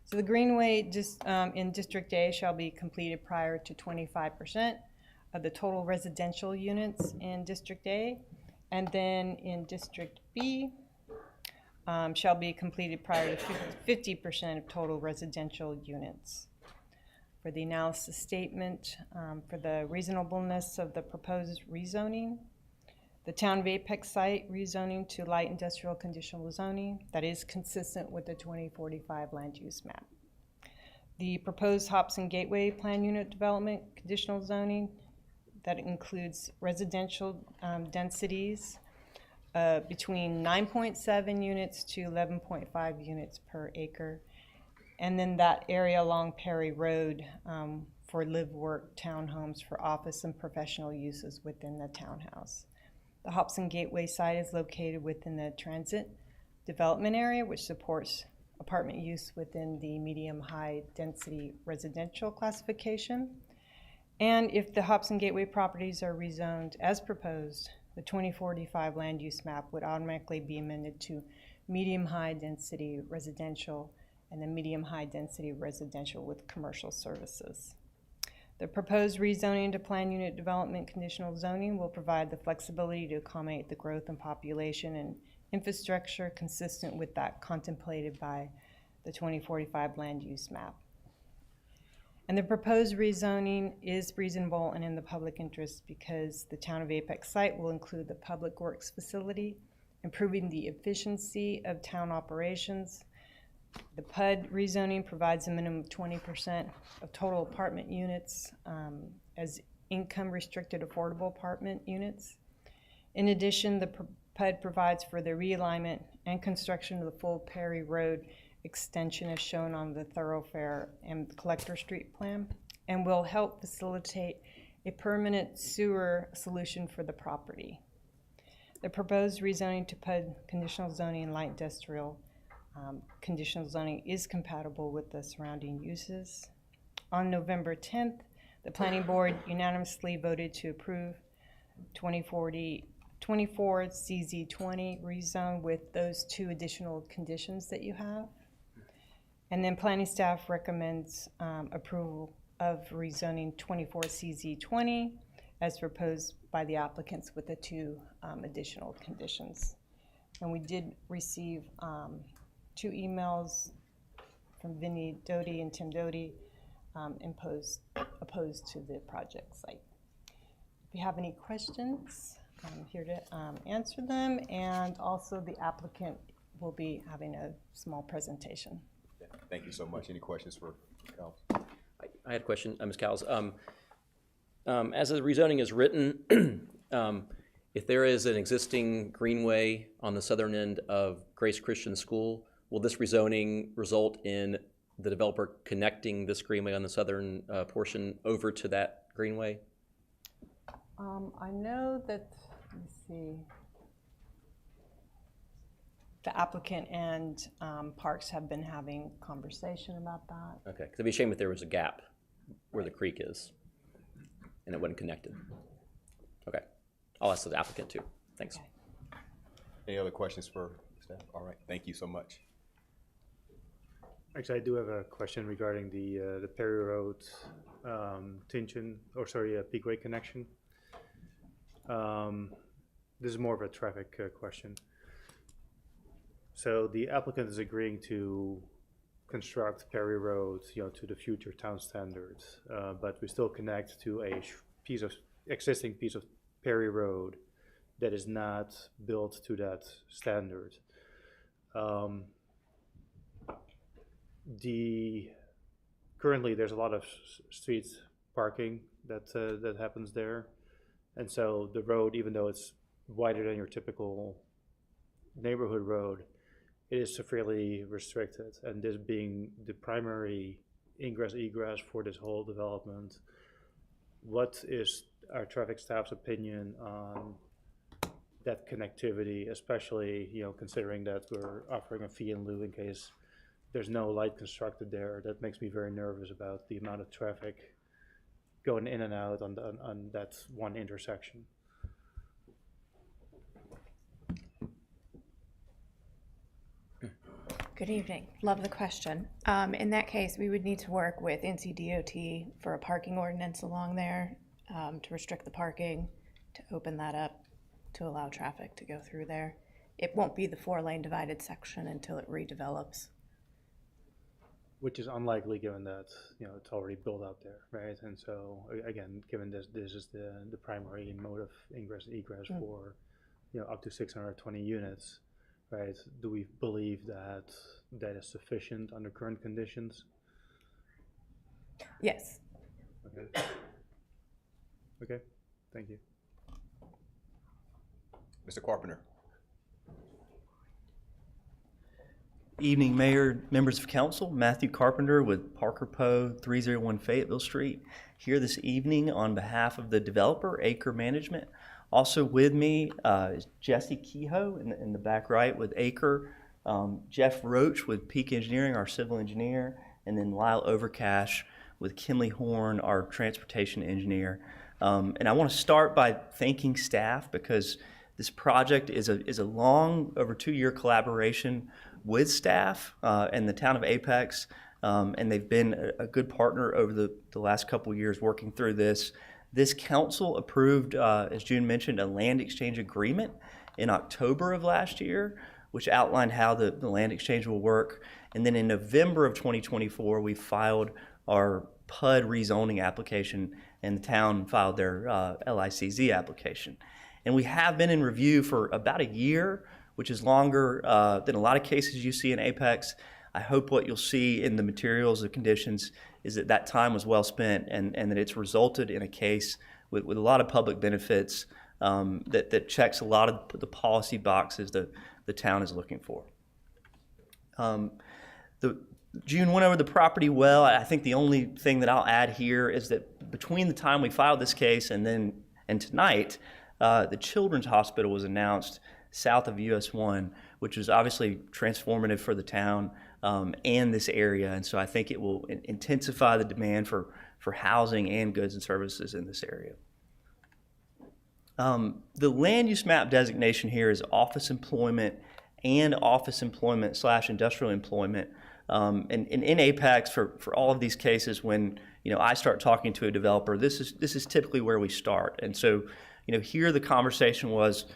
So the Greenway just in District A shall be completed prior to 25% of the total residential units in District A, and then in District B shall be completed prior to 50% of total residential units. For the analysis statement, for the reasonableness of the proposed rezoning, the Town of Apex site rezoning to light industrial conditional zoning that is consistent with the 2045 land use map. The proposed Hobson Gateway plan unit development conditional zoning that includes residential densities between 9.7 units to 11.5 units per acre. And then that area along Perry Road for live-work townhomes for office and professional uses within the townhouse. The Hobson Gateway site is located within the transit development area, which supports apartment use within the medium-high density residential classification. And if the Hobson Gateway properties are rezoned as proposed, the 2045 land use map would automatically be amended to medium-high density residential and then medium-high density residential with commercial services. The proposed rezoning to plan unit development conditional zoning will provide the flexibility to accommodate the growth in population and infrastructure consistent with that contemplated by the 2045 land use map. And the proposed rezoning is reasonable and in the public interest because the Town of Apex site will include the public works facility, improving the efficiency of town operations. The PUD rezoning provides a minimum of 20% of total apartment units as income restricted affordable apartment units. In addition, the PUD provides for the realignment and construction of the full Perry Road extension as shown on the thoroughfare and Collector Street plan, and will help facilitate a permanent sewer solution for the property. The proposed rezoning to PUD conditional zoning and light industrial conditional zoning is compatible with the surrounding uses. On November 10th, the Planning Board unanimously voted to approve 24 CZ20 rezone with those 2 additional conditions that you have. And then planning staff recommends approval of rezoning 24 CZ20 as proposed by the applicants with the 2 additional conditions. And we did receive 2 emails from Vinnie Doty and Tim Doty, opposed to the project site. If you have any questions, I'm here to answer them, and also the applicant will be having a small presentation. Thank you so much. Any questions for Cal? I had a question, Ms. Cowles. As the rezoning is written, if there is an existing greenway on the southern end of Grace Christian School, will this rezoning result in the developer connecting this greenway on the southern portion over to that greenway? I know that, let's see, the applicant and Parks have been having conversation about that. Okay, because it'd be a shame if there was a gap where the creek is and it wasn't connected. Okay, I'll ask the applicant too. Thanks. Okay. Any other questions for staff? All right, thank you so much. Actually, I do have a question regarding the Perry Road Peakway connection. This is more of a traffic question. So the applicant is agreeing to construct Perry Road, to the future town standards, but we still connect to a existing piece of Perry Road that is not built to that standard. Currently there's a lot of street parking that happens there, and so the road, even though it's wider than your typical neighborhood road, it is severely restricted, and this being the primary ingress-egress for this whole development, what is our traffic staff's opinion on that connectivity, especially considering that we're offering a fee in lieu in case there's no light constructed there? That makes me very nervous about the amount of traffic going in and out on that one intersection. Good evening. Love the question. In that case, we would need to work with NCDOT for a parking ordinance along there to restrict the parking, to open that up, to allow traffic to go through there. It won't be the 4-lane divided section until it redevelops. Which is unlikely given that it's already built out there, right? And so again, given this is the primary mode of ingress and egress for up to 620 units, right? Do we believe that that is sufficient under current conditions? Yes. Okay. Okay. Thank you. Mr. Carpenter. Evening, Mayor, members of council. Matthew Carpenter with Parker Poe, 301 Fayetteville Street, here this evening on behalf of the developer, Acre Management. Also with me is Jesse Kehoe in the back right with Acre, Jeff Roach with Peak Engineering, our civil engineer, and then Lyle Overcash with Kinley Horn, our transportation engineer. And I want to start by thanking staff, because this project is a long, over 2-year collaboration with staff and the town of Apex, and they've been a good partner over the last couple of years working through this. This council approved, as June mentioned, a land exchange agreement in October of last year, which outlined how the land exchange will work. And then in November of 2024, we filed our PUD rezoning application, and the town filed their LICZ application. And we have been in review for about a year, which is longer than a lot of cases you see in Apex. I hope what you'll see in the materials, the conditions, is that time was well spent, and that it's resulted in a case with a lot of public benefits that checks a lot of the policy boxes that the town is looking for. June went over the property well. I think the only thing that I'll add here is that between the time we filed this case and tonight, the Children's Hospital was announced south of US 1, which is obviously transformative for the town and this area. And so I think it will intensify the demand for housing and goods and services in this area. The land use map designation here is office employment and office employment / industrial employment. And in Apex, for all of these cases, when I start talking to a developer, this is typically where we start. And so here the conversation was,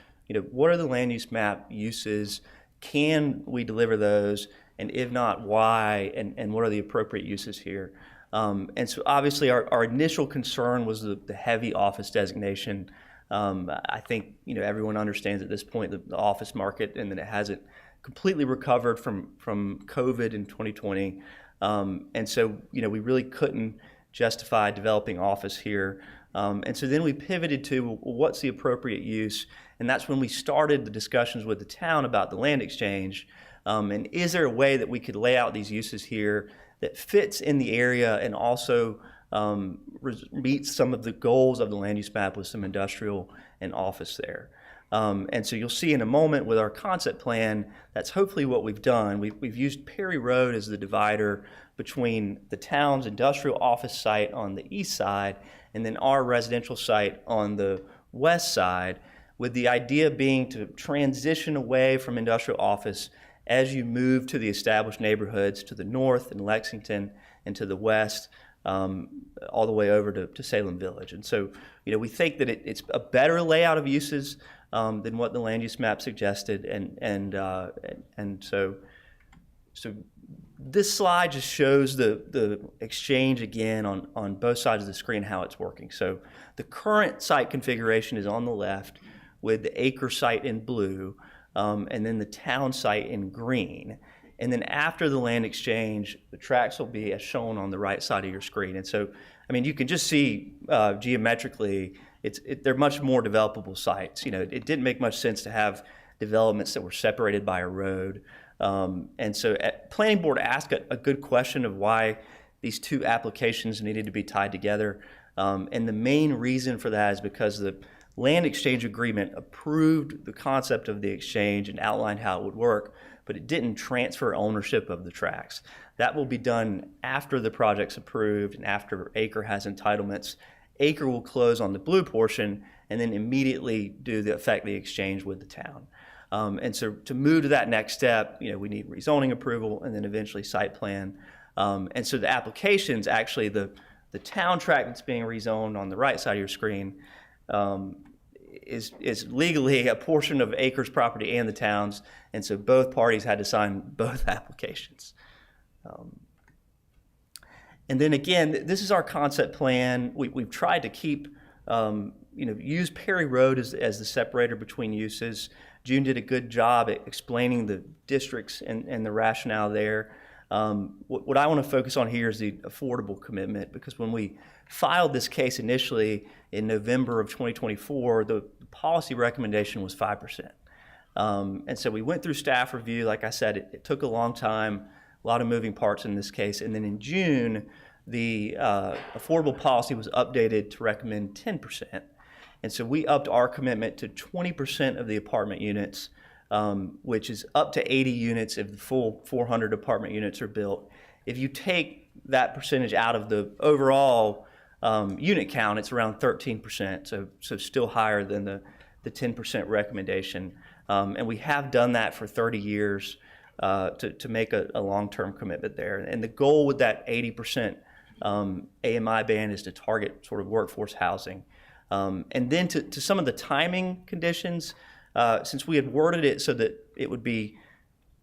what are the land use map uses? Can we deliver those? and if not, why, and what are the appropriate uses here. And so obviously our initial concern was the heavy office designation. I think everyone understands at this point the office market, and that it hasn't completely recovered from COVID in 2020. And so we really couldn't justify developing office here. And so then we pivoted to, well, what's the appropriate use? And that's when we started the discussions with the town about the land exchange. And is there a way that we could lay out these uses here that fits in the area and also meets some of the goals of the land use map with some industrial and office there? And so you'll see in a moment with our concept plan, that's hopefully what we've done. We've used Perry Road as the divider between the town's industrial office site on the east side and then our residential site on the west side, with the idea being to transition away from industrial office as you move to the established neighborhoods to the north in Lexington and to the west, all the way over to Salem Village. And so, we think that it's a better layout of uses than what the land use map suggested. And so this slide just shows the exchange again on both sides of the screen, how it's working. So the current site configuration is on the left with the acre site in blue, and then the town site in green. And then after the land exchange, the tracks will be as shown on the right side of your screen. And so, you can just see geometrically, they're much more developable sites. It didn't make much sense to have developments that were separated by a road. And so Planning Board asked a good question of why these two applications needed to be tied together. And the main reason for that is because the land exchange agreement approved the concept of the exchange and outlined how it would work, but it didn't transfer ownership of the tracks. That will be done after the project's approved and after Acre has entitlements. Acre will close on the blue portion and then immediately effect the exchange with the town. And so to move to that next step, we need rezoning approval and then eventually site plan. And so the applications, actually the town tract that's being rezoned on the right side of your screen, is legally a portion of Acres property and the town's, and so both parties had to sign both applications. And then again, this is our concept plan. We've tried to keep, use Perry Road as the separator between uses. June did a good job at explaining the districts and the rationale there. What I want to focus on here is the affordable commitment, because when we filed this case initially in November of 2024, the policy recommendation was 5%. And so we went through staff review. Like I said, it took a long time, a lot of moving parts in this case. And then in June, the affordable policy was updated to recommend 10%. And so we upped our commitment to 20% of the apartment units, which is up to 80 units if the full 400 apartment units are built. If you take that percentage out of the overall unit count, it's around 13%, so still higher than the 10% recommendation. And we have done that for 30 years to make a long-term commitment there. And the goal with that 80% AMI band is to target sort of workforce housing. And then to some of the timing conditions, since we had worded it so that it would be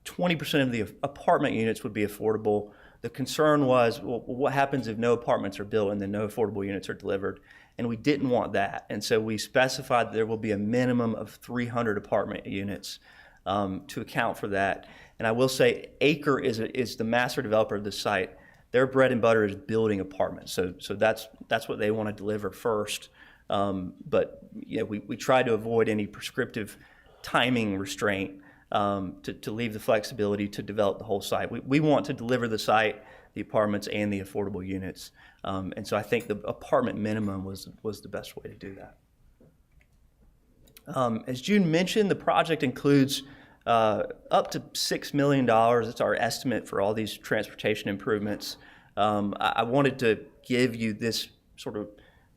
20% of the apartment units would be affordable, the concern was, well, what happens if no apartments are built and then no affordable units are delivered? And we didn't want that. And so we specified that there will be a minimum of 300 apartment units to account for that. And I will say Acre is the master developer of the site. Their bread and butter is building apartments. So that's what they want to deliver first. But we try to avoid any prescriptive timing restraint to leave the flexibility to develop the whole site. We want to deliver the site, the apartments, and the affordable units. And so I think the apartment minimum was the best way to do that. As June mentioned, the project includes up to $6 million. It's our estimate for all these transportation improvements. I wanted to give you this sort of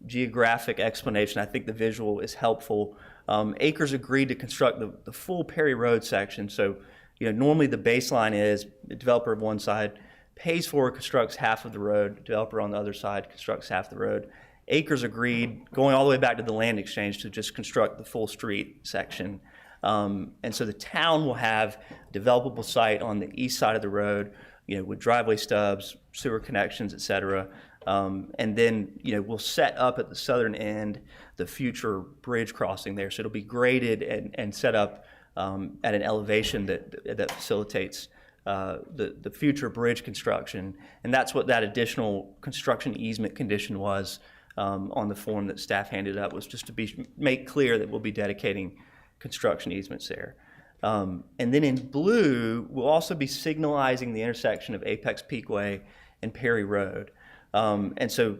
geographic explanation. I think the visual is helpful. Acres agreed to construct the full Perry Road section. So, normally the baseline is the developer of one side pays for, constructs half of the road. Developer on the other side constructs half the road. Acres agreed, going all the way back to the land exchange, to just construct the full street section. And so the town will have developable site on the east side of the road, with driveway stubs, sewer connections, et cetera. And then, we'll set up at the southern end the future bridge crossing there. So it'll be graded and set up at an elevation that facilitates the future bridge construction. And that's what that additional construction easement condition was on the form that staff handed up, was just to make clear that we'll be dedicating construction easements there. And then in blue, we'll also be signalizing the intersection of Apex Peakway and Perry Road. And so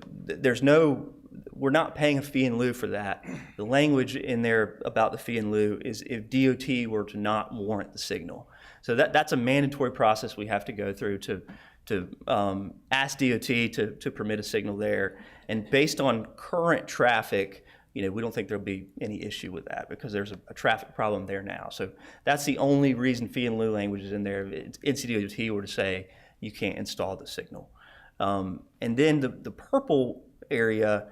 we're not paying a fee in lieu for that. The language in there about the fee in lieu is if DOT were to not warrant the signal. So that's a mandatory process we have to go through to ask DOT to permit a signal there. And based on current traffic, we don't think there'll be any issue with that because there's a traffic problem there now. So that's the only reason fee in lieu language is in there. If NCDOT were to say you can't install the signal. And then the purple area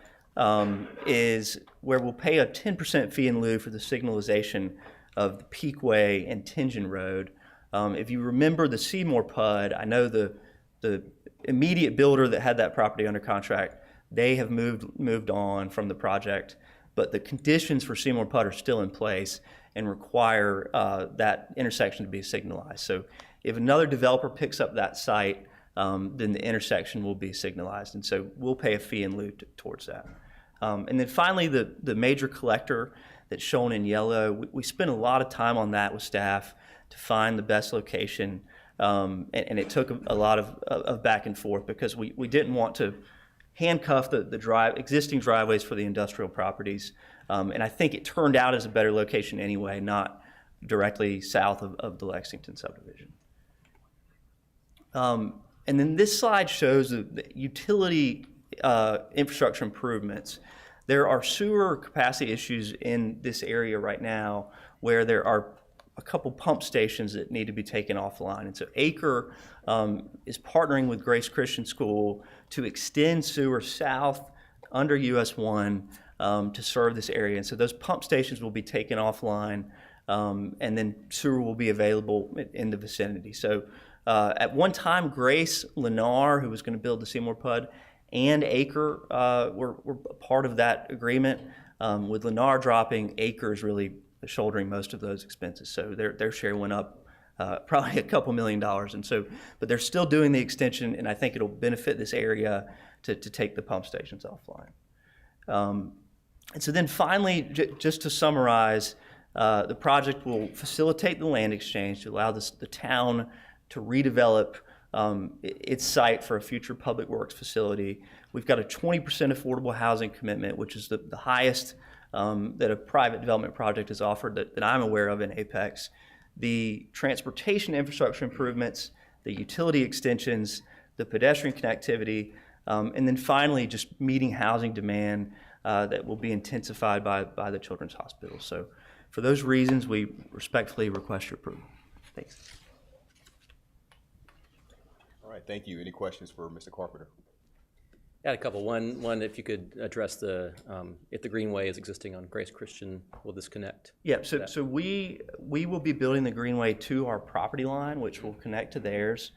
is where we'll pay a 10% fee in lieu for the signalization of the Peakway and Tingen Road. If you remember the Seymour PUD, I know the immediate builder that had that property under contract, they have moved on from the project, but the conditions for Seymour PUD are still in place and require that intersection to be signalized. So if another developer picks up that site, then the intersection will be signalized, and so we'll pay a fee in lieu towards that. And then finally, the major collector that's shown in yellow, we spent a lot of time on that with staff to find the best location, and it took a lot of back and forth because we didn't want to handcuff the existing driveways for the industrial properties, and I think it turned out as a better location anyway, not directly south of the Lexington subdivision. And then this slide shows the utility infrastructure improvements. There are sewer capacity issues in this area right now where there are a couple pump stations that need to be taken offline. And so Acre is partnering with Grace Christian School to extend sewer south under US 1 to serve this area. And so those pump stations will be taken offline, and then sewer will be available in the vicinity. So at one time, Grace, Lennar, who was going to build the Seymour PUD, and Acre were part of that agreement. With Lennar dropping, Acre is really shouldering most of those expenses. So their share went up probably a couple $1 million. And so, but they're still doing the extension, and I think it'll benefit this area to take the pump stations offline. And so then finally, just to summarize, the project will facilitate the land exchange to allow the town to redevelop its site for a future public works facility. We've got a 20% affordable housing commitment, which is the highest that a private development project has offered that I'm aware of in Apex. The transportation infrastructure improvements, the utility extensions, the pedestrian connectivity, and then finally just meeting housing demand that will be intensified by the Children's Hospital. So for those reasons, we respectfully request your approval. Thanks. All right, thank you. Any questions for Mr. Carpenter? I had a couple. One, if you could address if the Greenway is existing on Grace Christian, will this connect? Yeah, so we will be building the Greenway to our property line, which will connect to theirs.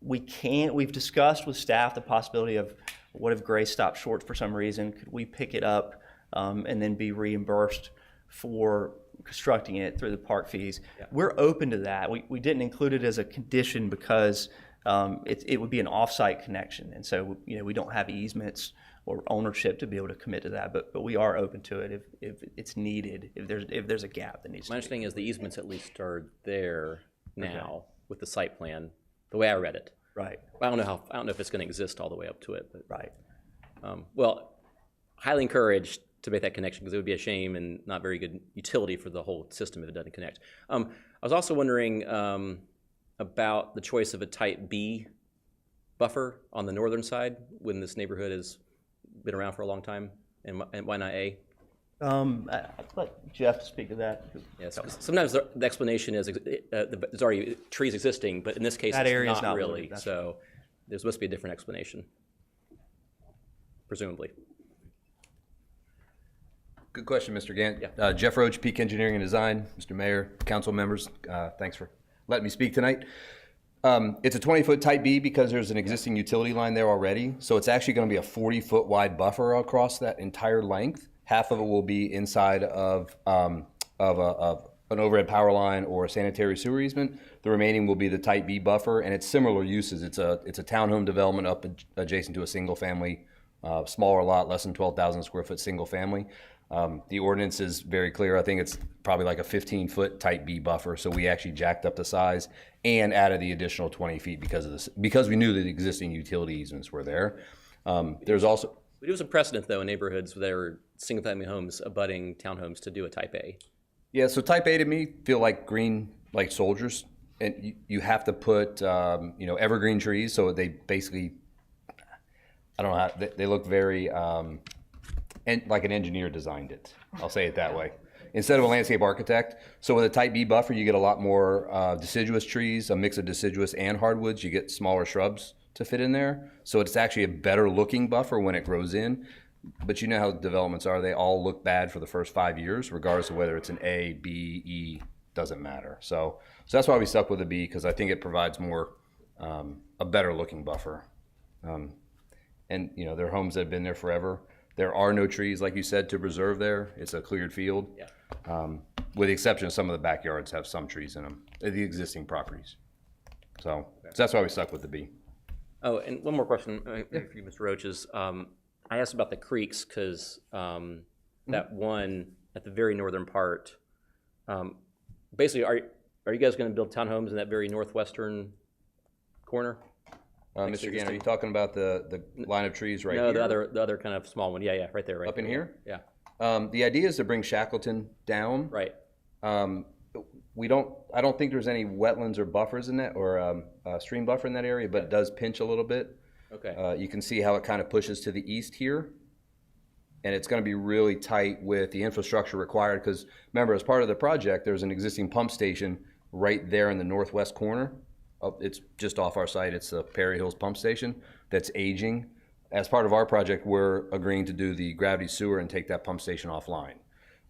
We've discussed with staff the possibility of what if Grace stopped short for some reason? Could we pick it up and then be reimbursed for constructing it through the park fees? Yeah. We're open to that. We didn't include it as a condition because it would be an off-site connection, and so we don't have easements or ownership to be able to commit to that. But we are open to it if it's needed. If there's a gap that needs. My understanding is the easements at least are there now with the site plan. The way I read it. Right. I don't know if it's going to exist all the way up to it, but right. Well, highly encouraged to make that connection because it would be a shame and not very good utility for the whole system if it doesn't connect. I was also wondering about the choice of a type B buffer on the northern side when this neighborhood has been around for a long time, and why not A? I'll let Jeff speak to that. Yes, sometimes the explanation is there's already trees existing, but in this case, that area it's is not really. So there's supposed to be a different explanation, presumably. Good question, Mr. Gant. Jeff Roach, Peak Engineering and Design. Mr. Mayor, council members, thanks for letting me speak tonight. It's a 20-foot type B because there's an existing utility line there already. So it's actually going to be a 40-foot wide buffer across that entire length. Half of it will be inside of an overhead power line or a sanitary sewer easement. The remaining will be the type B buffer, and it's similar uses. It's a townhome development up adjacent to a single family, smaller lot, less than 12,000 square foot single family. The ordinance is very clear. I think it's probably like a 15-foot type B buffer. So we actually jacked up the size and added the additional 20 feet because of this, because we knew that the existing utility easements were there. There's also We do have some precedent, though, in neighborhoods where there are single-family homes abutting townhomes to do a type A. Yeah, so type A to me feel like green, like soldiers, and you have to put evergreen trees. So they basically, I don't know how they look very and like an engineer designed it. I'll say it that way, instead of a landscape architect. So with a type B buffer, you get a lot more deciduous trees, a mix of deciduous and hardwoods. You get smaller shrubs to fit in there. So it's actually a better looking buffer when it grows in. But you know how developments are, they all look bad for the first 5 years, regardless of whether it's an A, B, E, doesn't matter. So that's why we stuck with a B, because I think it provides more, a better looking buffer. And there are homes that have been there forever. There are no trees, like you said, to preserve there. It's a cleared field. Yeah. With the exception of some of the backyards have some trees in them, the existing properties. So that's why we stuck with the B. Oh, and one more question for you, Mr. Roach, is I asked about the creeks because that one at the very northern part, basically, are you guys going to build townhomes in that very northwestern corner? Mr. Gann, are you talking about the line of trees right here? No, the other kind of small one. Yeah, right there. Right up in there. here? Yeah. The idea is to bring Shackleton down. Right. I don't think there's any wetlands or buffers in that, or stream buffer in that area, but it does pinch a little bit. Okay. You can see how it kind of pushes to the east here. And it's going to be really tight with the infrastructure required, because remember, as part of the project, there's an existing pump station right there in the northwest corner. It's just off our site. It's the Perry Hills pump station that's aging. As part of our project, we're agreeing to do the gravity sewer and take that pump station offline.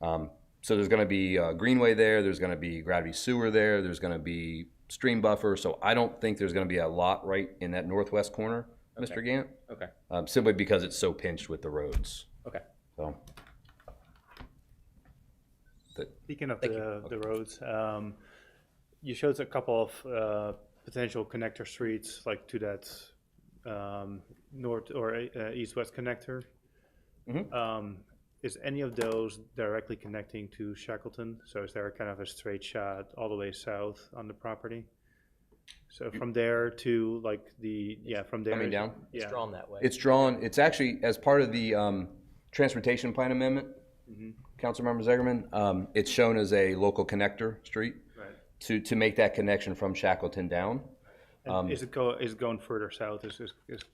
So there's going to be a greenway there. There's going to be gravity sewer there. There's going to be stream buffer. So I don't think there's going to be a lot right in that northwest corner, okay. Mr. Gant. Okay. Simply because it's so pinched with the roads. Okay. So. Speaking of the roads, you showed a couple of potential connector streets, like to that north or east-west connector. Mm-hmm. Is any of those directly connecting to Shackleton? So is there kind of a straight shot all the way south on the property? So from there to like from there coming down. It's drawn that way. It's drawn. It's actually as part of the transportation plan amendment. Mm-hmm. Councilmember Zegerman. It's shown as a local connector street. Right. To make that connection from Shackleton down. Is it going further south? Is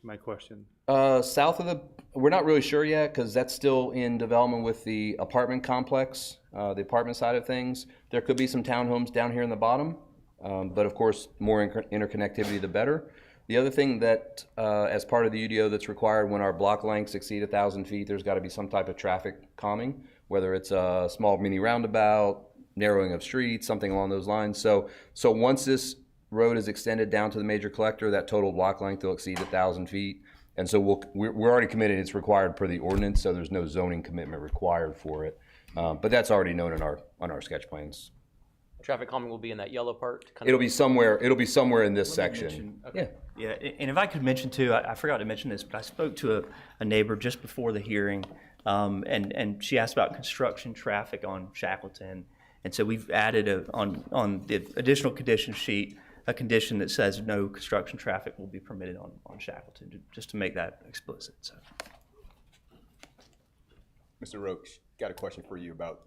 my question. South of we're not really sure yet, because that's still in development with the apartment complex, the apartment side of things. There could be some townhomes down here in the bottom, but of course, more interconnectivity, the better. The other thing that, as part of the UDO that's required when our block lengths exceed 1,000 feet, there's got to be some type of traffic calming, whether it's a small mini roundabout, narrowing of streets, something along those lines. So once this road is extended down to the major collector, that total block length will exceed 1,000 feet. And so we're already committed. It's required per the ordinance, so there's no zoning commitment required for it. But that's already known on our sketch plans. Traffic calming will be in that yellow part. It'll be somewhere in this section. Okay. Yeah, and if I could mention too, I forgot to mention this, but I spoke to a neighbor just before the hearing, and she asked about construction traffic on Shackleton, and so we've added on the additional condition sheet a condition that says no construction traffic will be permitted on Shackleton, just to make that explicit. So. Mr. Roach, got a question for you about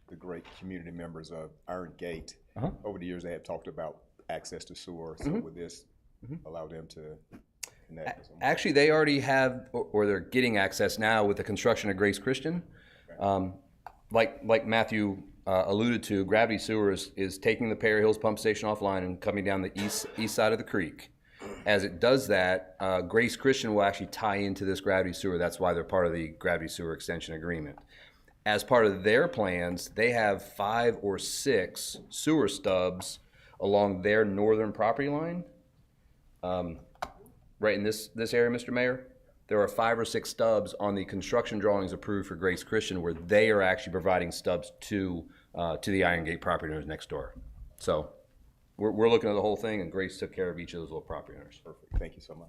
the great community members of Iron Gate. Uh-huh. Over the years, they have talked about access to sewer. So would this allow them to connect? Actually, they already have, or they're getting access now with the construction of Grace Christian. Okay. Like Matthew alluded to, Gravity Sewer is taking the Perry Hills pump station offline and coming down the east side of the creek. As it does that, Grace Christian will actually tie into this Gravity Sewer. That's why they're part of the Gravity Sewer extension agreement. as part of their plans, they have 5 or 6 sewer stubs along their northern property line. Right in this area, Mr. Mayor, there are 5 or 6 stubs on the construction drawings approved for Grace Christian where they are actually providing stubs to the Iron Gate property owners next door. So we're looking at the whole thing, and Grace took care of each of those little property owners. Perfect. Thank you so much.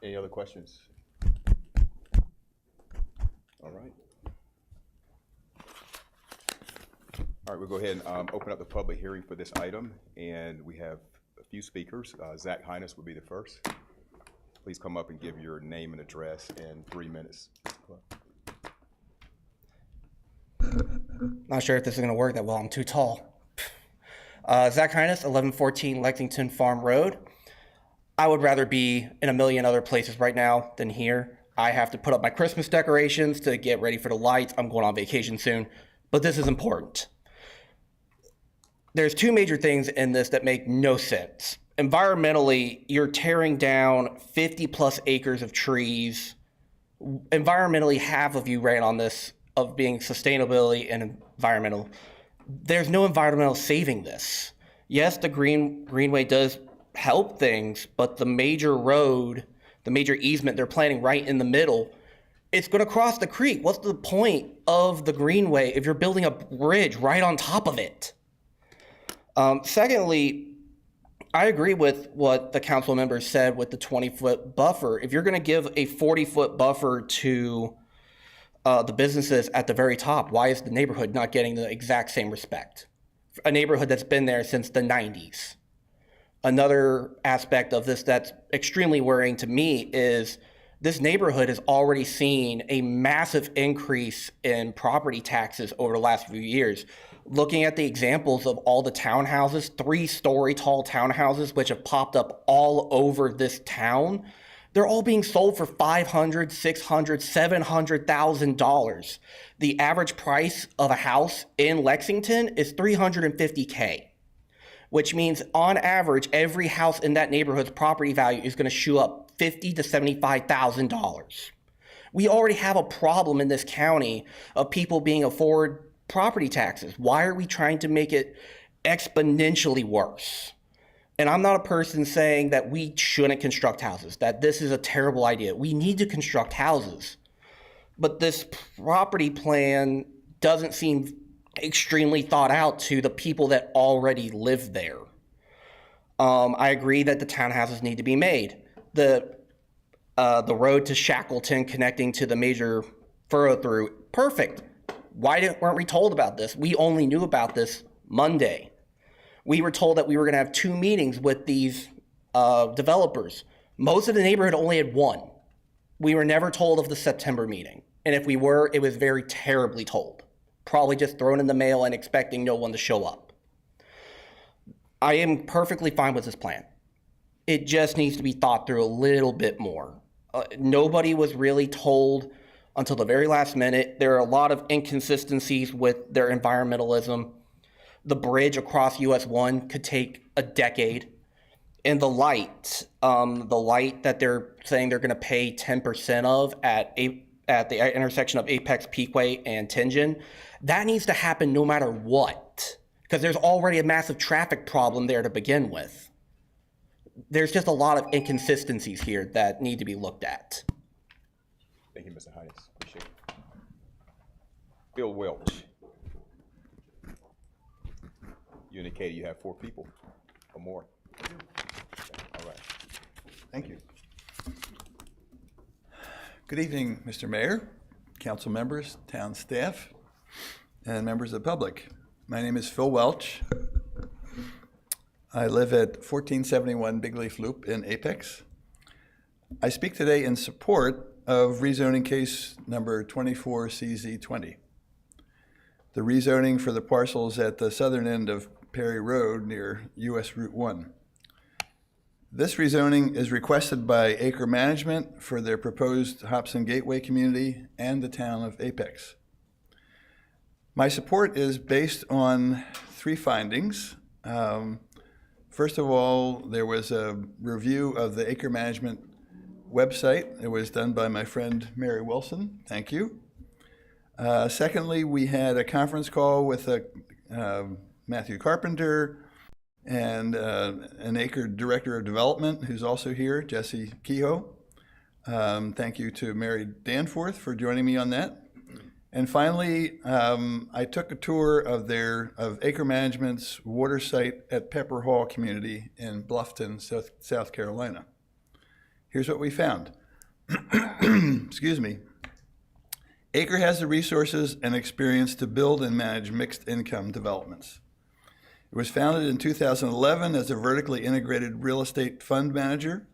Any other questions? All right. All right, we'll go ahead and open up the public hearing for this item, and we have a few speakers. Zach Hines will be the first. Please come up and give your name and address in 3 minutes. Not sure if this is going to work that well. I'm too tall. Zach Hines, 1114 Lexington Farm Road. I would rather be in a million other places right now than here. I have to put up my Christmas decorations to get ready for the lights. I'm going on vacation soon, but this is important. There's 2 major things in this that make no sense. Environmentally, you're tearing down 50 plus acres of trees. Environmentally, half of you ran on this of being sustainability and environmental. There's no environmental saving this. Yes, the Greenway does help things, but the major road, the major easement they're planning right in the middle, it's going to cross the creek. What's the point of the Greenway if you're building a bridge right on top of it? Secondly, I agree with what the council members said with the 20-foot buffer. If you're going to give a 40-foot buffer to the businesses at the very top, why is the neighborhood not getting the exact same respect? A neighborhood that's been there since the 90s. Another aspect of this that's extremely worrying to me is this neighborhood has already seen a massive increase in property taxes over the last few years. Looking at the examples of all the townhouses, 3-story tall townhouses, which have popped up all over this town, they're all being sold for $500,000, $600,000, $700,000. The average price of a house in Lexington is $350K, which means on average, every house in that neighborhood's property value is going to shoot up $50,000 to $75,000. We already have a problem in this county of people being afforded property taxes. Why are we trying to make it exponentially worse? And I'm not a person saying that we shouldn't construct houses, that this is a terrible idea. We need to construct houses. But this property plan doesn't seem extremely thought out to the people that already live there. I agree that the townhouses need to be made. The road to Shackleton connecting to the major furrow through, perfect. Why weren't we told about this? We only knew about this Monday. We were told that we were going to have 2 meetings with these developers. Most of the neighborhood only had 1. We were never told of the September meeting. And if we were, it was very terribly told. Probably just thrown in the mail and expecting no one to show up. I am perfectly fine with this plan. It just needs to be thought through a little bit more. Nobody was really told until the very last minute. There are a lot of inconsistencies with their environmentalism. The bridge across US 1 could take a decade. And the light that they're saying they're going to pay 10% of at the intersection of Apex Peakway and Tingen, that needs to happen no matter what, because there's already a massive traffic problem there to begin with. There's just a lot of inconsistencies here that need to be looked at. Thank you, Mr. Hines. Appreciate it. Bill Welch. You indicated you have 4 people or more. All right. Thank you. Good evening, Mr. Mayor, council members, town staff, and members of the public. My name is Phil Welch. I live at 1471 Big Leaf Loop in Apex. I speak today in support of rezoning case number 24CZ20. The rezoning for the parcels at the southern end of Perry Road near US Route 1. This rezoning is requested by Acre Management for their proposed Hobson Gateway community and the town of Apex. My support is based on 3 findings. First of all, there was a review of the Acre Management website. It was done by my friend Mary Wilson. Thank you. Secondly, we had a conference call with Matthew Carpenter and an Acre Director of Development, who's also here, Jesse Kehoe. Thank you to Mary Danforth for joining me on that. And finally, I took a tour of Acre Management's water site at Pepper Hall Community in Bluffton, South Carolina. Here's what we found. Excuse me. Acre has the resources and experience to build and manage mixed income developments. It was founded in 2011 as a vertically integrated real estate fund manager.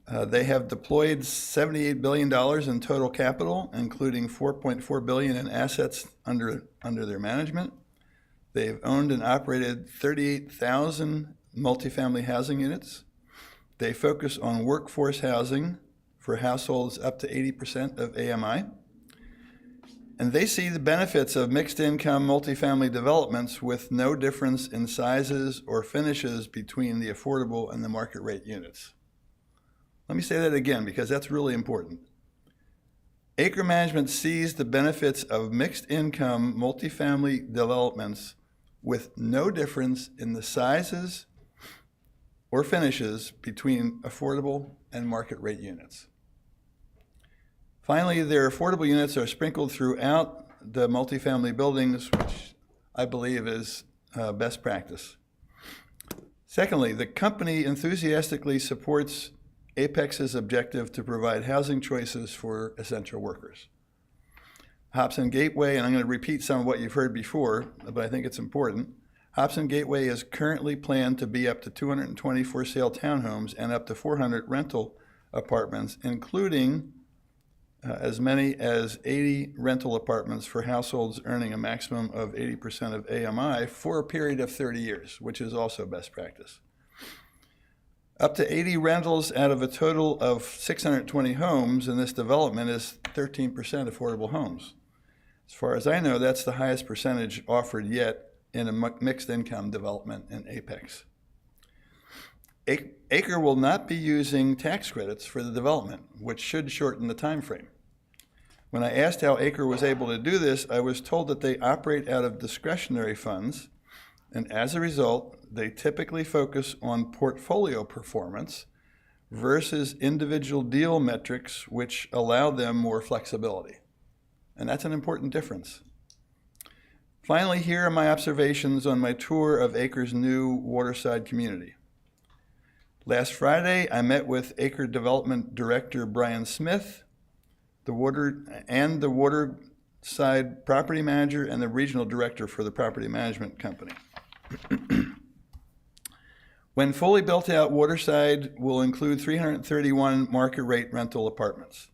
They have deployed $78 billion in total capital, including $4.4 billion in assets under their management. They've owned and operated 38,000 multifamily housing units. They focus on workforce housing for households up to 80% of AMI. And they see the benefits of mixed income multifamily developments with no difference in sizes or finishes between the affordable and the market rate units. Let me say that again because that's really important. Acre Management sees the benefits of mixed income multifamily developments with no difference in the sizes or finishes between affordable and market rate units. Finally, their affordable units are sprinkled throughout the multifamily buildings, which I believe is best practice. Secondly, the company enthusiastically supports Apex's objective to provide housing choices for essential workers. Hobson Gateway, and I'm going to repeat some of what you've heard before, but I think it's important. Hobson Gateway is currently planned to be up to 220 for-sale townhomes and up to 400 rental apartments, including as many as 80 rental apartments for households earning a maximum of 80% of AMI for a period of 30 years, which is also best practice. Up to 80 rentals out of a total of 620 homes in this development is 13% affordable homes. As far as I know, that's the highest percentage offered yet in a mixed income development in Apex. Acre will not be using tax credits for the development, which should shorten the time frame. When I asked how Acre was able to do this, I was told that they operate out of discretionary funds, and as a result, they typically focus on portfolio performance versus individual deal metrics, which allow them more flexibility. And that's an important difference. Finally, here are my observations on my tour of Acre's new Waterside community. Last Friday, I met with Acre Development Director Brian Smith, the Waterside Property Manager, and the Regional Director for the Property Management Company. When fully built out, Waterside will include 331 market rate rental apartments.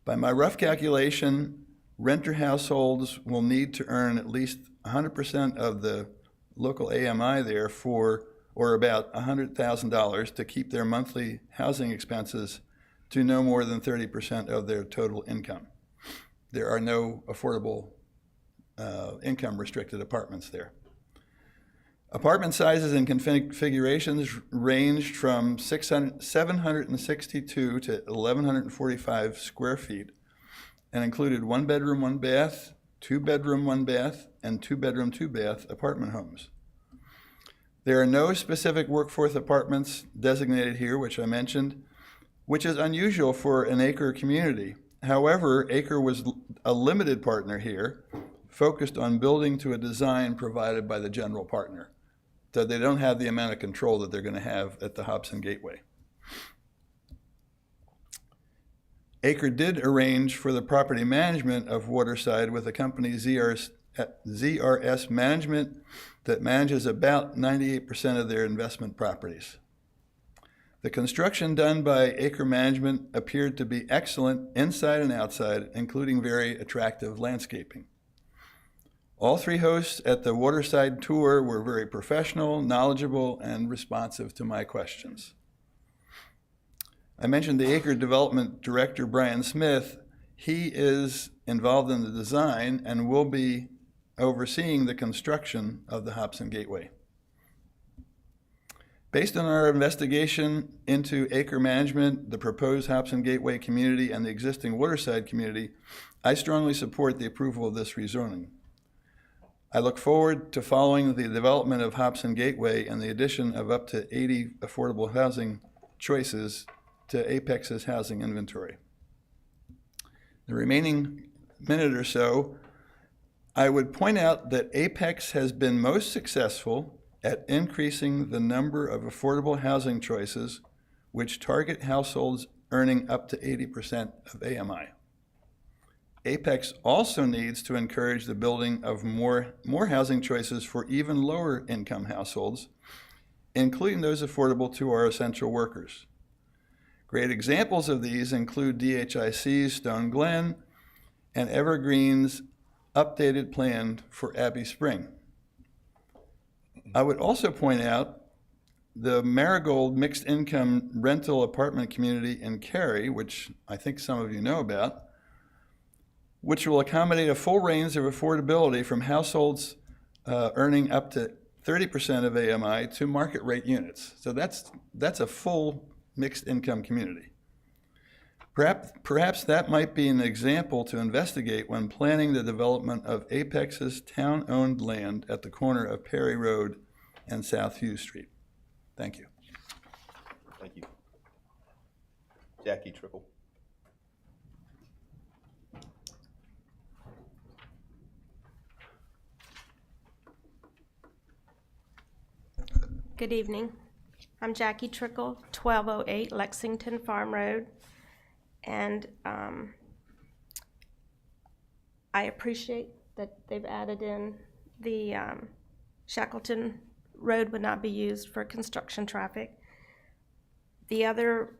By my rough calculation, renter households will need to earn at least 100% of the local AMI there or about $100,000 to keep their monthly housing expenses to no more than 30% of their total income. There are no affordable income restricted apartments there. Apartment sizes and configurations ranged from 762 to 1,145 square feet and included 1 bedroom, 1 bath, 2 bedroom, 1 bath, and 2 bedroom, 2 bath apartment homes. There are no specific workforce apartments designated here, which I mentioned, which is unusual for an Acre community. However, Acre was a limited partner here, focused on building to a design provided by the general partner. So they don't have the amount of control that they're going to have at the Hobson Gateway. Acre did arrange for the property management of Waterside with a company ZRS Management that manages about 98% of their investment properties. The construction done by Acre Management appeared to be excellent inside and outside, including very attractive landscaping. All three hosts at the Waterside tour were very professional, knowledgeable, and responsive to my questions. I mentioned the Acre Development Director, Brian Smith. He is involved in the design and will be overseeing the construction of the Hobson Gateway. Based on our investigation into acre management, the proposed Hobson Gateway community, and the existing Waterside community, I strongly support the approval of this rezoning. I look forward to following the development of Hobson Gateway and the addition of up to 80 affordable housing choices to Apex's housing inventory. The remaining minute or so, I would point out that Apex has been most successful at increasing the number of affordable housing choices which target households earning up to 80% of AMI. Apex also needs to encourage the building of more housing choices for even lower income households, including those affordable to our essential workers. Great examples of these include DHIC's Stone Glen and Evergreen's updated plan for Abbey Spring. I would also point out the Marigold mixed income rental apartment community in Cary, which I think some of you know about, which will accommodate a full range of affordability from households earning up to 30% of AMI to market rate units. So that's a full mixed income community. Perhaps that might be an example to investigate when planning the development of Apex's town-owned land at the corner of Perry Road and South Hughes Street. Thank you. Thank you. Jackie Trickle. Good evening. I'm Jackie Trickle, 1208 Lexington Farm Road. And I appreciate that they've added in the Shackleton Road would not be used for construction traffic. The other,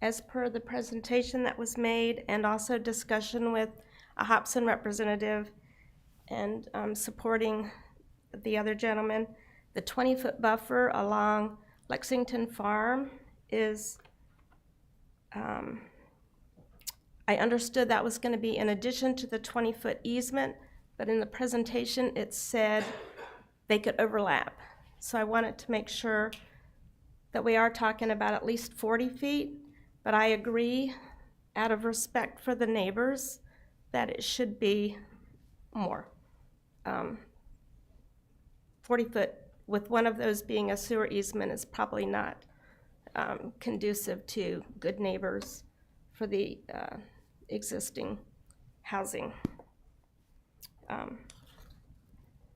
as per the presentation that was made and also discussion with a Hobson representative and supporting the other gentleman, the 20-foot buffer along Lexington Farm is I understood that was going to be in addition to the 20-foot easement, but in the presentation it said they could overlap. So I wanted to make sure that we are talking about at least 40 feet, but I agree, out of respect for the neighbors, that it should be more. 40 foot with one of those being a sewer easement is probably not conducive to good neighbors for the existing housing.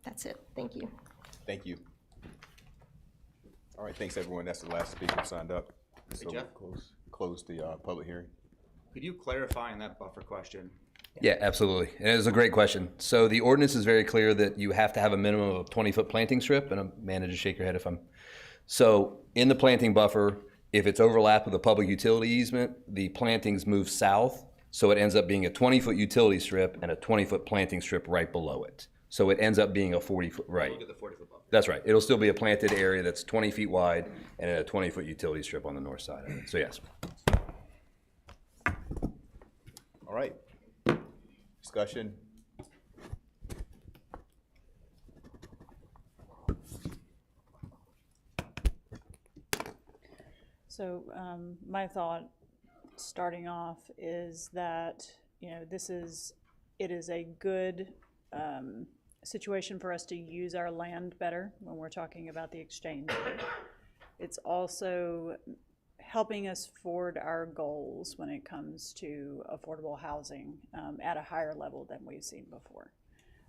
That's it. Thank you. Thank you. All right, thanks everyone. That's the last speaker signed up. So Jeff? we'll close the public hearing. Could you clarify on that buffer question? Yeah, absolutely. And it was a great question. So the ordinance is very clear that you have to have a minimum of 20-foot planting strip, and Amanda, just shake your head if I'm. So in the planting buffer, if it's overlapped with a public utility easement, the plantings move south, so it ends up being a 20-foot utility strip and a 20-foot planting strip right below it. So it ends up being a 40-foot, right. Look at the 40-foot buffer. That's right. It'll still be a planted area that's 20 feet wide and a 20-foot utility strip on the north side of it. So yes. All right. Discussion. So my thought starting off is that, you know, it is a good situation for us to use our land better when we're talking about the exchange. It's also helping us forward our goals when it comes to affordable housing at a higher level than we've seen before.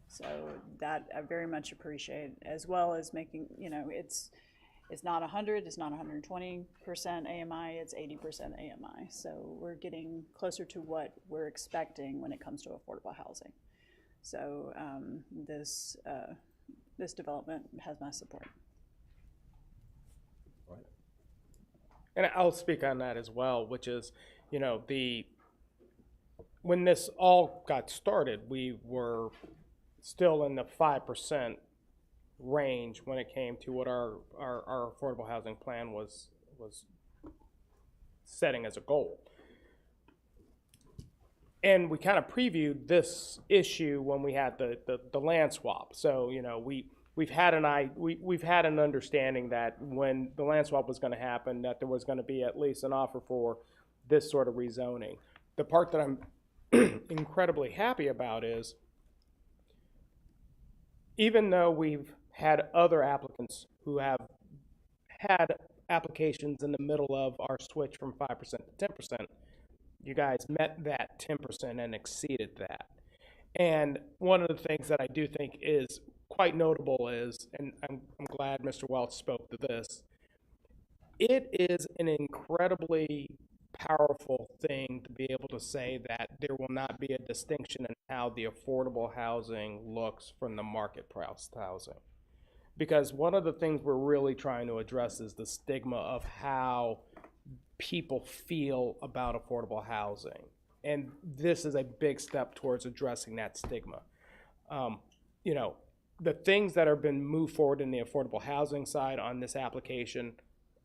So that I very much appreciate, as well as making, you know, it's not 100, it's not 120% AMI, it's 80% AMI. So we're getting closer to what we're expecting when it comes to affordable housing. So this development has my support. And I'll speak on that as well, which is, you know, when this all got started, we were still in the 5% range when it came to what our affordable housing plan was setting as a goal. And we kind of previewed this issue when we had the land swap. So, you know, we we've had an understanding that when the land swap was going to happen, that there was going to be at least an offer for this sort of rezoning. The part that I'm incredibly happy about is, even though we've had other applicants who have had applications in the middle of our switch from 5% to 10%, you guys met that 10% and exceeded that. And one of the things that I do think is quite notable is, and I'm glad Mr. Welch spoke to this, it is an incredibly powerful thing to be able to say that there will not be a distinction in how the affordable housing looks from the market price housing. Because one of the things we're really trying to address is the stigma of how people feel about affordable housing. And this is a big step towards addressing that stigma. You know, the things that have been moved forward in the affordable housing side on this application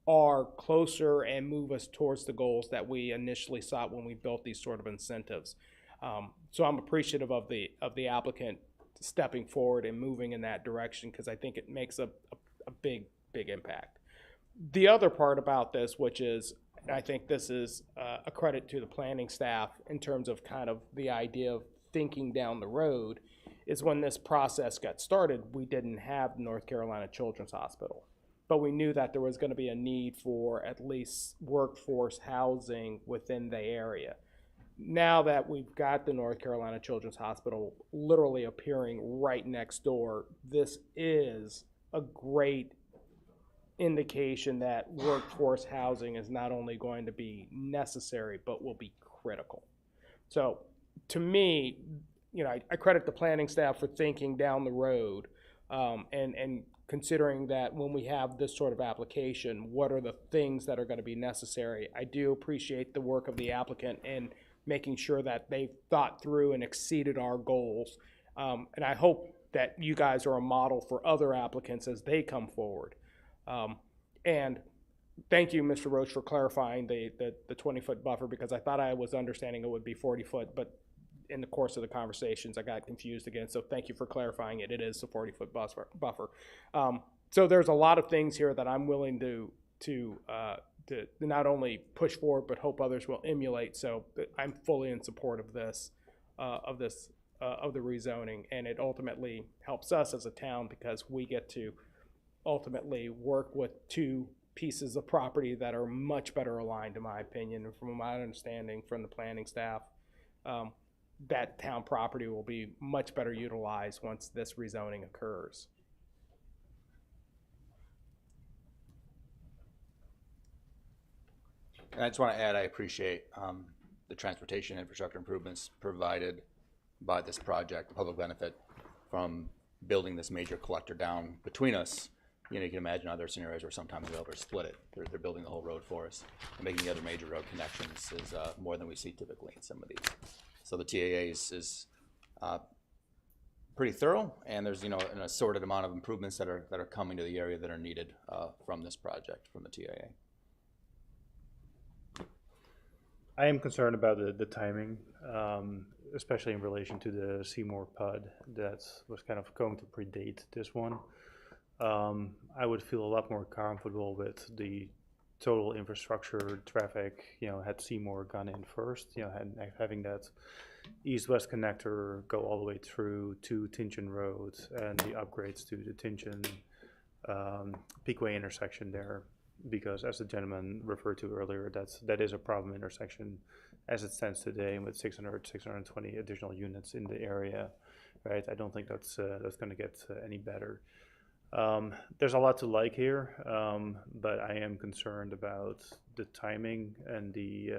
are closer and move us towards the goals that we initially sought when we built these sort of incentives. So I'm appreciative of the applicant stepping forward and moving in that direction, because I think it makes a big impact. The other part about this, which is, I think this is a credit to the planning staff in terms of kind of the idea of thinking down the road, is when this process got started, we didn't have North Carolina Children's Hospital. But we knew that there was going to be a need for at least workforce housing within the area. Now that we've got the North Carolina Children's Hospital literally appearing right next door, this is a great indication that workforce housing is not only going to be necessary, but will be critical. So to me, you know, I credit the planning staff for thinking down the road, and considering that when we have this sort of application, what are the things that are going to be necessary. I do appreciate the work of the applicant in making sure that they've thought through and exceeded our goals. And I hope that you guys are a model for other applicants as they come forward. And thank you, Mr. Roach, for clarifying the 20-foot buffer, because I thought I was understanding it would be 40 foot, but in the course of the conversations, I got confused again. So thank you for clarifying it. It is a 40-foot buffer. So there's a lot of things here that I'm willing to not only push forward, but hope others will emulate. So I'm fully in support of this, of the rezoning, and it ultimately helps us as a town because we get to ultimately work with two pieces of property that are much better aligned, in my opinion, and from my understanding from the planning staff. That town property will be much better utilized once this rezoning occurs. And I just want to add, I appreciate the transportation infrastructure improvements provided by this project, the public benefit from building this major collector down between us. You know, you can imagine other scenarios where sometimes developers split it. They're building the whole road for us. And making the other major road connections is more than we see typically in some of these. So the TAA is pretty thorough, and there's, you know, an assorted amount of improvements that are coming to the area that are needed from this project, from the TAA. I am concerned about the timing, especially in relation to the Seymour PUD that was kind of going to predate this one. I would feel a lot more comfortable with the total infrastructure traffic, you know, had Seymour gone in first, you know, having that east-west connector go all the way through to Tinchin Road and the upgrades to the Tinchin Peakway intersection there. Because as the gentleman referred to earlier, that is a problem intersection as it stands today with 620 additional units in the area, right? I don't think that's going to get any better. There's a lot to like here, but I am concerned about the timing and the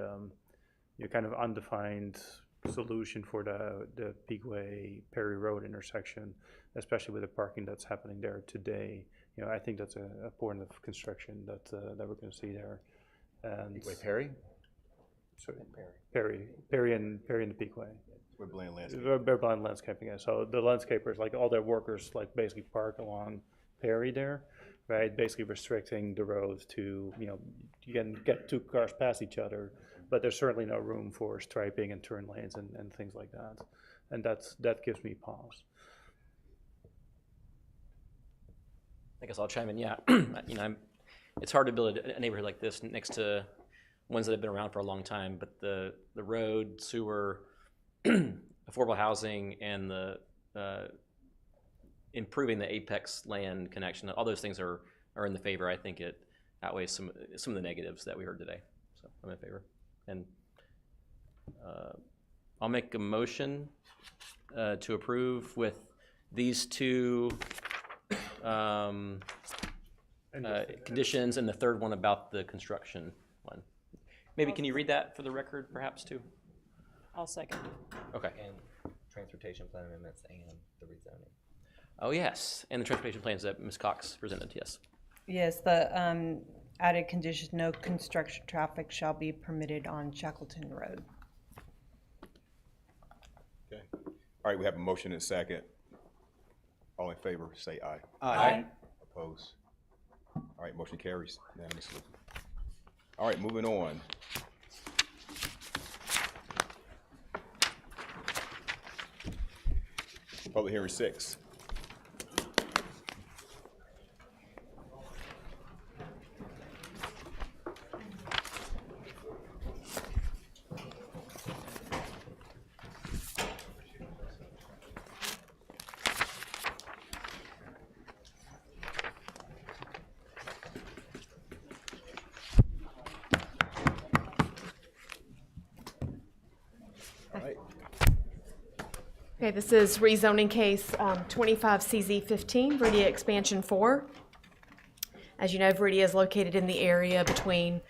kind of undefined solution for the Peakway Perry Road intersection, especially with the parking that's happening there today. You know, I think that's a point of construction that we're going to see there. And Peakway Perry? Sorry, Perry and the Peakway. With Bland Landscaping. They're Bland Landscaping, yeah. So the landscapers, like all their workers, like basically park along Perry there, right? Basically restricting the road to, you know, you can get two cars past each other, but there's certainly no room for striping and turn lanes and things like that. And that gives me pause. I guess I'll chime in. Yeah, it's hard to build a neighborhood like this next to ones that have been around for a long time. But the road, sewer, affordable housing, and the improving the Apex land connection, all those things are in the favor. I think it outweighs some of the negatives that we heard today. So I'm in favor. And I'll make a motion to approve with these two conditions and the third one about the construction one. Maybe can you read that for the record, perhaps, too? I'll second. Okay. And transportation plan amendments and the rezoning. Oh, yes, and the transportation plans that Ms. Cox presented, yes. Yes, the added condition, no construction traffic shall be permitted on Shackleton Road. Okay. All right, we have a motion and a second. All in favor, say aye. Aye. Opposed? All right, motion carries unanimously. All right, moving on. Public hearing 6. Okay, this is rezoning case 25CZ15, Veridia Expansion 4. As you know, Veridia is located in the area between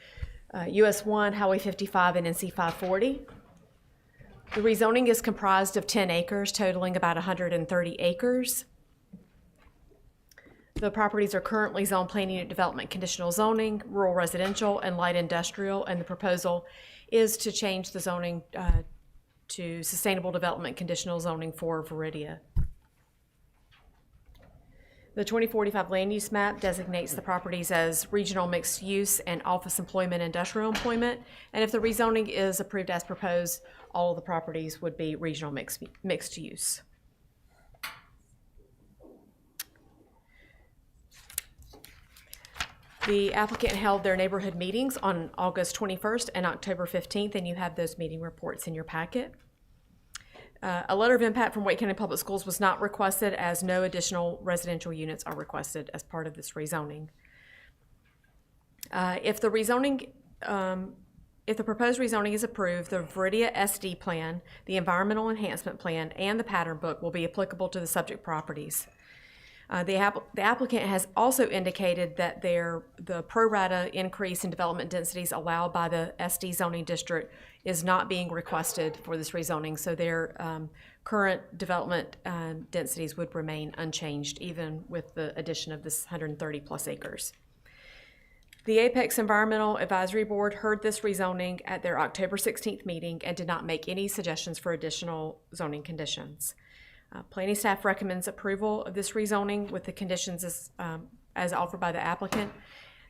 US 1, Highway 55, and NC 540. The rezoning is comprised of 10 acres, totaling about 130 acres. The properties are currently zoned plan unit development conditional zoning, rural residential, and light industrial, and the proposal is to change the zoning to sustainable development conditional zoning for Veridia. The 2045 land use map designates the properties as regional mixed use and office employment, industrial employment. And if the rezoning is approved as proposed, all of the properties would be regional mixed use. The applicant held their neighborhood meetings on August 21st and October 15th, and you have those meeting reports in your packet. A letter of impact from Wake County Public Schools was not requested, as no additional residential units are requested as part of this rezoning. If the proposed rezoning is approved, the Veridia SD plan, the environmental enhancement plan, and the pattern book will be applicable to the subject properties. The applicant has also indicated that the pro rata increase in development densities allowed by the SD zoning district is not being requested for this rezoning, so their current development densities would remain unchanged even with the addition of this 130 plus acres. The Apex Environmental Advisory Board heard this rezoning at their October 16th meeting and did not make any suggestions for additional zoning conditions. Planning staff recommends approval of this rezoning with the conditions as offered by the applicant.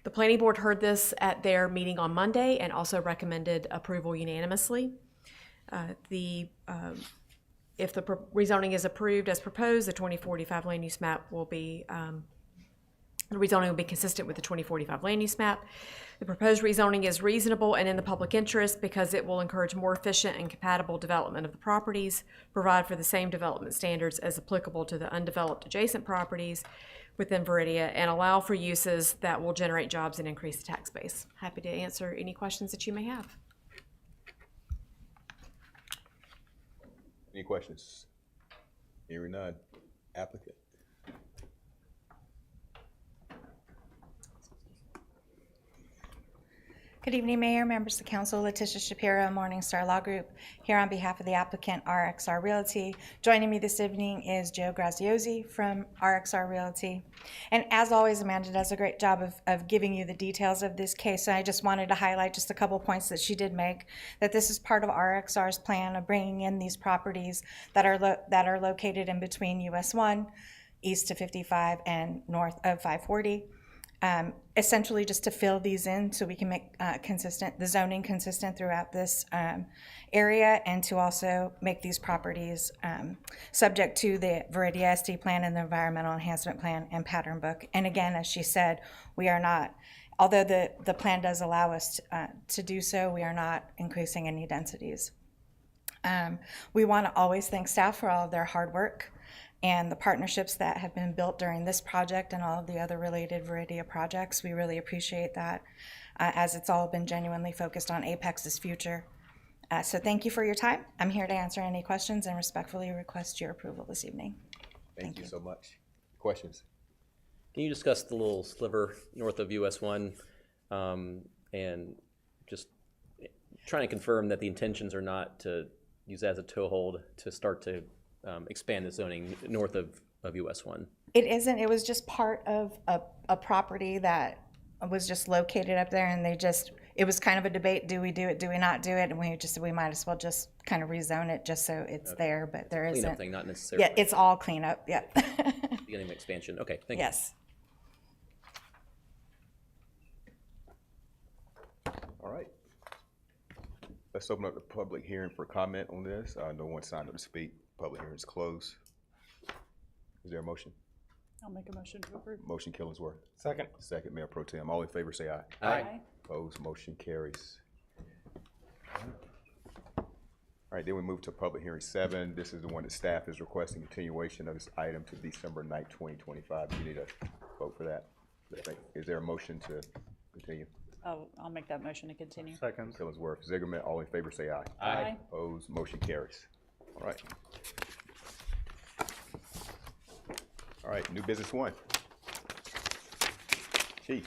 The planning board heard this at their meeting on Monday and also recommended approval unanimously. If the rezoning is approved as proposed, the 2045 land use map will be, the rezoning will be consistent with the 2045 land use map. The proposed rezoning is reasonable and in the public interest because it will encourage more efficient and compatible development of the properties, provide for the same development standards as applicable to the undeveloped adjacent properties within Veridia, and allow for uses that will generate jobs and increase the tax base. Happy to answer any questions that you may have. Any questions? Hearing none. Applicant. Good evening, Mayor, members of the council. Letitia Shapiro, Morningstar Law Group, here on behalf of the applicant RXR Realty. Joining me this evening is Joe Graziosi from RXR Realty. And as always, Amanda does a great job of giving you the details of this case. And I just wanted to highlight just a couple points that she did make, that this is part of RXR's plan of bringing in these properties that are located in between US 1, east to 55, and north of 540. essentially just to fill these in so we can make the zoning consistent throughout this area, and to also make these properties subject to the Viridia SD plan and the environmental enhancement plan and pattern book. And again, as she said, we are not, although the plan does allow us to do so, we are not increasing any densities. We want to always thank staff for all of their hard work and the partnerships that have been built during this project and all of the other related Viridia projects. We really appreciate that, as it's all been genuinely focused on Apex's future. So thank you for your time. I'm here to answer any questions and respectfully request your approval this evening. Thank you so much. Questions? Can you discuss the little sliver north of US 1 and just trying to confirm that the intentions are not to use that as a toehold to start to expand the zoning north of US 1? It isn't. It was just part of a property that was just located up there, and it was kind of a debate. Do we do it? Do we not do it? And we might as well just kind of rezone it just so it's there, but there isn't. Cleanup thing, not necessarily. Yeah, it's all cleanup, yeah. Beginning of expansion. Okay, thank you. Yes. All right. Let's open up the public hearing for comment on this. No one signed up to speak. Public hearing is closed. Is there a motion? I'll make a motion to approve. Motion, Killingsworth. Second. Second, Mayor Pro Tem. All in favor, say aye. Aye. Opposed, motion carries. All right, then we move to public hearing 7. This is the one that staff is requesting continuation of this item to December 9th, 2025. You need a vote for that. Is there a motion to continue? Oh, I'll make that motion to continue. Second. Killingsworth, Zigerman, all in favor, say aye. Aye. Opposed, motion carries. All right. All right, new business 1. Chief.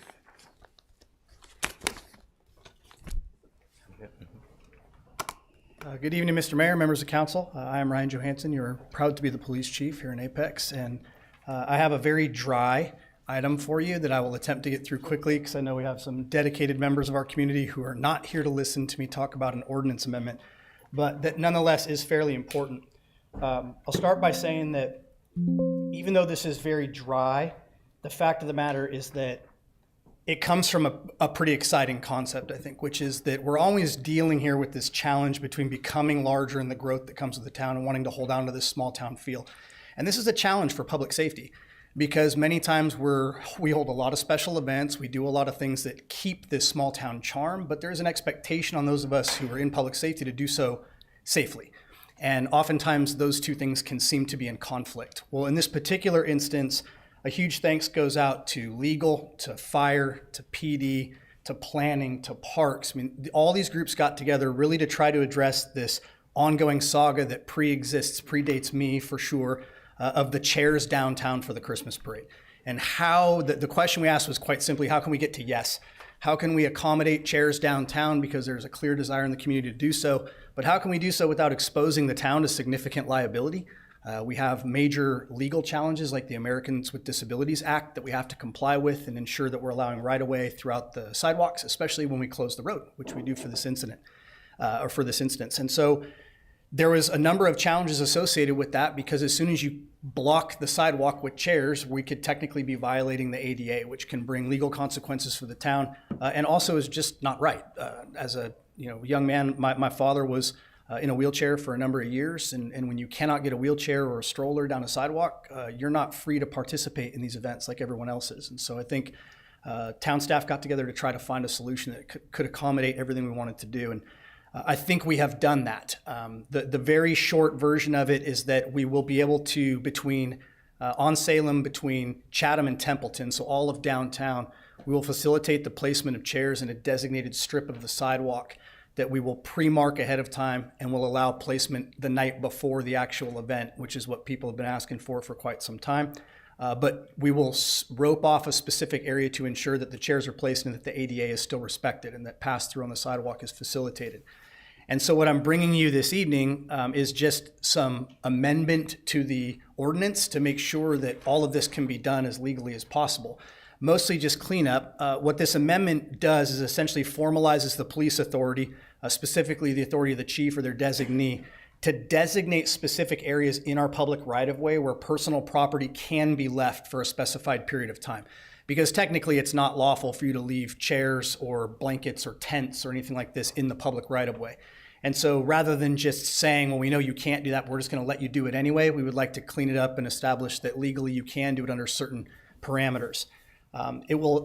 Good evening, Mr. Mayor, members of council. I am Ryan Johansson. You're proud to be the police chief here in Apex, and I have a very dry item for you that I will attempt to get through quickly because I know we have some dedicated members of our community who are not here to listen to me talk about an ordinance amendment, but that nonetheless is fairly important. I'll start by saying that even though this is very dry, the fact of the matter is that it comes from a pretty exciting concept, I think, which is that we're always dealing here with this challenge between becoming larger and the growth that comes with the town and wanting to hold on to this small town feel. And this is a challenge for public safety because many times we hold a lot of special events, we do a lot of things that keep this small town charm, but there's an expectation on those of us who are in public safety to do so safely. And oftentimes those two things can seem to be in conflict. Well, in this particular instance, a huge thanks goes out to legal, to fire, to PD, to planning, to parks. I mean, all these groups got together really to try to address this ongoing saga that predates me for sure, of the chairs downtown for the Christmas parade. And how, the question we asked was quite simply, how can we get to yes? How can we accommodate chairs downtown because there's a clear desire in the community to do so, but how can we do so without exposing the town to significant liability? We have major legal challenges like the Americans with Disabilities Act that we have to comply with and ensure that we're allowing right-of-way throughout the sidewalks, especially when we close the road, which we do for this incident, or for this instance. And so there was a number of challenges associated with that because as soon as you block the sidewalk with chairs, we could technically be violating the ADA, which can bring legal consequences for the town, and also is just not right. As a young man, my father was in a wheelchair for a number of years, and when you cannot get a wheelchair or a stroller down a sidewalk, you're not free to participate in these events like everyone else is. And so I think town staff got together to try to find a solution that could accommodate everything we wanted to do, and I think we have done that. The very short version of it is that we will be able to, on Salem, between Chatham and Templeton, so all of downtown, we will facilitate the placement of chairs in a designated strip of the sidewalk that we will pre-mark ahead of time and will allow placement the night before the actual event, which is what people have been asking for quite some time. But we will rope off a specific area to ensure that the chairs are placed and that the ADA is still respected and that pass-through on the sidewalk is facilitated. And so what I'm bringing you this evening is just some amendment to the ordinance to make sure that all of this can be done as legally as possible. Mostly just cleanup. What this amendment does is essentially formalizes the police authority, specifically the authority of the chief or their designee, to designate specific areas in our public right-of-way where personal property can be left for a specified period of time. because technically it's not lawful for you to leave chairs or blankets or tents or anything like this in the public right of way. And so rather than just saying, well, we know you can't do that, we're just going to let you do it anyway, we would like to clean it up and establish that legally you can do it under certain parameters.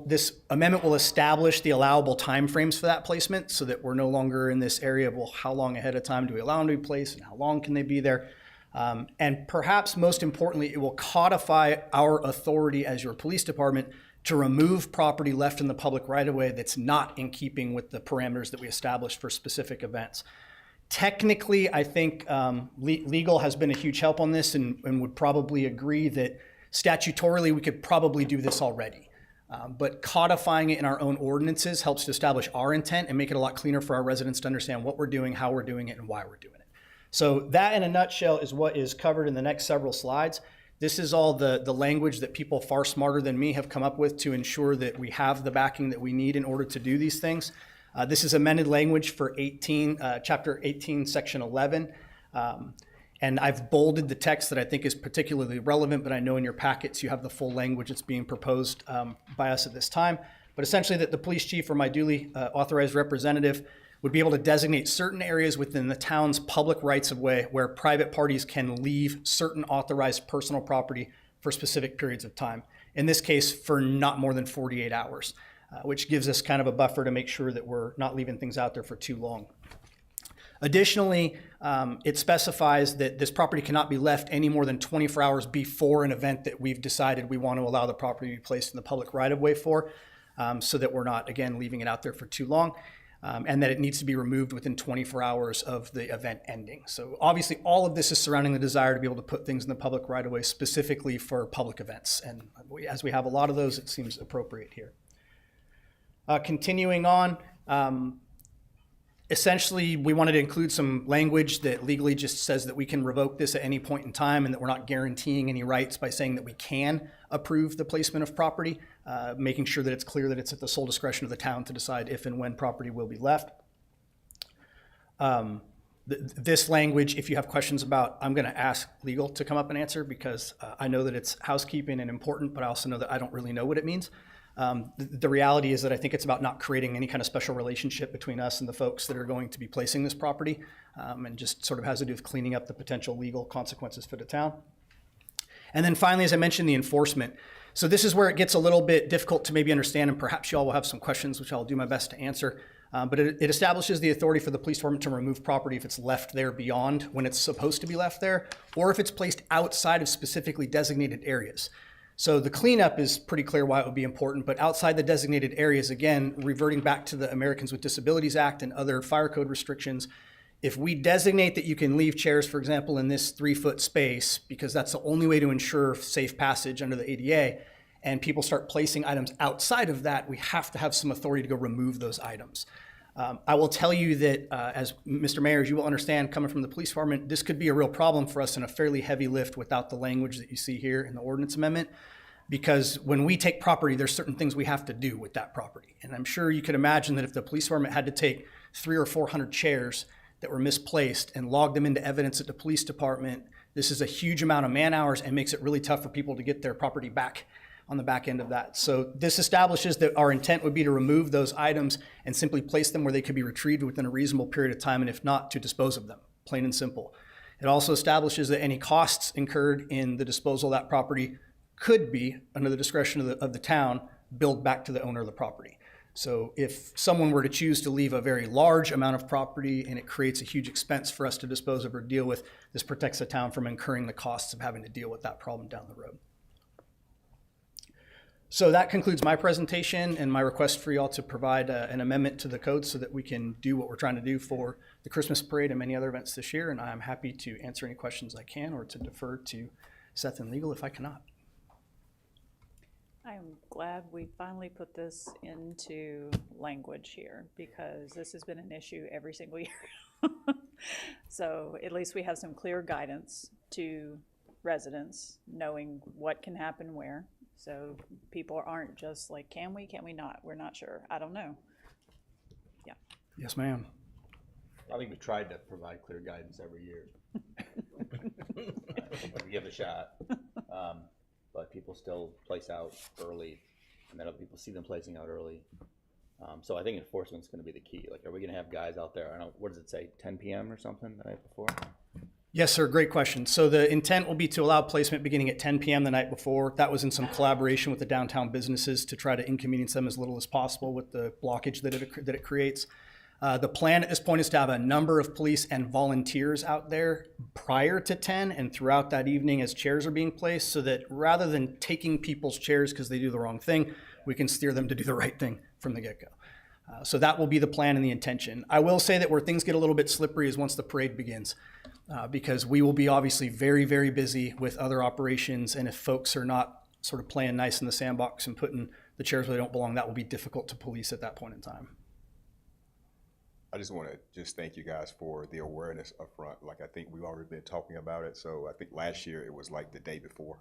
This amendment will establish the allowable timeframes for that placement so that we're no longer in this area of, well, how long ahead of time do we allow them to be placed and how long can they be there? And perhaps most importantly, it will codify our authority as your police department to remove property left in the public right-of-way that's not in keeping with the parameters that we established for specific events. Technically, I think legal has been a huge help on this and would probably agree that statutorily we could probably do this already. But codifying it in our own ordinances helps to establish our intent and make it a lot cleaner for our residents to understand what we're doing, how we're doing it, and why we're doing it. So that in a nutshell is what is covered in the next several slides. This is all the language that people far smarter than me have come up with to ensure that we have the backing that we need in order to do these things. This is amended language for Chapter 18, Section 11. And I've bolded the text that I think is particularly relevant, but I know in your packets you have the full language that's being proposed by us at this time. But essentially that the police chief or my duly authorized representative would be able to designate certain areas within the town's public rights of way where private parties can leave certain authorized personal property for specific periods of time. In this case, for not more than 48 hours, which gives us kind of a buffer to make sure that we're not leaving things out there for too long. Additionally, it specifies that this property cannot be left any more than 24 hours before an event that we've decided we want to allow the property to be placed in the public right-of-way for, so that we're not, again, leaving it out there for too long, and that it needs to be removed within 24 hours of the event ending. So obviously, all of this is surrounding the desire to be able to put things in the public right-of-way specifically for public events. And as we have a lot of those, it seems appropriate here. Continuing on, essentially, we wanted to include some language that legally just says that we can revoke this at any point in time and that we're not guaranteeing any rights by saying that we can approve the placement of property, making sure that it's clear that it's at the sole discretion of the town to decide if and when property will be left. This language, if you have questions about, I'm going to ask legal to come up and answer because I know that it's housekeeping and important, but I also know that I don't really know what it means. The reality is that I think it's about not creating any kind of special relationship between us and the folks that are going to be placing this property, and just sort of has to do with cleaning up the potential legal consequences for the town. And then finally, as I mentioned, the enforcement. So this is where it gets a little bit difficult to maybe understand, and perhaps you all will have some questions, which I'll do my best to answer. But it establishes the authority for the police department to remove property if it's left there beyond when it's supposed to be left there, or if it's placed outside of specifically designated areas. So the cleanup is pretty clear why it would be important, but outside the designated areas, again, reverting back to the Americans with Disabilities Act and other fire code restrictions, if we designate that you can leave chairs, for example, in this 3-foot space, because that's the only way to ensure safe passage under the ADA, and people start placing items outside of that, we have to have some authority to go remove those items. I will tell you that, as Mr. Mayor, as you will understand, coming from the police department, this could be a real problem for us and a fairly heavy lift without the language that you see here in the ordinance amendment. Because when we take property, there's certain things we have to do with that property. And I'm sure you could imagine that if the police department had to take 300 or 400 chairs that were misplaced and log them into evidence at the police department, this is a huge amount of man hours and makes it really tough for people to get their property back on the back end of that. So this establishes that our intent would be to remove those items and simply place them where they could be retrieved within a reasonable period of time, and if not, to dispose of them, plain and simple. It also establishes that any costs incurred in the disposal of that property could be, under the discretion of the town, billed back to the owner of the property. So if someone were to choose to leave a very large amount of property and it creates a huge expense for us to dispose of or deal with, this protects the town from incurring the costs of having to deal with that problem down the road. So that concludes my presentation and my request for you all to provide an amendment to the code so that we can do what we're trying to do for the Christmas parade and many other events this year. And I'm happy to answer any questions I can or to defer to Seth and legal if I cannot. I'm glad we finally put this into language here because this has been an issue every single year. So at least we have some clear guidance to residents knowing what can happen where. So people aren't just like, can we not? We're not sure. I don't know. Yeah. Yes, ma'am. I think we tried to provide clear guidance every year. We give it a shot. But people still place out early and then other people see them placing out early. So I think enforcement's going to be the key. Like, are we going to have guys out there? I don't know, what does it say, 10 p.m. or something the night before? Yes, sir. Great question. So the intent will be to allow placement beginning at 10 p.m. the night before. That was in some collaboration with the downtown businesses to try to inconvenience them as little as possible with the blockage that it creates. The plan at this point is to have a number of police and volunteers out there prior to 10 and throughout that evening as chairs are being placed, so that rather than taking people's chairs because they do the wrong thing, we can steer them to do the right thing from the get-go. So that will be the plan and the intention. I will say that where things get a little bit slippery is once the parade begins, because we will be obviously very, very busy with other operations, and if folks are not sort of playing nice in the sandbox and putting the chairs where they don't belong, that will be difficult to police at that point in time. I just want to just thank you guys for the awareness up front. Like, I think we've already been talking about it. So I think last year it was like the day before,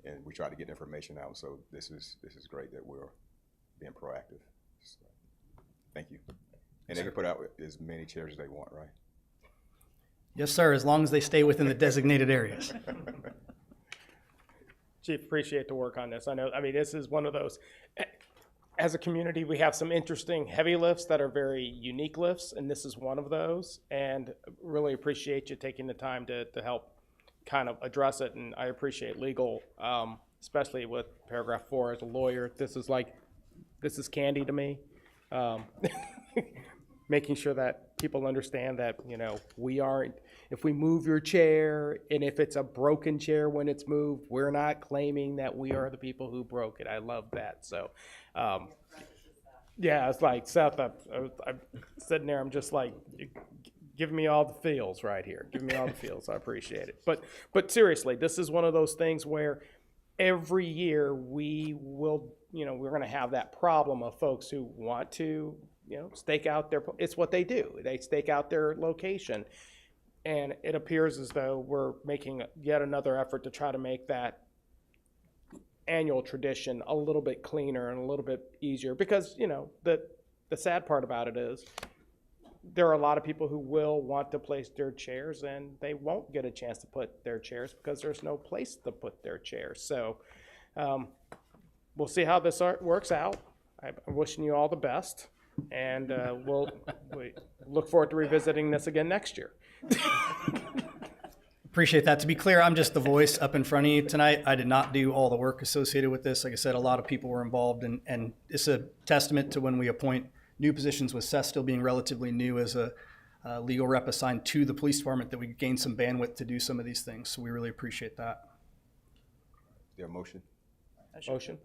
and we tried to get information out. So this is great that we're being proactive. So, thank you. And they can put out as many chairs as they want, right? Yes, sir, as long as they stay within the designated areas. Chief, appreciate the work on this. I know, I mean, this is one of those, as a community, we have some interesting heavy lifts that are very unique lifts, and this is one of those. And really appreciate you taking the time to help kind of address it. And I appreciate legal, especially with paragraph 4 as a lawyer. This is candy to me. Making sure that people understand that, you know, if we move your chair, and if it's a broken chair when it's moved, we're not claiming that we are the people who broke it. I love that. So, yeah, it's like Seth, I'm sitting there, I'm just like, give me all the feels right here. Give me all the feels. I appreciate it. But seriously, this is one of those things where every year we will, you know, we're going to have that problem of folks who want to, you know, stake out it's what they do. They stake out their location. And it appears as though we're making yet another effort to try to make that annual tradition a little bit cleaner and a little bit easier. Because, you know, the sad part about it is there are a lot of people who will want to place their chairs, and they won't get a chance to put their chairs because there's no place to put their chairs. So we'll see how this works out. I'm wishing you all the best. And we look forward to revisiting this again next year. Appreciate that. To be clear, I'm just the voice up in front of you tonight. I did not do all the work associated with this. Like I said, a lot of people were involved, and it's a testament to when we appoint new positions, with Seth still being relatively new as a legal rep assigned to the police department, that we gain some bandwidth to do some of these things. So we really appreciate that. Is there a motion? Motion?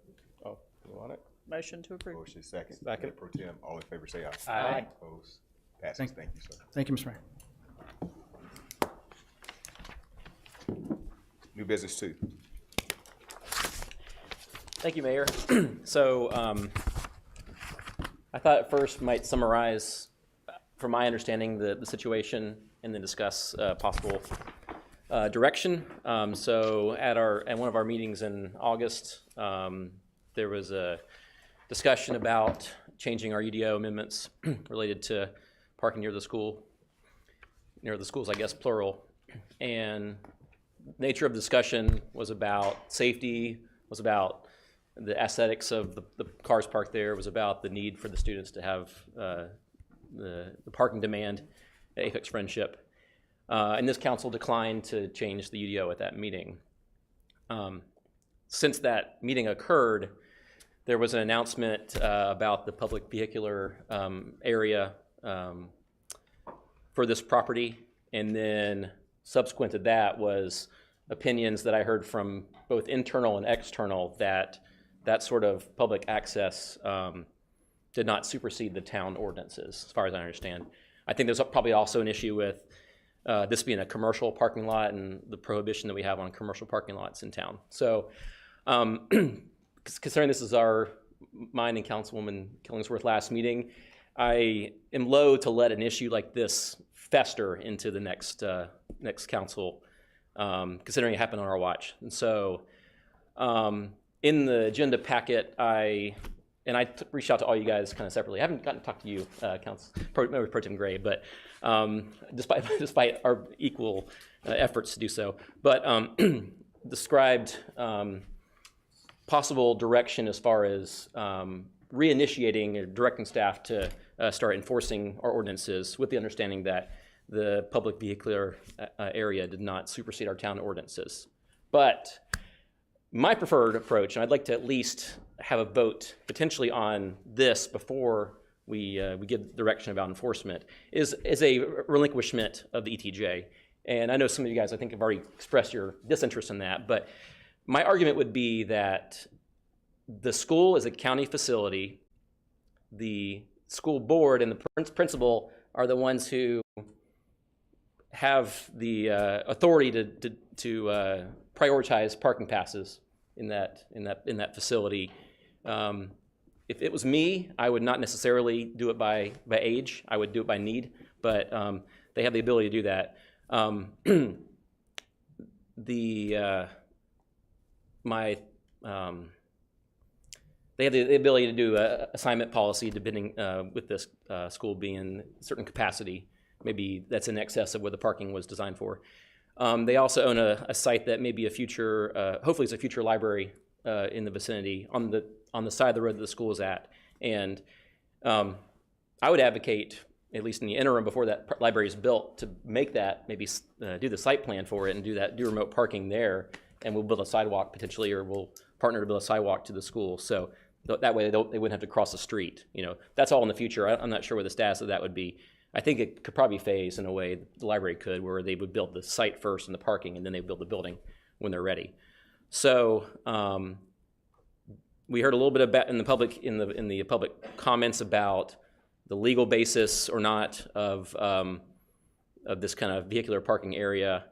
Oh, you want it? Motion to approve. Motion second. Second. Pro Tem, all in favor say aye. Aye. Opposed? Passes. Thank you, sir. Thank you, Mr. Mayor. New business 2. Thank you, Mayor. So I thought at first might summarize, from my understanding, the situation, and then discuss possible direction. So at one of our meetings in August, there was a discussion about changing our UDO amendments related to parking near the schools, I guess, plural. And the nature of the discussion was about safety, was about the aesthetics of the cars parked there, was about the need for the students to have the parking demand at Apex Friendship. And this council declined to change the UDO at that meeting. Since that meeting occurred, there was an announcement about the public vehicular area for this property, and then subsequent to that was opinions that I heard from both internal and external that sort of public access did not supersede the town ordinances, as far as I understand. I think there's probably also an issue with this being a commercial parking lot and the prohibition that we have on commercial parking lots in town. So considering this is mine and Councilwoman Killingsworth last meeting, I am loath to let an issue like this fester into the next council, considering it happened on our watch. And so in the agenda packet, I reached out to all you guys kind of separately. I haven't gotten to talk to you, Member Pro Tem Gray, but despite our equal efforts to do so, but described possible direction as far as reinitiating or directing staff to start enforcing our ordinances with the understanding that the public vehicular area did not supersede our town ordinances. But my preferred approach, and I'd like to at least have a vote potentially on this before we give direction about enforcement, is a relinquishment of the ETJ. And I know some of you guys, I think, have already expressed your disinterest in that, but my argument would be that the school is a county facility. The school board and the principal are the ones who have the authority to prioritize parking passes in that facility. If it was me, I would not necessarily do it by age. I would do it by need, but they have the ability to do that. They have the ability to do a assignment policy depending with this school being a certain capacity. Maybe that's in excess of what the parking was designed for. They also own a site that may be a future, hopefully it's a future library in the vicinity on the side of the road that the school is at. And I would advocate, at least in the interim before that library is built, to make that, maybe do the site plan for it and do remote parking there, and we'll build a sidewalk potentially, or we'll partner to build a sidewalk to the school. So that way they wouldn't have to cross the street. That's all in the future. I'm not sure what the status of that would be. I think it could probably phase in a way the library could, where they would build the site first and the parking, and then they build the building when they're ready. So we heard a little bit about in the public comments about the legal basis or not of this kind of vehicular parking area.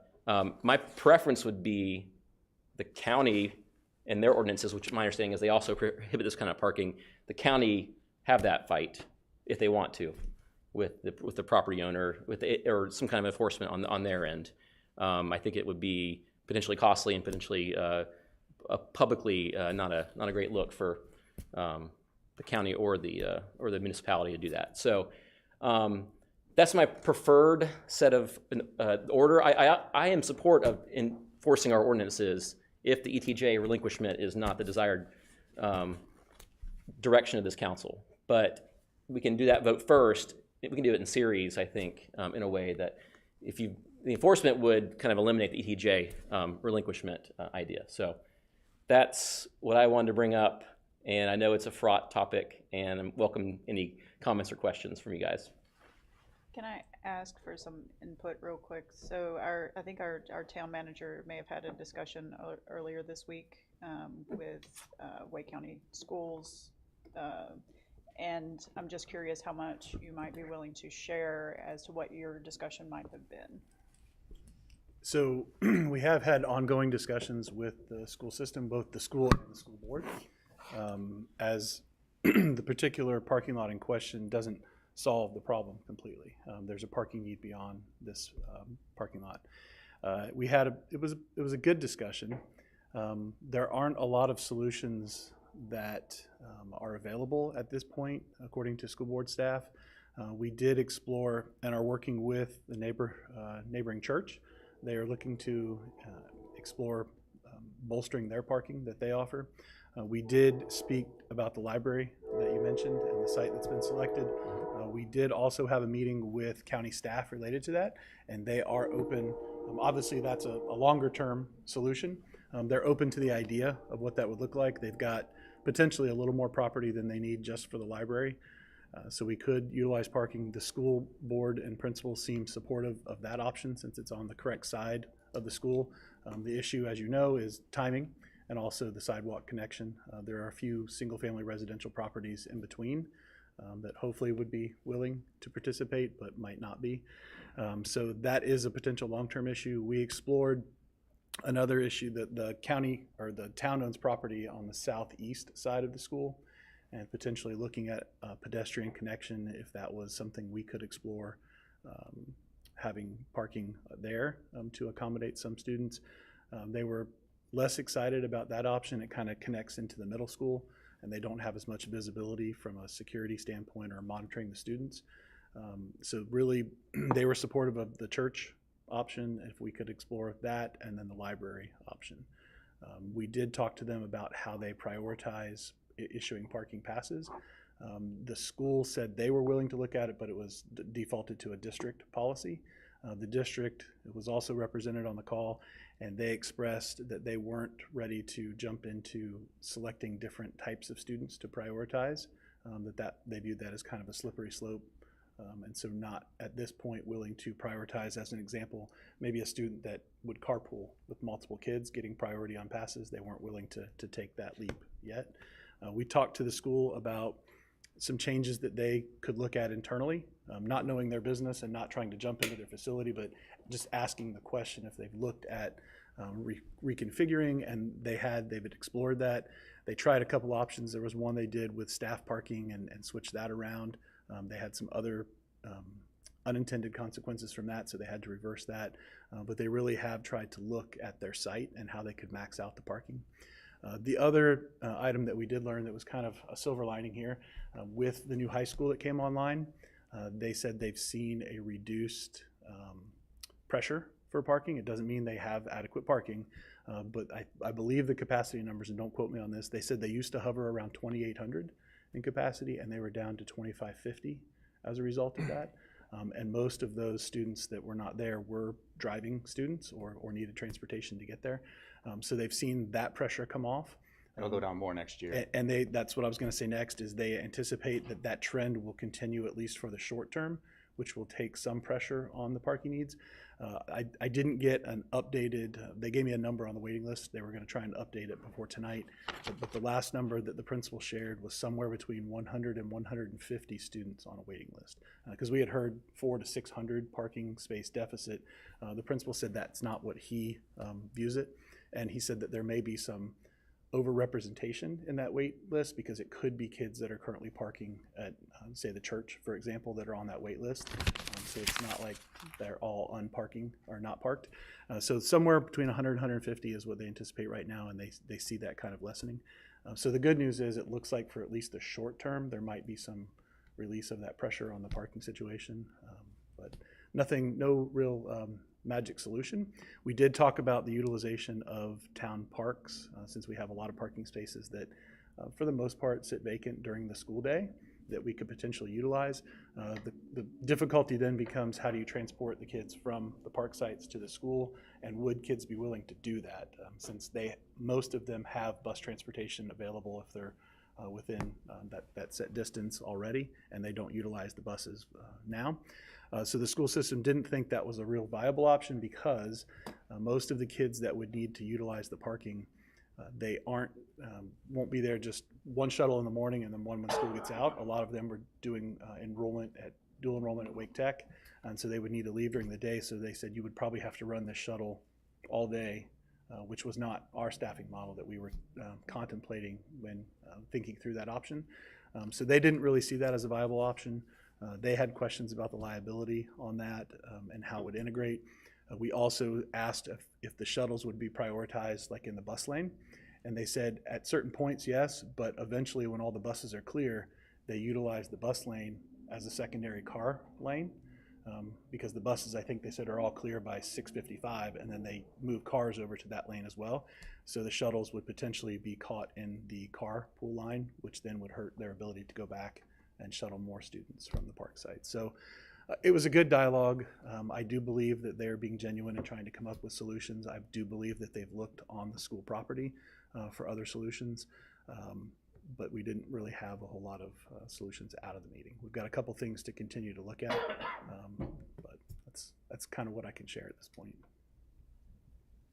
My preference would be the county and their ordinances, which my understanding is they also prohibit this kind of parking. The county have that fight if they want to, with the property owner, or some kind of enforcement on their end. I think it would be potentially costly and potentially publicly not a great look for the county or the municipality to do that. So that's my preferred set of order. I am in support of enforcing our ordinances if the ETJ relinquishment is not the desired direction of this council. But we can do that vote first. We can do it in series, I think, in a way that the enforcement would kind of eliminate the ETJ relinquishment idea. So that's what I wanted to bring up, and I know it's a fraught topic, and I welcome any comments or questions from you guys. Can I ask for some input real quick? So I think our town manager may have had a discussion earlier this week with Wake County Schools, and I'm just curious how much you might be willing to share as to what your discussion might have been. So we have had ongoing discussions with the school system, both the school and the school board, as the particular parking lot in question doesn't solve the problem completely. There's a parking need beyond this parking lot. It was a good discussion. There aren't a lot of solutions that are available at this point, according to school board staff. We did explore and are working with the neighboring church. They are looking to explore bolstering their parking that they offer. We did speak about the library that you mentioned and the site that's been selected. We did also have a meeting with county staff related to that, and they are open. Obviously, that's a longer term solution. They're open to the idea of what that would look like. They've got potentially a little more property than they need just for the library. So we could utilize parking. The school board and principals seem supportive of that option since it's on the correct side of the school. The issue, as you know, is timing and also the sidewalk connection. There are a few single-family residential properties in between that hopefully would be willing to participate but might not be. So that is a potential long-term issue. We explored another issue that the county or the town owns property on the southeast side of the school, and potentially looking at a pedestrian connection if that was something we could explore, having parking there to accommodate some students. They were less excited about that option. It kind of connects into the middle school, and they don't have as much visibility from a security standpoint or monitoring the students. So really, they were supportive of the church option if we could explore that, and then the library option. We did talk to them about how they prioritize issuing parking passes. The school said they were willing to look at it, but it was defaulted to a district policy. The district was also represented on the call, and they expressed that they weren't ready to jump into selecting different types of students to prioritize, that they viewed that as kind of a slippery slope, and so not at this point willing to prioritize, as an example, maybe a student that would carpool with multiple kids getting priority on passes. They weren't willing to take that leap yet. We talked to the school about some changes that they could look at internally, not knowing their business and not trying to jump into their facility, but just asking the question if they've looked at reconfiguring, and they've explored that. They tried a couple options. There was one they did with staff parking and switched that around. They had some other unintended consequences from that, so they had to reverse that. But they really have tried to look at their site and how they could max out the parking. The other item that we did learn that was kind of a silver lining here, with the new high school that came online, they said they've seen a reduced pressure for parking. It doesn't mean they have adequate parking, but I believe the capacity numbers, and don't quote me on this, they said they used to hover around 2,800 in capacity, and they were down to 2,550 as a result of that. And most of those students that were not there were driving students or needed transportation to get there. So they've seen that pressure come off. It'll go down more next year. And that's what I was going to say next, is they anticipate that that trend will continue at least for the short term, which will take some pressure on the parking needs. I didn't get an updated, they gave me a number on the waiting list. They were going to try and update it before tonight. But the last number that the principal shared was somewhere between 100 and 150 students on a waiting list. Because we had heard 400 to 600 parking space deficit. The principal said that's not what he views it. And he said that there may be some overrepresentation in that wait list, because it could be kids that are currently parking at, say, the church, for example, that are on that wait list. So it's not like they're all unparking or not parked. So somewhere between 100 and 150 is what they anticipate right now, and they see that kind of lessening. So the good news is it looks like for at least the short term, there might be some release of that pressure on the parking situation, but no real magic solution. We did talk about the utilization of town parks, since we have a lot of parking spaces that for the most part sit vacant during the school day that we could potentially utilize. The difficulty then becomes, how do you transport the kids from the park sites to the school, and would kids be willing to do that, since most of them have bus transportation available if they're within that set distance already, and they don't utilize the buses now. So the school system didn't think that was a real viable option, because most of the kids that would need to utilize the parking, they won't be there just one shuttle in the morning and then one when school gets out. A lot of them were doing dual enrollment at Wake Tech, and so they would need to leave during the day. So they said you would probably have to run this shuttle all day, which was not our staffing model that we were contemplating when thinking through that option. So they didn't really see that as a viable option. They had questions about the liability on that and how it would integrate. We also asked if the shuttles would be prioritized like in the bus lane, and they said at certain points yes, but eventually when all the buses are clear, they utilize the bus lane as a secondary car lane, because the buses, I think they said, are all clear by 6:55, and then they move cars over to that lane as well. So the shuttles would potentially be caught in the carpool line, which then would hurt their ability to go back and shuttle more students from the park site. So it was a good dialogue. I do believe that they're being genuine and trying to come up with solutions. I do believe that they've looked on the school property for other solutions, but we didn't really have a whole lot of solutions out of the meeting. We've got a couple things to continue to look at, but that's kind of what I can share at this point.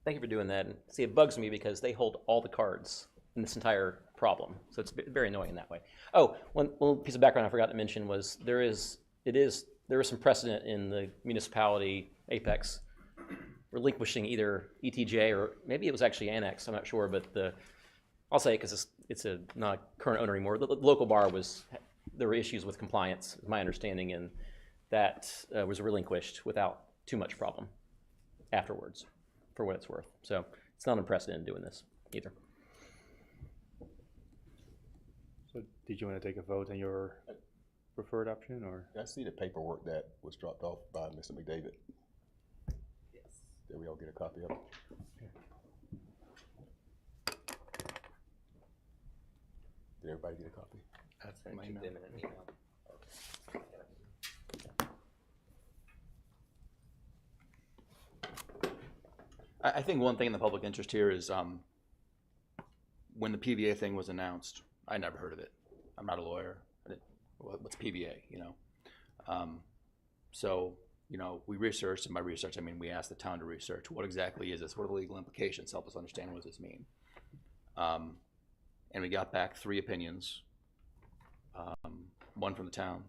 Thank you for doing that. And see, it bugs me because they hold all the cards in this entire problem, so it's very annoying in that way. Oh, one piece of background I forgot to mention was there is some precedent in the municipality, Apex, relinquishing either ETJ or maybe it was actually Annex, I'm not sure, but I'll say it because it's not a current owner anymore. The local bar there were issues with compliance, is my understanding, and that was relinquished without too much problem afterwards, for what it's worth. So it's not unprecedented doing this either. So did you want to take a vote on your preferred option, or? I see the paperwork that was dropped off by Mr. McDavid. Yes. Did we all get a copy of it? Did everybody get a copy? I sent it to them in an email. I think one thing in the public interest here is when the PVA thing was announced, I never heard of it. I'm not a lawyer. What's PVA, you know? So, you know, we researched, and by research, I mean we asked the town to research what exactly is this? What are the legal implications? Help us understand what does this mean. And we got back 3 opinions, one from the town,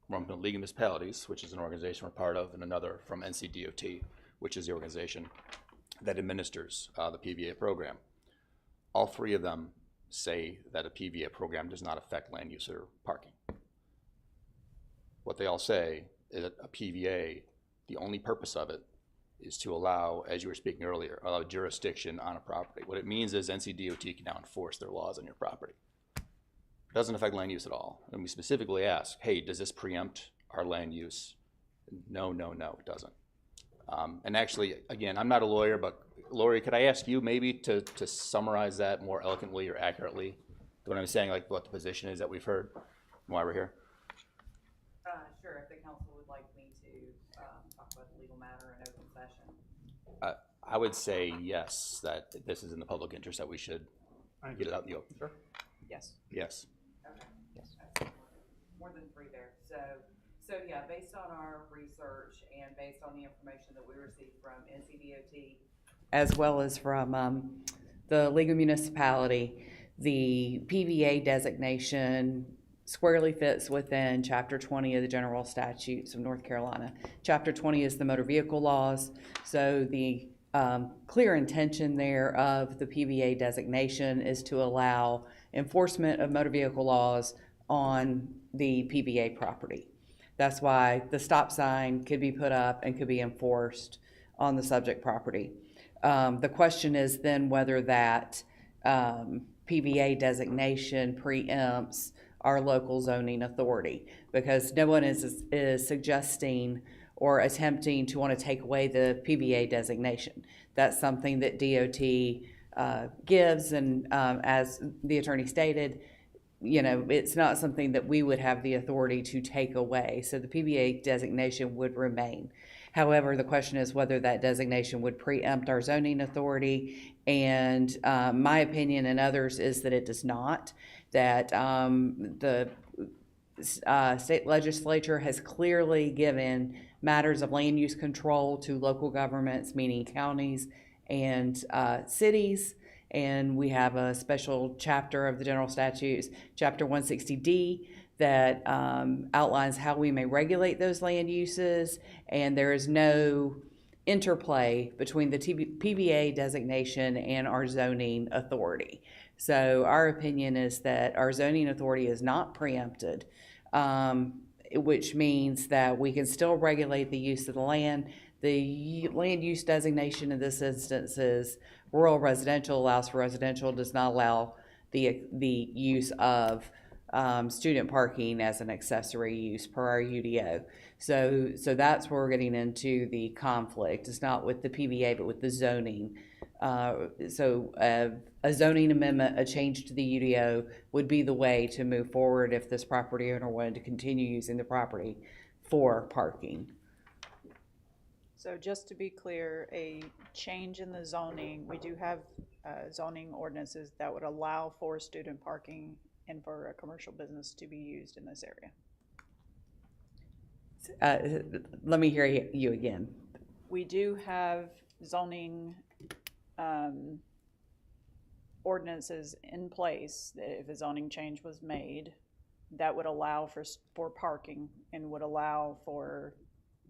one from the League of Municipalities, which is an organization we're part of, and another from NCDOT, which is the organization that administers the PVA program. All 3 of them say that a PVA program does not affect land use or parking. What they all say is that a PVA, the only purpose of it is to allow, as you were speaking earlier, allow jurisdiction on a property. What it means is NCDOT can now enforce their laws on your property. It doesn't affect land use at all. And we specifically ask, hey, does this preempt our land use? No, no, no, it doesn't. And actually, again, I'm not a lawyer, but Lori, could I ask you maybe to summarize that more eloquently or accurately? What I'm saying, like what the position is that we've heard, why we're here? Sure, if the council would like me to talk about the legal matter in open session. I would say yes, that this is in the public interest, that we should get it out in the open. Sure. Yes. Yes. Okay. Yes. More than 3 there. So yeah, based on our research and based on the information that we received from NCDOT, as well as from the League of Municipality, the PVA designation squarely fits within Chapter 20 of the General Statutes of North Carolina. Chapter 20 is the motor vehicle laws, so the clear intention there of the PVA designation is to allow enforcement of motor vehicle laws on the PVA property. That's why the stop sign could be put up and could be enforced on the subject property. The question is then whether that PVA designation preempts our local zoning authority, because no one is suggesting or attempting to want to take away the PVA designation. That's something that DOT gives, and as the attorney stated, you know, it's not something that we would have the authority to take away. So the PVA designation would remain. However, the question is whether that designation would preempt our zoning authority. And my opinion and others is that it does not, that the state legislature has clearly given matters of land use control to local governments, meaning counties and cities. And we have a special chapter of the general statutes, Chapter 160D, that outlines how we may regulate those land uses, and there is no interplay between the PVA designation and our zoning authority. So our opinion is that our zoning authority is not preempted, which means that we can still regulate the use of the land. The land use designation in this instance is rural residential, allows for residential, does not allow the use of student parking as an accessory use per our UDO. So that's where we're getting into the conflict. It's not with the PVA, but with the zoning. A zoning amendment, a change to the UDO would be the way to move forward if this property owner wanted to continue using the property for parking. So just to be clear, a change in the zoning, we do have zoning ordinances that would allow for student parking and for a commercial business to be used in this area. Let me hear you again. We do have zoning ordinances in place that if a zoning change was made, that would allow for parking and would allow for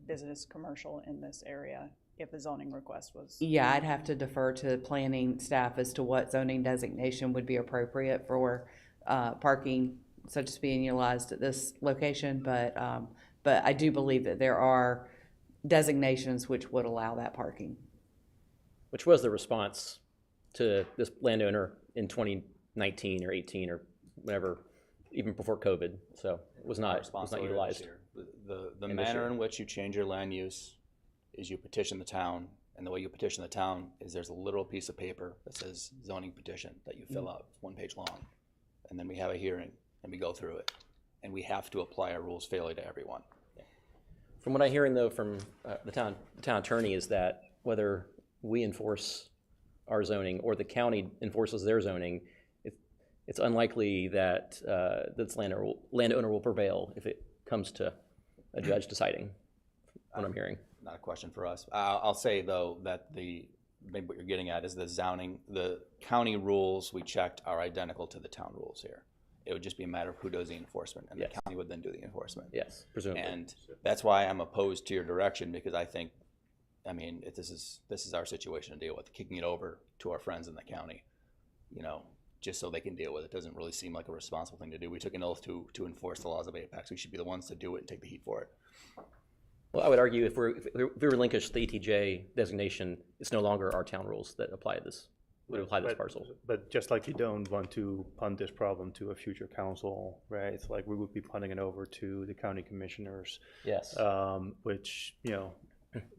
business commercial in this area if a zoning request was. Yeah, I'd have to defer to planning staff as to what zoning designation would be appropriate for parking such as being utilized at this location, but I do believe that there are designations which would allow that parking. Which was the response to this landowner in 2019 or 18 or whatever, even before COVID. So it was not utilized. Here. The manner in which you change your land use is you petition the town, and the way you petition the town is there's a literal piece of paper that says zoning petition that you fill out, 1 page long. and then we have a hearing, and we go through it, and we have to apply our rules fairly to everyone. From what I'm hearing, though, from the town attorney, is that whether we enforce our zoning or the county enforces their zoning, it's unlikely that this landowner will prevail if it comes to a judge deciding. What I'm hearing. Not a question for us. I'll say though that maybe what you're getting at is the county rules we checked are identical to the town rules here. It would just be a matter of who does the enforcement, and the county would then do the enforcement. Yes, presumably. And that's why I'm opposed to your direction, because I think, this is our situation to deal with. Kicking it over to our friends in the county, just so they can deal with it, doesn't really seem like a responsible thing to do. We took an oath to enforce the laws of Apex. We should be the ones to do it and take the heat for it. Well, I would argue if we relinquish the ETJ designation, it's no longer our town rules that apply to this. Would apply to this parcel. But just like you don't want to punt this problem to a future council, right? It's like we would be punting it over to the county commissioners. Yes. Which,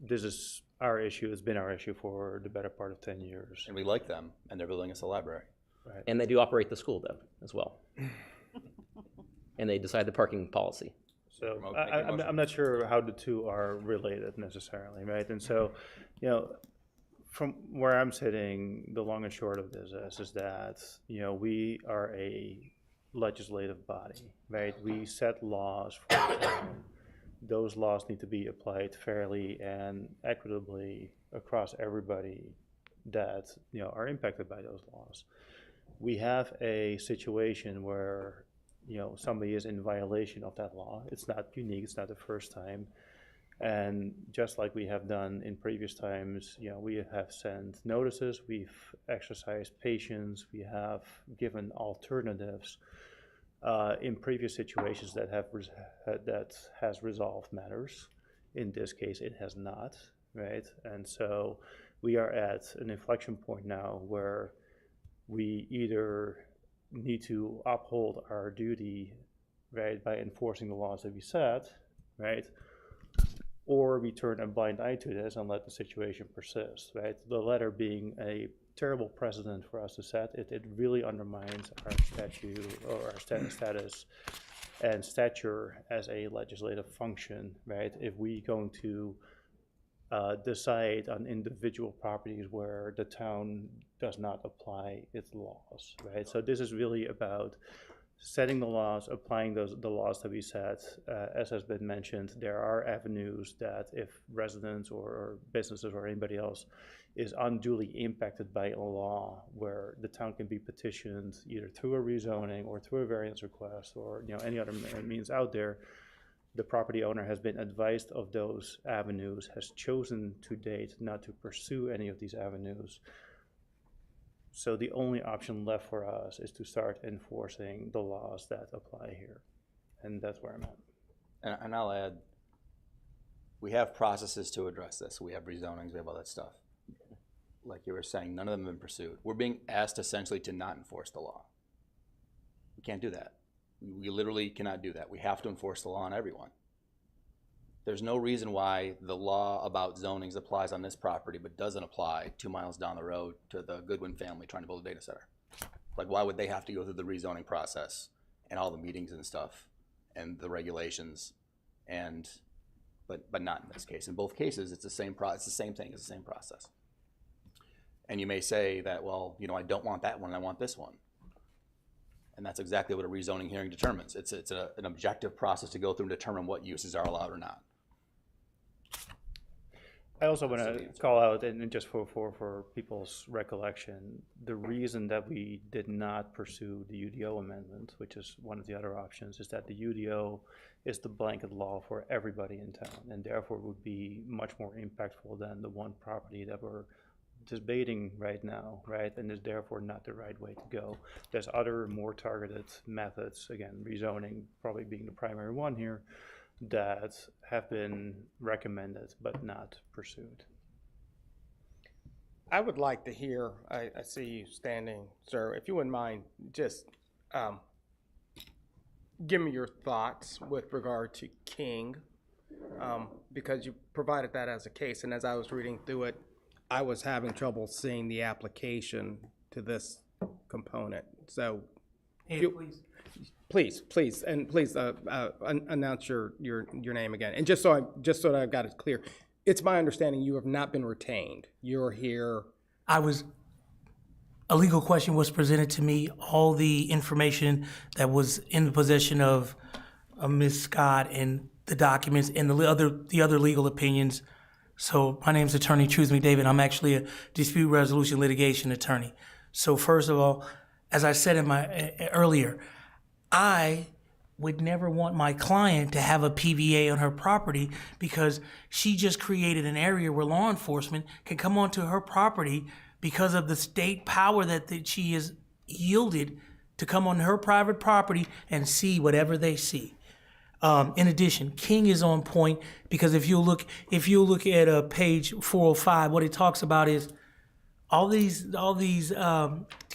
this is our issue. It's been our issue for the better part of 10 years. And we like them, and they're building us a library. Right. And they do operate the school, though, as well. And they decide the parking policy. So I'm not sure how the two are related necessarily, right? And so, from where I'm sitting, the long and short of this is that, we are a legislative body, right? We set laws for the town. Those laws need to be applied fairly and equitably across everybody that, are impacted by those laws. We have a situation where, somebody is in violation of that law. It's not unique, it's not the first time. And just like we have done in previous times, we have sent notices, we've exercised patience, we have given alternatives in previous situations that has resolved matters. In this case, it has not, right? And so we are at an inflection point now where we either need to uphold our duty, right, by enforcing the laws that we set, right, or we turn a blind eye to this and let the situation persist, right? The letter being a terrible precedent for us to set. It really undermines our statute or our status and stature as a legislative function, right? If we going to decide on individual properties where the town does not apply its laws, right? So this is really about setting the laws, applying the laws that we set. As has been mentioned, there are avenues that if residents or businesses or anybody else is unduly impacted by a law, where the town can be petitioned either through a rezoning or through a variance request or any other means out there. The property owner has been advised of those avenues, has chosen to date not to pursue any of these avenues. So the only option left for us is to start enforcing the laws that apply here. And that's where I'm at. And I'll add, we have processes to address this. We have rezonings, we have all that stuff. Like you were saying, none of them have been pursued. We're being asked essentially to not enforce the law. We can't do that. We literally cannot do that. We have to enforce the law on everyone. There's no reason why the law about zonings applies on this property but doesn't apply 2 miles down the road to the Goodwin family trying to build a data center. Like, why would they have to go through the rezoning process and all the meetings and stuff and the regulations but not in this case. In both cases, it's the same it's the same thing, it's the same process. And you may say that, well, I don't want that one, I want this one. And that's exactly what a rezoning hearing determines. It's an objective process to go through and determine what uses are allowed or not. I also want to call out, and just for people's recollection, the reason that we did not pursue the UDO amendment, which is one of the other options, is that the UDO is the blanket law for everybody in town, and therefore would be much more impactful than the one property that we're debating right now, right? And is therefore not the right way to go. There's other more targeted methods, again, rezoning probably being the primary one here, that have been recommended but not pursued. I would like to hear, I see you standing, sir, if you wouldn't mind, just give me your thoughts with regard to King, because you provided that as a case, and as I was reading through it, I was having trouble seeing the application to this component. So Please, and please announce your name again. And just so that I've got it clear, it's my understanding you have not been retained. You're here. A legal question was presented to me. All the information that was in the possession of Ms. Scott and the documents and the other legal opinions. So my name's Attorney Truth McDavid. I'm actually a dispute resolution litigation attorney. So first of all, as I said earlier, I would never want my client to have a PVA on her property because she just created an area where law enforcement can come onto her property because of the state power that she has yielded to come on her private property and see whatever they see. In addition, King is on point because if you look at page 405, what it talks about is all these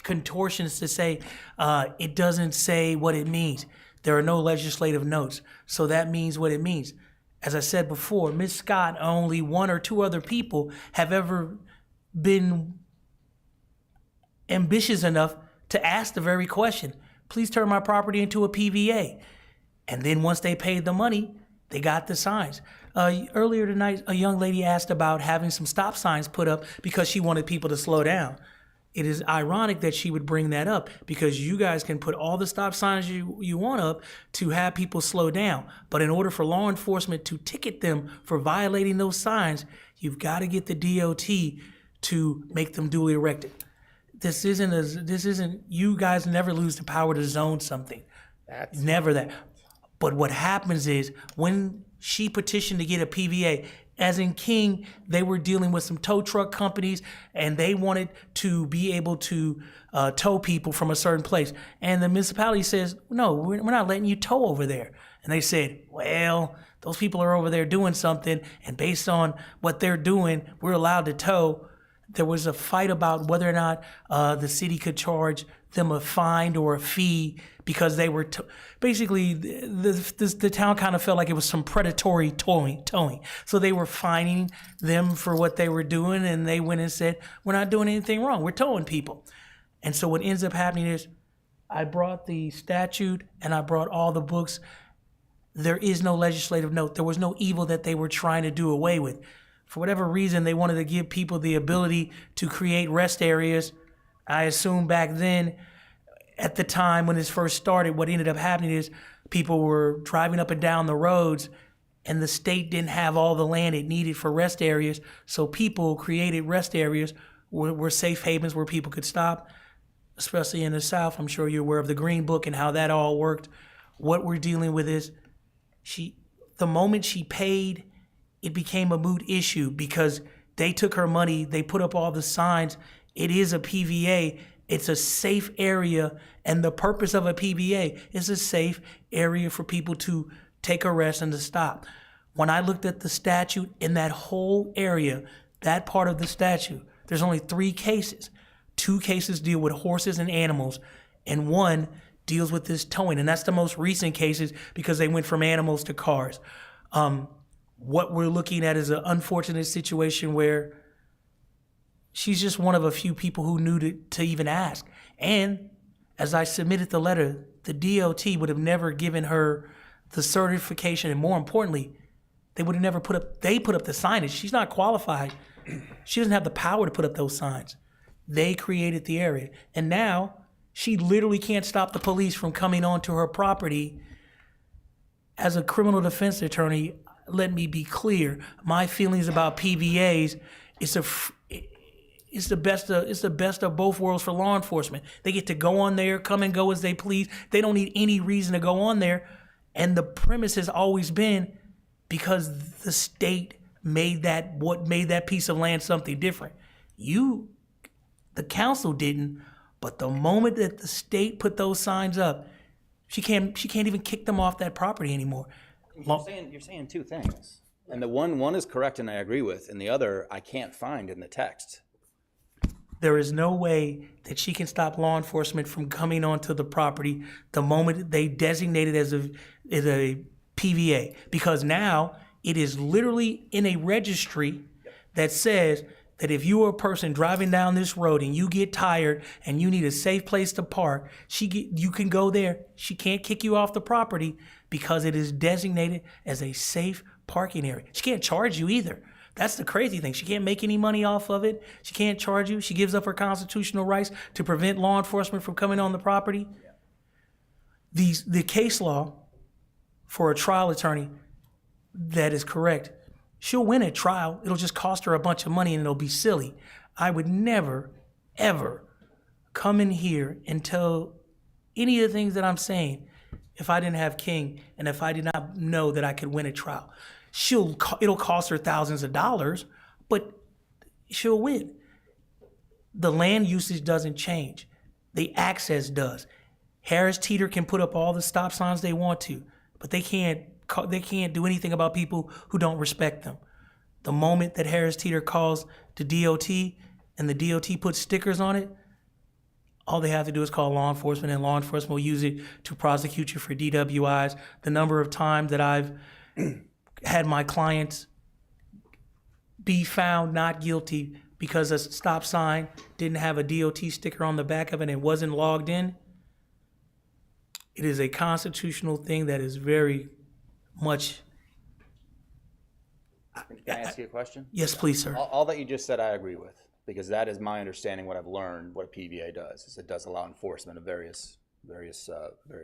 contortions to say it doesn't say what it means. There are no legislative notes, so that means what it means. As I said before, Ms. Scott, only one or two other people have ever been ambitious enough to ask the very question, please turn my property into a PVA. And then once they paid the money, they got the signs. Earlier tonight, a young lady asked about having some stop signs put up because she wanted people to slow down. It is ironic that she would bring that up because you guys can put all the stop signs you want up to have people slow down. But in order for law enforcement to ticket them for violating those signs, you've got to get the DOT to make them duly erected. This isn't, you guys never lose the power to zone something. Never that. But what happens is when she petitioned to get a PVA, as in King, they were dealing with some tow truck companies and they wanted to be able to tow people from a certain place. And the municipality says, no, we're not letting you tow over there. And they said, well, those people are over there doing something, and based on what they're doing, we're allowed to tow. There was a fight about whether or not the city could charge them a fine or a fee because they were basically the town kind of felt like it was some predatory towing. So they were fining them for what they were doing, and they went and said, we're not doing anything wrong, we're towing people. And so what ends up happening is I brought the statute and I brought all the books. There is no legislative note. There was no evil that they were trying to do away with. For whatever reason, they wanted to give people the ability to create rest areas. I assume back then, at the time when this first started, what ended up happening is people were driving up and down the roads and the state didn't have all the land it needed for rest areas. So people created rest areas were safe havens where people could stop, especially in the South. I'm sure you're aware of the Green Book and how that all worked. What we're dealing with is the moment she paid, it became a moot issue because they took her money, they put up all the signs. It is a PVA. It's a safe area, and the purpose of a PVA is a safe area for people to take a rest and to stop. When I looked at the statute in that whole area, that part of the statute, there's only 3 cases. 2 cases deal with horses and animals, and 1 deals with this towing, and that's the most recent cases because they went from animals to cars. What we're looking at is an unfortunate situation where she's just one of a few people who knew to even ask. And as I submitted the letter, the DOT would have never given her the certification, and more importantly, they would have never put up the signage. She's not qualified. She doesn't have the power to put up those signs. They created the area. And now she literally can't stop the police from coming onto her property. As a criminal defense attorney, let me be clear. My feelings about PVAs it's the best of both worlds for law enforcement. They get to go on there, come and go as they please. They don't need any reason to go on there. And the premise has always been because the state made that piece of land something different. The council didn't, but the moment that the state put those signs up, she can't even kick them off that property anymore. You're saying 2 things, and the one is correct and I agree with, and the other I can't find in the text. There is no way that she can stop law enforcement from coming onto the property the moment they designate it as a PVA, because now it is literally in a registry that says that if you are a person driving down this road and you get tired and you need a safe place to park, you can go there. She can't kick you off the property because it is designated as a safe parking area. She can't charge you either. That's the crazy thing. She can't make any money off of it. She can't charge you. She gives up her constitutional rights to prevent law enforcement from coming on the property. The case law for a trial attorney that is correct, she'll win at trial. It'll just cost her a bunch of money and it'll be silly. I would never, ever come in here and tell any of the things that I'm saying if I didn't have King and if I did not know that I could win a trial. It'll cost her thousands of dollars, but she'll win. The land usage doesn't change. The access does. Harris Teeter can put up all the stop signs they want to, but they can't do anything about people who don't respect them. The moment that Harris Teeter calls the DOT and the DOT puts stickers on it, all they have to do is call law enforcement, and law enforcement will use it to prosecute you for DWIs. The number of times that I've had my clients be found not guilty because a stop sign didn't have a DOT sticker on the back of it and it wasn't logged in, it is a constitutional thing that is very much. Can I ask you a question? Yes, please, sir. All that you just said, I agree with, because that is my understanding. What I've learned, what a PVA does, is it does allow enforcement of various.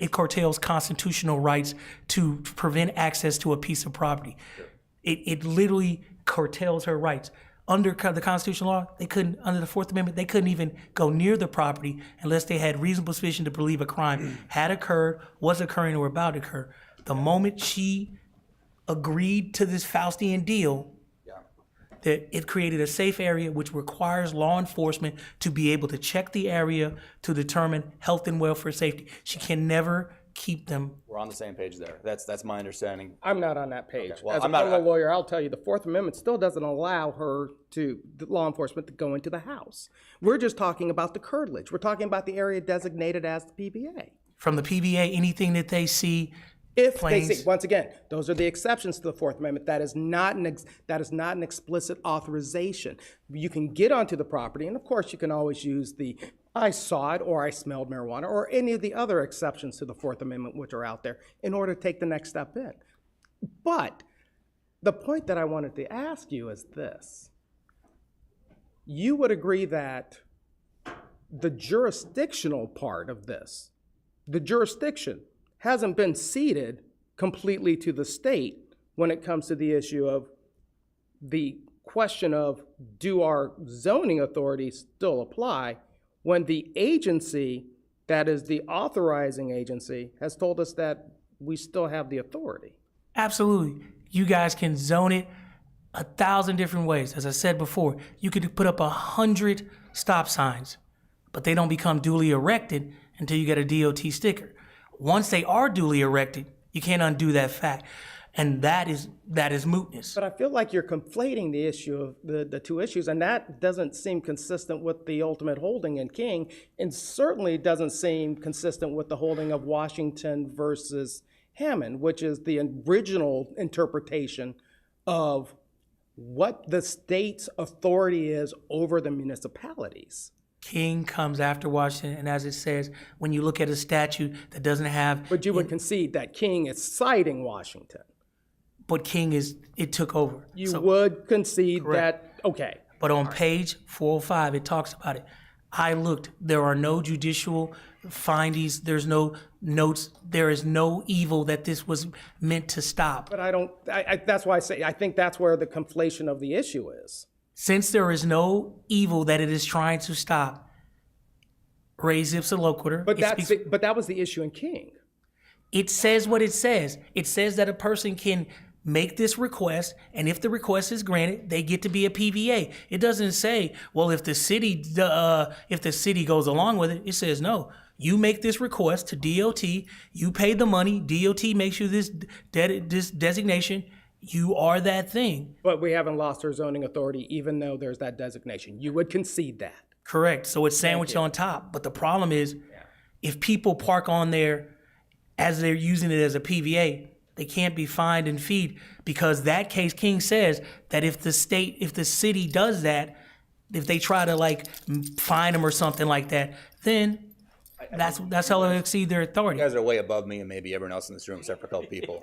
It curtails constitutional rights to prevent access to a piece of property. Sure. It literally curtails her rights. Under the constitutional law, they couldn't, under the Fourth Amendment, they couldn't even go near the property unless they had reasonable suspicion to believe a crime had occurred, was occurring, or about to occur. The moment she agreed to this Faustian deal, that it created a safe area which requires law enforcement to be able to check the area to determine health and welfare safety. She can never keep them. We're on the same page there. That's my understanding. I'm not on that page. Okay, well, As a criminal lawyer, I'll tell you the Fourth Amendment still doesn't allow the law enforcement to go into the house. We're just talking about the curtilage. We're talking about the area designated as the PVA. From the PVA, anything that they see. If they see, once again, those are the exceptions to the Fourth Amendment. That is not an explicit authorization. You can get onto the property, and of course, you can always use the I saw it or I smelled marijuana or any of the other exceptions to the Fourth Amendment which are out there in order to take the next step in. But the point that I wanted to ask you is this. You would agree that the jurisdictional part of this, the jurisdiction, hasn't been ceded completely to the state when it comes to the issue of the question of, do our zoning authorities still apply when the agency that is the authorizing agency has told us that we still have the authority? Absolutely. You guys can zone it 1,000 different ways. As I said before, you could put up 100 stop signs, but they don't become duly erected until you get a DOT sticker. Once they are duly erected, you can't undo that fact. And that is mootness. But I feel like you're conflating the issue of the two issues, and that doesn't seem consistent with the ultimate holding in King, and certainly doesn't seem consistent with the holding of Washington versus Hammond, which is the original interpretation of what the state's authority is over the municipalities. King comes after Washington, and as it says, when you look at a statute that doesn't have... But you would concede that King is citing Washington. But King it took over. You would concede correct. That, okay. But on page 405, it talks about it. I looked, there are no judicial findings, there's no notes, there is no evil that this was meant to stop. But that's why I say, I think that's where the conflation of the issue is. Since there is no evil that it is trying to stop, res ipsa loquitur. But that was the issue in King. It says what it says. It says that a person can make this request, and if the request is granted, they get to be a PVA. It doesn't say, well, if the city goes along with it. It says, no, you make this request to DOT, you pay the money, DOT makes you this designation, you are that thing. But we haven't lost our zoning authority, even though there's that designation. You would concede that. Correct. So it's sandwiched on top. But the problem is, if people park on there as they're using it as a PVA, they can't be fined and feed, because that case, King says that if the city does that, if they try to like fine them or something like that, then that's how they exceed their authority. You guys are way above me and maybe everyone else in this room except for a couple people.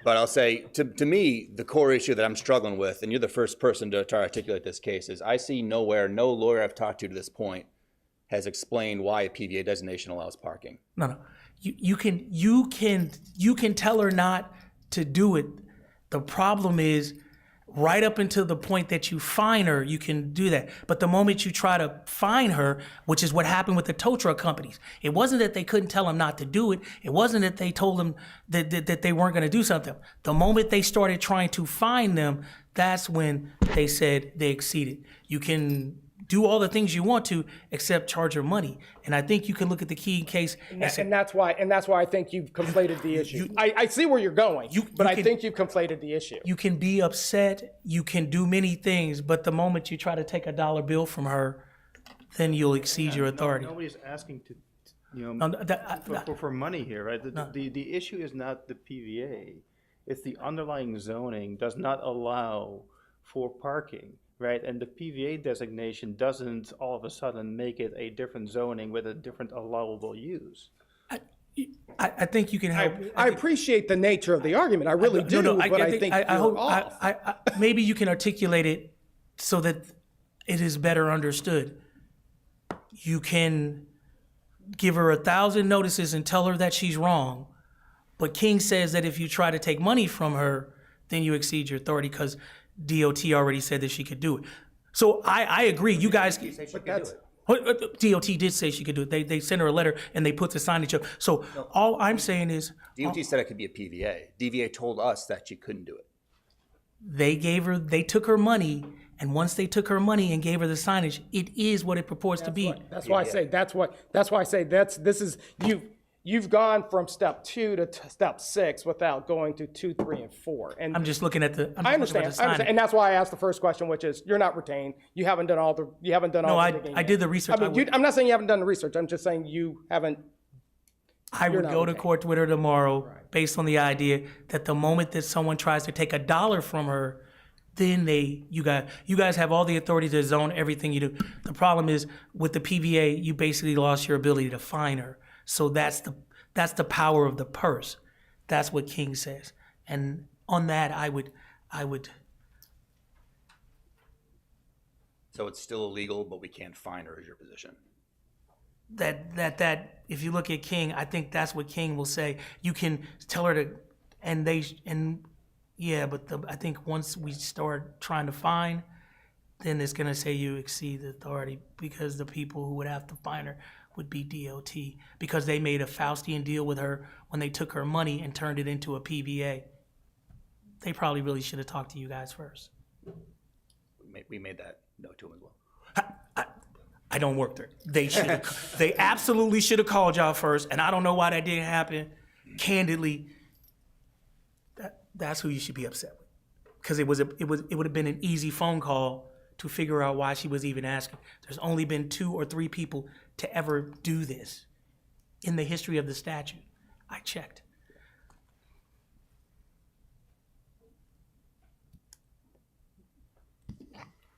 But I'll say, to me, the core issue that I'm struggling with, and you're the first person to articulate this case, is I see nowhere, no lawyer I've talked to this point has explained why a PVA designation allows parking. No. You can tell her not to do it. The problem is, right up until the point that you fine her, you can do that. But the moment you try to fine her, which is what happened with the tow truck companies, it wasn't that they couldn't tell them not to do it. It wasn't that they told them that they weren't going to do something. The moment they started trying to fine them, that's when they said they exceeded. You can do all the things you want to, except charge her money. And I think you can look at the Keene case and that's why I think you've conflated the issue. I see where you're going, but I think you've conflated the issue. You can be upset, you can do many things, but the moment you try to take a dollar bill from her, then you'll exceed your authority. Nobody's asking to, for money here, right? The issue is not the PVA. It's the underlying zoning does not allow for parking. Right, and the PVA designation doesn't all of a sudden make it a different zoning with a different allowable use. I think you can help. I appreciate the nature of the argument. I really do, but I think you're off. Maybe you can articulate it so that it is better understood. You can give her 1,000 notices and tell her that she's wrong, but King says that if you try to take money from her, then you exceed your authority because DOT already said that she could do it. So I agree. You guys, DOT did say she could do it. They sent her a letter and they put the signage up. So all I'm saying is, DOT said it could be a PVA. DVA told us that she couldn't do it. They took her money, and once they took her money and gave her the signage, it is what it purports to be. That's why I say you've gone from step 2 to step 6 without going to 2, 3, and 4. And I'm just looking at the. I understand, and that's why I asked the first question, which is you're not retained. You haven't done all the. No, I did the research. I'm not saying you haven't done the research. I'm just saying you haven't. I would go to court with her tomorrow based on the idea that the moment that someone tries to take $1 from her, then you guys have all the authority to zone everything you do. The problem is with the PVA, you basically lost your ability to fine her. So that's the power of the purse. That's what King says. And on that, I would. So it's still illegal, but we can't fine her, is your position? That if you look at King, I think that's what King will say. You can tell her to, but I think once we start trying to fine, then it's gonna say you exceed the authority because the people who would have to fine her would be DOT because they made a Faustian deal with her when they took her money and turned it into a PVA. They probably really should have talked to you guys first. We made that note to him as well. I don't work there. They absolutely should have called y'all first, and I don't know why that didn't happen. Candidly, that's who you should be upset with, because it would have been an easy phone call to figure out why she was even asking. There's only been 2 or 3 people to ever do this in the history of the statute. I checked.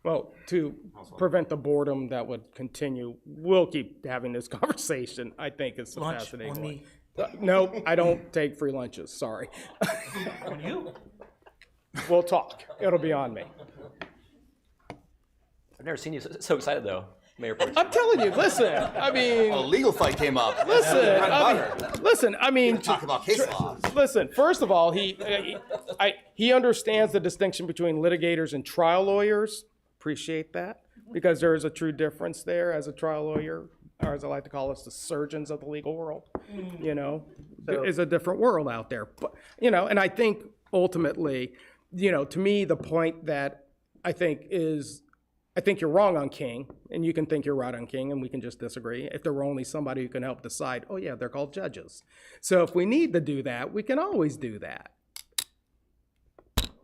Well, to prevent the boredom that would continue, we'll keep having this conversation. I think it's a Lunch fascinating on one. me. No, I don't take free lunches. Sorry. On you. We'll talk. It'll be on me. I've never seen you so excited though, Mayor Pro Tem. I'm telling you. Listen. I mean, A legal fight came up. Listen. I mean, Talk about case law. Listen. First of all, he understands the distinction between litigators and trial lawyers. Appreciate that, because there is a true difference there. As a trial lawyer, or as I like to call us, the surgeons of the legal world, there is a different world out there. But and I think ultimately, to me, the point that I think you're wrong on King, and you can think you're right on King, and we can just disagree. If there were only somebody who can help decide, oh yeah, they're called judges. So if we need to do that, we can always do that.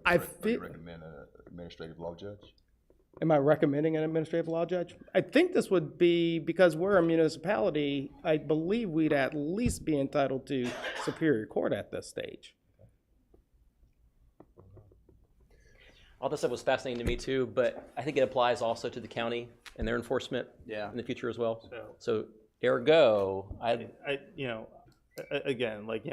I recommend an administrative law judge. Am I recommending an administrative law judge? I think this would be, because we're a municipality, I believe we'd at least be entitled to Superior Court at this stage. all this stuff was fascinating to me too, but I think it applies also to the county and their enforcement in the future as well. So ergo, again, like,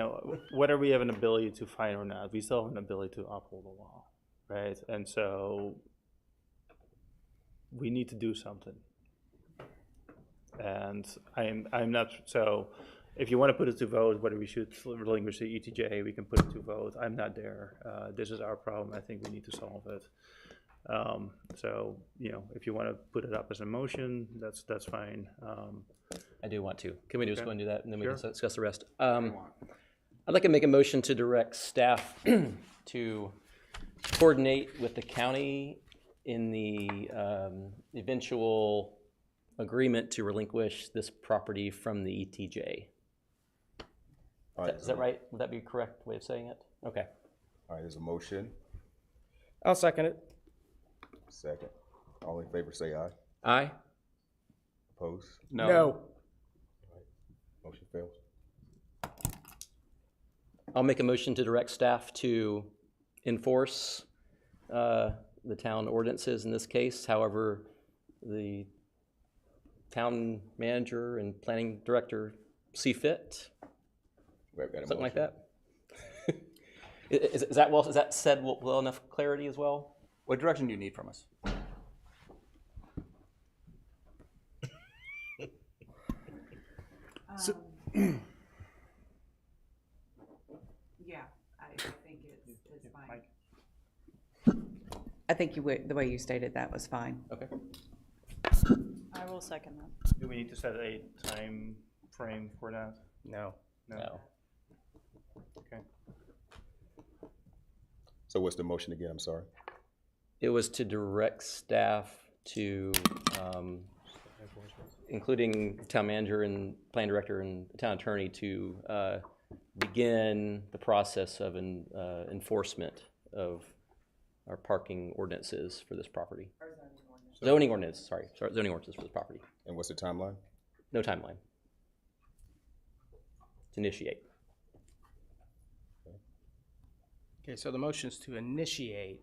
whether we have an ability to fine or not, we still have an ability to uphold the law, right? And so we need to do something. And I'm not, so if you want to put it to vote, whether we should relinquish the ETJ, we can put it to vote. I'm not there. This is our problem. I think we need to solve it. So, if you want to put it up as a motion, that's fine. I do want to. Can we just go and do that, and then we Sure. can discuss the rest? I'd like to make a motion to direct staff to coordinate with the county in the eventual agreement to relinquish this property from the ETJ. All right, Is that right? Would that be a correct way of saying it? Okay. All right, there's a motion. I'll second it. Second. All in favor, say aye. Aye. Opposed? No. Motion fails. I'll make a motion to direct staff to enforce the town ordinances in this case. However, the town manager and planning director see fit. Something like that. Is that said well enough clarity as well? What direction do you need from us? Yeah, I think it's fine. I think the way you stated that was fine. Okay. I will second that. Do we need to set a time frame for that? No. No. Okay. So what's the motion again? I'm sorry. It was to direct staff to, including the town manager and plan director and the town attorney, to begin the process of enforcement of our parking ordinances for this property. Zoning ordinance, sorry, zoning ordinances for this property. And what's the timeline? No timeline. To initiate. Okay, so the motion's to initiate.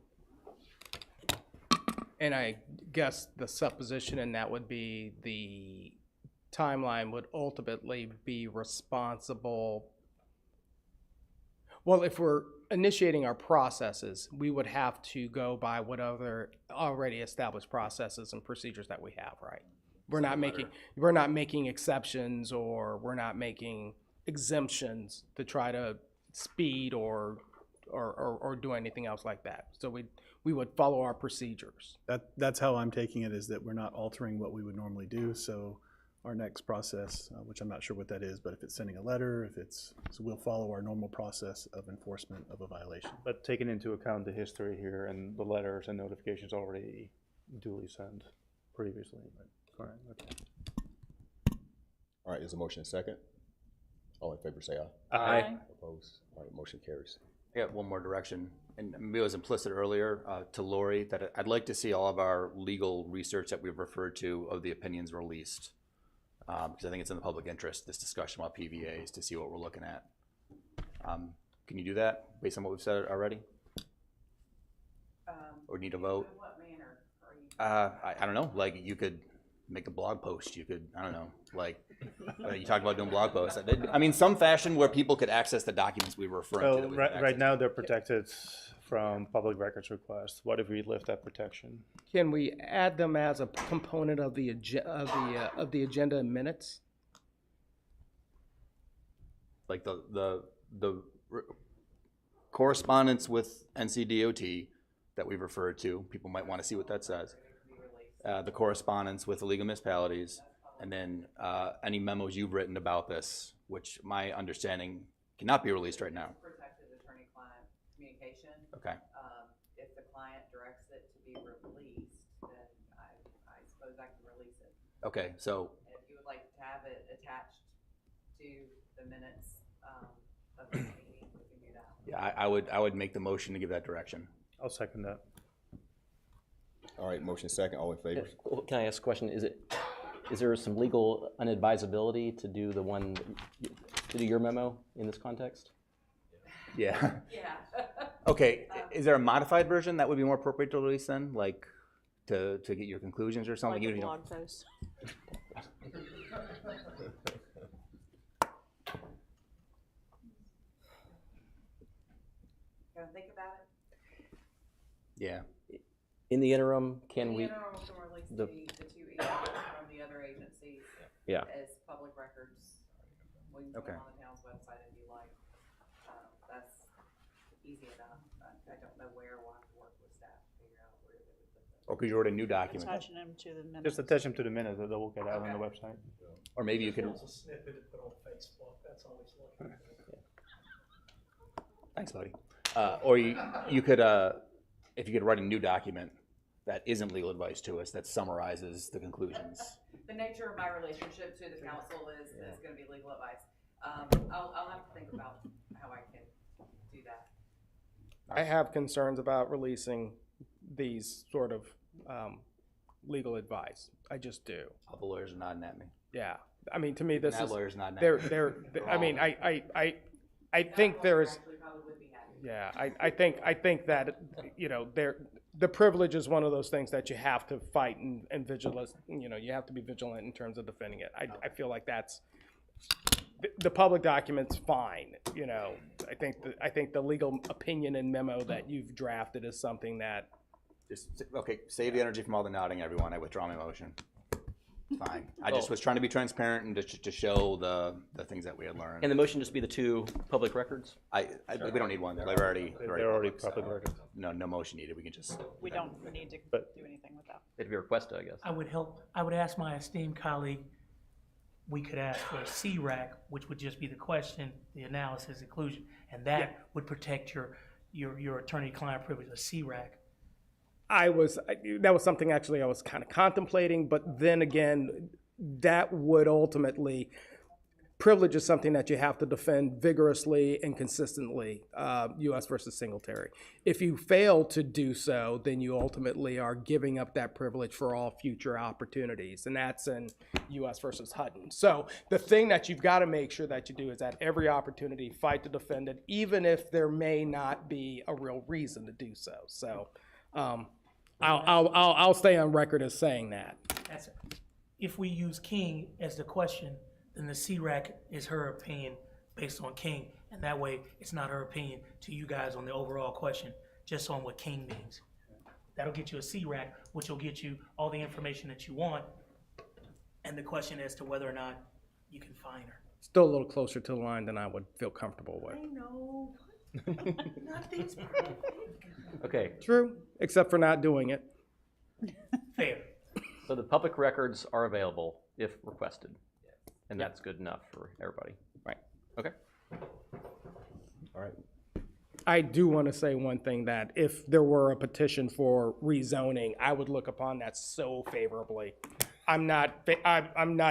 And I guess the supposition in that would be the timeline would ultimately be responsible. Well, if we're initiating our processes, we would have to go by what other already established processes and procedures that we have, right? We're not making exceptions, or we're not making exemptions to try to speed or do anything else like that. So we would follow our procedures. That's how I'm taking it, is that we're not altering what we would normally do. So our next process, which I'm not sure what that is, but if it's sending a letter, so we'll follow our normal process of enforcement of a violation. But taking into account the history here and the letters and notifications already duly sent previously. All right, okay. All right, there's a motion and second. All in favor, say aye. Aye. Opposed? All right, motion carries. I got one more direction, and maybe it was implicit earlier to Lori that I'd like to see all of our legal research that we've referred to of the opinions released, because I think it's in the public interest, this discussion about PVAs, to see what we're looking at. Can you do that based on what we've said already? Or need a vote? In what manner are you? I don't know, like you could make a blog post, you could, I don't know, like you talked about doing blog posts. I mean, some fashion where people could access the documents we were referring to. So that we have right access now they're protected from public records requests. What if we lift that protection? Can we add them as a component of the agenda and minutes? like the correspondence with NCDOT that we've referred to. People might want to see what that says. The correspondence with the League of Municipalities, and then any memos you've written about this, which my understanding cannot be released right now. Protected attorney-client communication. Okay. If the client directs it to be released, then I suppose I can release it. Okay, so. If you would like to have it attached to the minutes of the meeting, we can do that. Yeah, I would make the motion to give that direction. I'll second that. All right, motion second, all in favor? Can I ask a question? Is there some legal unadvisability to do to do your memo in this context? Yeah. Yeah. Okay, Is there a modified version that would be more appropriate to release then, like to get your conclusions or something? Like a You know- blog post. Gotta think about it. Yeah. In the interim, can In the we? interim, we can release the- the two emails from the other agencies. Yeah. As public records. We can put them on the town's website if you like. That's easy enough. I don't know where we'll have to work with staff to figure out where they would put them. Or could you write a new document? Attaching them to the minutes. Just attach them to the minutes, that will get out on the website. Or maybe you could. a snippet to put on Facebook, that's always looking. Thanks, buddy. Or you could, if you could write a new document that isn't legal advice to us, that summarizes the conclusions. The nature of my relationship to the council is gonna be legal advice. I'll have to think about how I can do that. I have concerns about releasing these sort of legal advice. I just do. All the lawyers are nodding at me. Yeah, I mean, to me, this That is, lawyer's nodding at they're, me. I mean, I think there is, yeah, I think that, you know, the privilege is one of those things that you have to fight and vigilance, you know, you have to be vigilant in terms of defending it. I feel like that's, the public document's fine, you know. I think the legal opinion and memo that you've drafted is something that, Okay, save the energy from all the nodding, everyone. I withdraw my motion. Fine. I just was trying to be transparent and to show the things that we had learned. And the motion just be the two public records? We don't need one. They're already public records. No motion needed. We can just. We don't need to do anything with that. It'd be requested, I guess. I would ask my esteemed colleague, we could ask for a CRAC, which would just be the question, the analysis, inclusion, and that would protect your attorney-client privilege, a CRAC. that was something actually I was kind of contemplating, but then again, that would ultimately, privilege is something that you have to defend vigorously and consistently, U.S. versus Singletary. If you fail to do so, then you ultimately are giving up that privilege for all future opportunities, and that's in U.S. versus Hutton. So the thing that you've got to make sure that you do is at every opportunity, fight to defend it, even if there may not be a real reason to do so. So I'll stay on record as saying that. If we use King as the question, then the CRAC is her opinion based on King, and that way it's not her opinion to you guys on the overall question, just on what King means. That'll get you a CRAC, which will get you all the information that you want, and the question as to whether or not you can find her. Still a little closer to the line than I would feel comfortable with. I know. Nothing's Okay. True, except for not doing it. Fair. So the public records are available if requested. And that's good enough for everybody. Right. Okay. All right. I do want to say one thing, that if there were a petition for rezoning, I would look upon that so favorably. I'm not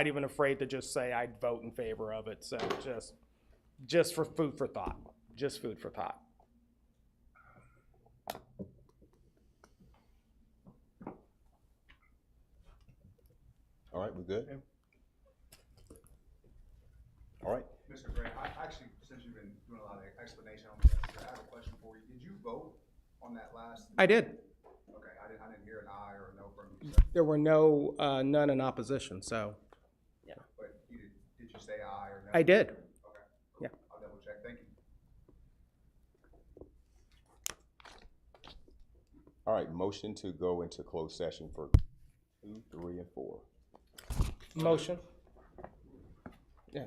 even afraid to just say I'd vote in favor of it. So just for food for thought, just food for thought. All right, we good? All right. Mr. Gray, actually, since you've been doing a lot of explanation on this, I have a question for you. Did you vote on that last? I did. Okay, I didn't hear an aye or a no from you. There were none in opposition, so. Yeah. But did you say aye or no? I did. Okay. Yeah. I'll double check. Thank you. All right, motion to go into closed session for 2, 3, and 4. Motion. Yeah.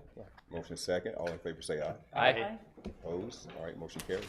Motion second. All in favor say aye. Aye. Opposed? All right, motion carries.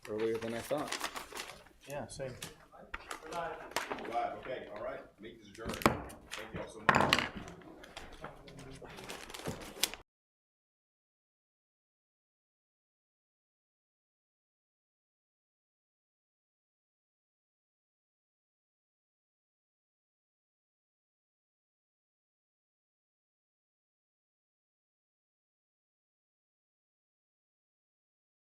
Earlier than I thought. Yeah, same. Live, okay, all right, meeting is adjourned. Thank you all so much.